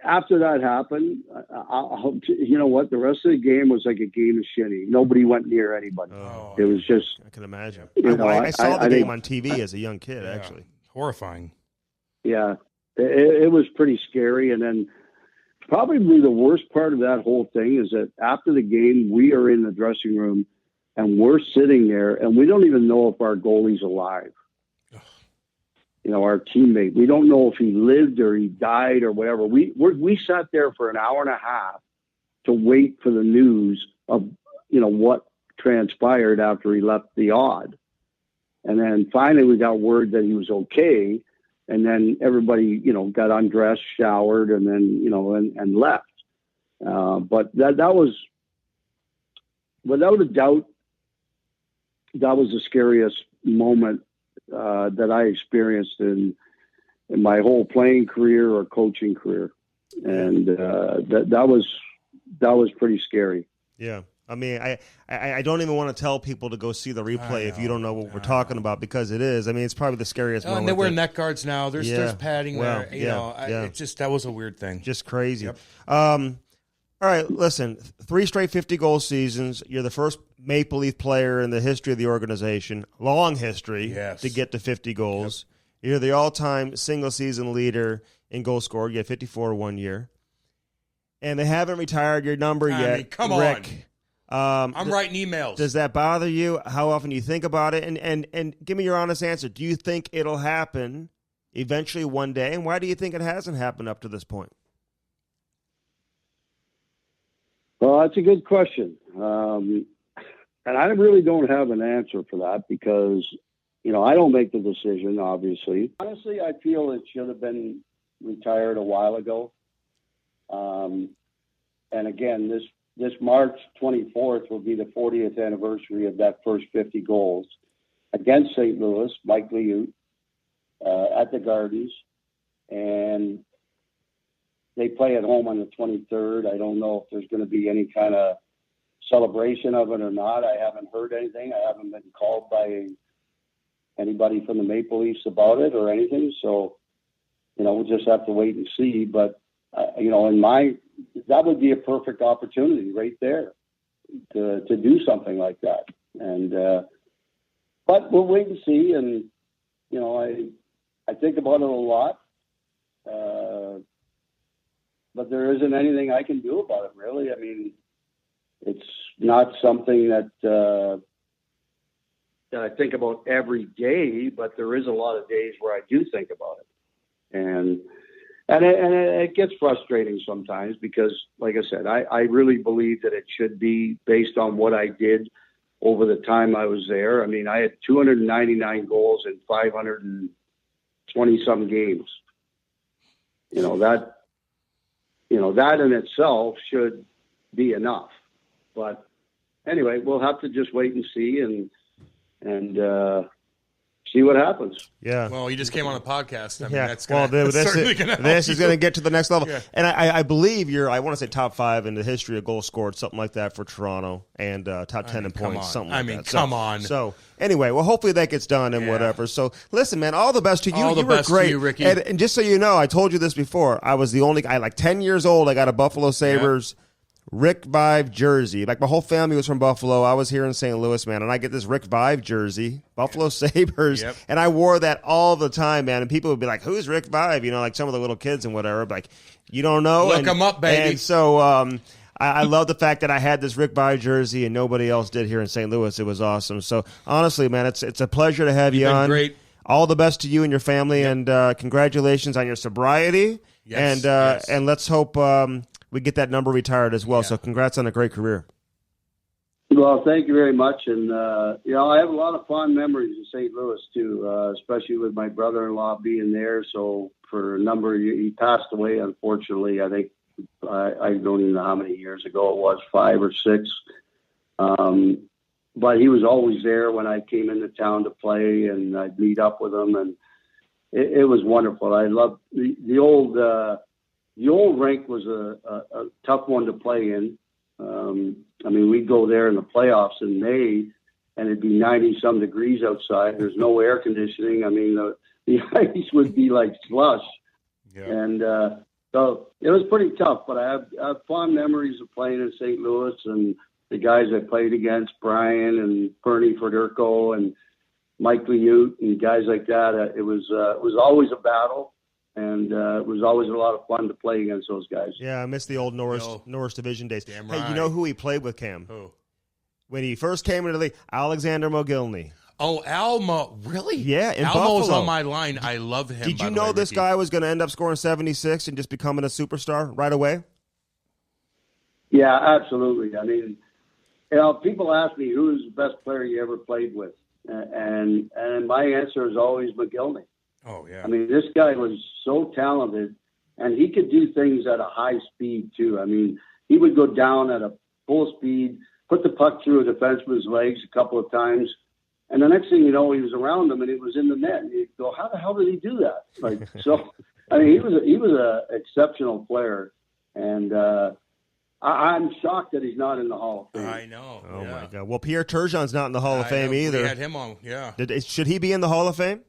after that happened, you know what? The rest of the game was like a game of shinny. Nobody went near anybody. Oh, it was just. I can imagine. I saw the game on TV as a young kid, actually. Horrifying. Yeah, it was pretty scary. And then probably the worst part of that whole thing is that after the game, we are in the dressing room and we're sitting there and we don't even know if our goalie's alive. Our teammate, we don't know if he lived or he died or whatever. We sat there for an hour and a half to wait for the news of, what transpired after he left the odd. And then finally we got word that he was okay. And then everybody, got undressed, showered, and then, and left. But that was, without a doubt, that was the scariest moment that I experienced in my whole playing career or coaching career. And that was pretty scary. Yeah. I mean, I don't even want to tell people to go see the replay if you don't know what we're talking about, because it is. I mean, it's probably the scariest moment. And they wear neck guards now. There's padding there. It just, that was a weird thing. Just crazy. Yep. All right, listen, 3 straight 50-goal seasons. You're the first Maple Leaf player in the history of the organization, long history, to get to 50 goals. Yep. You're the all-time single-season leader in goal scored. You had 54 one year. And they haven't retired your number yet. I mean, come Rick. on. I'm writing emails. Does that bother you? How often do you think about it? And give me your honest answer. Do you think it'll happen eventually one day? And why do you think it hasn't happened up to this point? Well, that's a good question. And I really don't have an answer for that because, I don't make the decision, obviously. Honestly, I feel it should have been retired a while ago. And again, this March 24th will be the 40th anniversary of that first 50 goals against St. Louis, Mike Liut, at the Gardens. And they play at home on the 23rd. I don't know if there's going to be any kind of celebration of it or not. I haven't heard anything. I haven't been called by anybody from the Maple Leafs about it or anything. So, we'll just have to wait and see. But, that would be a perfect opportunity right there to do something like that. And, but we'll wait and see. And, I think about it a lot. But there isn't anything I can do about it, really. I mean, it's not something that I think about every day, but there is a lot of days where I do think about it. And it gets frustrating sometimes because, like I said, I really believe that it should be based on what I did over the time I was there. I mean, I had 299 goals in 520 some games. That in itself should be enough. But anyway, we'll have to just wait and see and see what happens. Yeah. Well, you just came on a podcast. I mean, Yeah. this is going to get to the next level. Yeah. And I believe I want to say top 5 in the history of goals scored, something like that for Toronto, and top 10 in points, something like that. Come on. So anyway, well, hopefully that gets done and whatever. So listen, man, all the best to you. All the best were great. to you, Ricky. And just so you know, I told you this before. I was the only guy, like 10 years old, I got a Buffalo Sabres Rick Vaive jersey. Like, my whole family was from Buffalo. I was here in St. Louis, man, and I get this Rick Vaive jersey, Buffalo Sabres, and I wore that all the time, man. And people would be like, "Who's Rick Vaive?" Like some of the little kids and whatever. Like, you don't know? Look him up, baby. And so I love the fact that I had this Rick Vaive jersey and nobody else did here in St. Louis. It was awesome. So honestly, man, it's a pleasure to have you on. Great. All the best to you and your family, and congratulations on your sobriety. Yes, and let's hope we get that number retired as well. So congrats on a great career. Well, thank you very much. And, I have a lot of fond memories of St. Louis, too, especially with my brother-in-law being there. So for a number of years, he passed away, unfortunately. I think I don't even know how many years ago it was, 5 or 6. But he was always there when I came into town to play, and I'd meet up with him. And it was wonderful. I loved the old rink was a tough one to play in. We'd go there in the playoffs in May, and it'd be 90-some degrees outside. There's no air conditioning. I mean, the ice would be like slush. Yeah. And so it was pretty tough, but I have fond memories of playing in St. Louis and the guys I played against, Brian and Bernie Federico and Mike Liut and guys like that. It was always a battle. And it was always a lot of fun to play against those guys. Yeah, I miss the old Norris Division days. Damn Hey, right. you know who he played with, Cam? Who? When he first came into the league, Alexander Mogilny. Oh, Alma, really? Yeah, in Almo's Buffalo. on my line. I love him. Did you know this guy was going to end up scoring 76 and just becoming a superstar right away? Yeah, absolutely. I mean, people ask me who's the best player you ever played with, and my answer is always Mogilny. Oh, yeah. I mean, this guy was so talented, and he could do things at a high speed, too. I mean, he would go down at a full speed, put the puck through a defenseman's legs a couple of times, and the next thing you know, he was around him, and it was in the net. And you'd go, how the hell did he do that? He was an exceptional player, and I'm shocked that he's not in the Hall of Fame. I know. Oh, my God. Well, Pierre Turgeon's not in the Hall of Fame know. either. We had him on, yeah. Should he be in the Hall of Fame?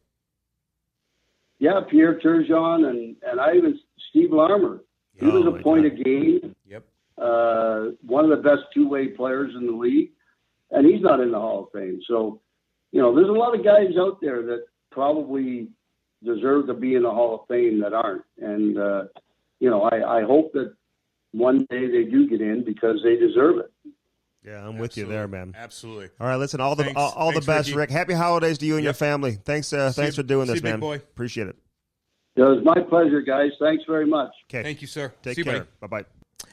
Yeah, Pierre Turgeon and I even Steve Larmer. He was a point a game. Yep. One of the best two-way players in the league, and he's not in the Hall of Fame. So, there's a lot of guys out there that probably deserve to be in the Hall of Fame that aren't. And, I hope that one day they do get in because they deserve it. Yeah, I'm with you there, man. Absolutely. All right, listen, all the Thanks, best, Ricky. Rick. Happy holidays to you and your family. Thanks for doing this, you, big man. boy. Appreciate it. It was my pleasure, guys. Thanks very much. Okay. Thank you, sir. Take See you, care. buddy. Bye-bye.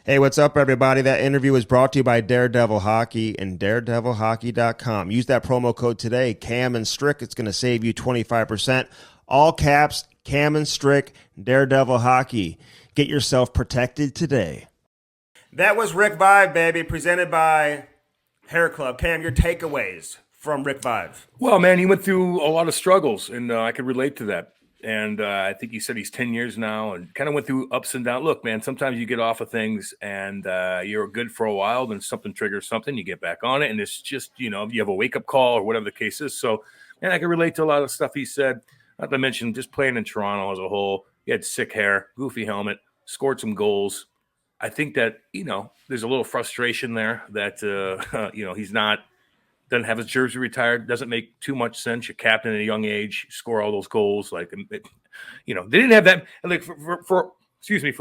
Hey, what's up, everybody? That interview was brought to you by Daredevil Hockey and daredevilhockey.com. Use that promo code today, Cam and Strick. It's going to save you 25%. All caps, Cam and Strick, Daredevil Hockey. Get yourself protected today. That was Rick Vaive, baby, presented by Hair Club. Cam, your takeaways from Rick Vaive. Well, man, he went through a lot of struggles, and I could relate to that. And I think he said he's 10 years now and kind of went through ups and downs. Look, man, sometimes you get off of things and you're good for a while, then something triggers something, you get back on it, and it's just, you have a wake-up call or whatever the case is. So, man, I can relate to a lot of stuff he said, not to mention just playing in Toronto as a whole. He had sick hair, goofy helmet, scored some goals. I think that, there's a little frustration there that, he's not – doesn't have his jersey retired. Doesn't make too much sense. You're captain at a young age, score all those goals. Like, they didn't have that. Like for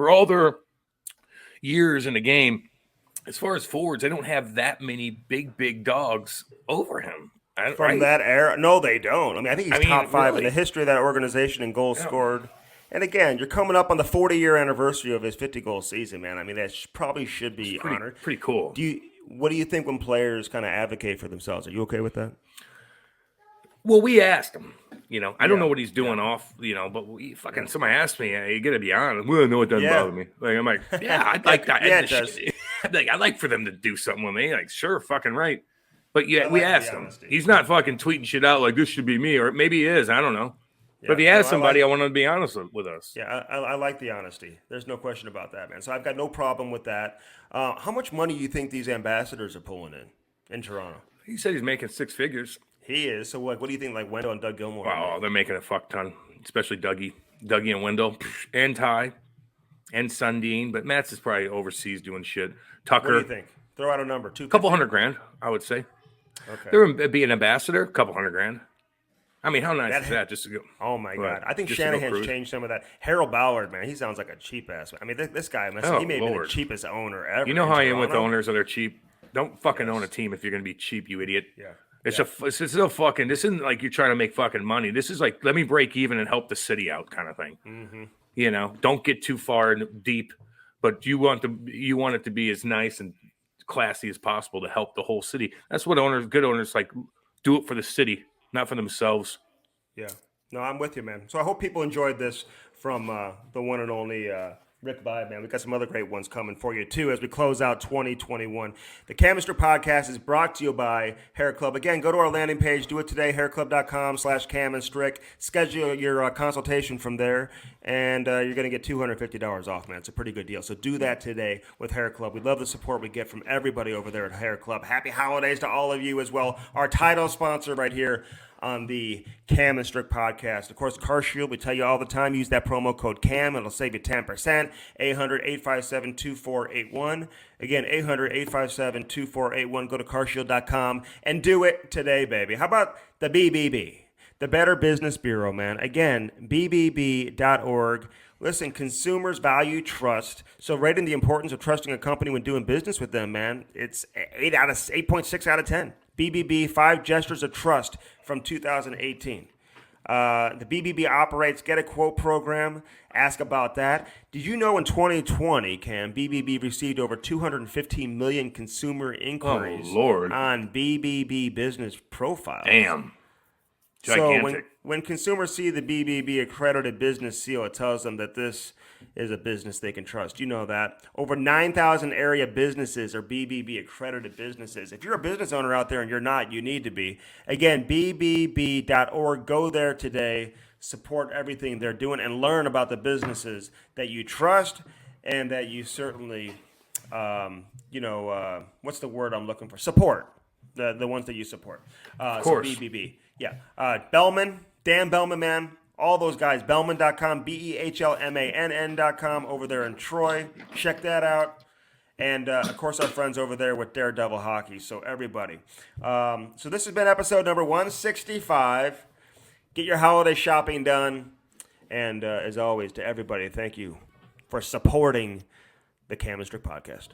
all their years in the game, as far as forwards, they don't have that many big dogs over him. From that era? No, they don't. I mean, I think he's top five really? in the history of that organization in goals scored. And again, you're coming up on the 40-year anniversary of his 50-goal season, man. I mean, that probably should be honored. Pretty cool. What do you think when players kind of advocate for themselves? Are you okay with that? Well, we asked him. I don't know what he's doing off. But somebody asked me. You got to be honest. Well, no, it doesn't bother me. Like, I'm like, yeah, I'd like that. Yeah, it does. I'd like for them to do something with me. Like, sure, fucking right. But yeah, we asked him. He's not fucking tweeting shit out like this should be me, or maybe he is. I don't know. Yeah, but if he has somebody, I want him to be honest with us. Yeah, I like the honesty. There's no question about that, man. So I've got no problem with that. How much money do you think these ambassadors are pulling in Toronto? He said he's making six figures. He is. So what do you think, like Wendell and Doug Gilmour? Oh, they're making a fuck ton, especially Dougie and Wendell, and Ty, and Sundin. But Matt's is probably overseas doing shit. Tucker. What do you think? Throw out a number. A couple $100,000, I would say. Okay. They're be an ambassador, a couple $100,000. I mean, how nice is that? Just to go. Oh my God! I think Shanahan's changed some of that. Harold Ballard, man, he sounds like a cheap ass. I mean, this guy, he may be the cheapest owner ever. You know how I am with owners that are cheap. Don't fucking own a team if you're going to be cheap, you idiot. Yeah. It's still fucking. This isn't like you're trying to make fucking money. This is like, let me break even and help the city out, kind of thing. Mm-hmm. Don't get too far and deep, but you want it to be as nice and classy as possible to help the whole city. That's what good owners like. Do it for the city, not for themselves. Yeah. No, I'm with you, man. So I hope people enjoyed this from the one and only Rick Vaive, man. We've got some other great ones coming for you, too, as we close out 2021. The Cam Strick Podcast is brought to you by Hair Club. Again, go to our landing page. Do it today, hairclub.com/Cam and Strick. Schedule your consultation from there, and you're going to get $250 off, man. It's a pretty good deal. So do that today with Hair Club. We love the support we get from everybody over there at Hair Club. Happy holidays to all of you as well. Our title sponsor right here on the Cam and Strick Podcast. Of course, Car Shield, we tell you all the time, use that promo code CAM. It'll save you 10%. 800-857-2481. Again, 800-857-2481. Go to carshield.com and do it today, baby. How about the BBB, the Better Business Bureau, man? Again, bbb.org. Listen, consumers value trust. So rating the importance of trusting a company when doing business with them, man, it's 8.6 out of 10. BBB, 5 Gestures of Trust from 2018. The BBB operates Get a Quote program. Ask about that. Did you know in 2020, Cam, BBB received over 215 million consumer inquiries on BBB business profiles? Damn. Gigantic. So when consumers see the BBB accredited business seal, it tells them that this is a business they can trust. You know that. Over 9,000 area businesses are BBB accredited businesses. If you're a business owner out there and you're not, you need to be. Again, bbb.org. Go there today. Support everything they're doing and learn about the businesses that you trust and that you certainly, what's the word I'm looking for? Support. The ones that you support. Of course. So BBB. Yeah. Bellman, Dan Bellman, man. All those guys, Bellman.com, BEHLMANN.com over there in Troy. Check that out. And, of course, our friends over there with Daredevil Hockey. So, everybody. So, this has been episode number 165. Get your holiday shopping done. And, as always, to everybody, thank you for supporting the Cam and Strick Podcast.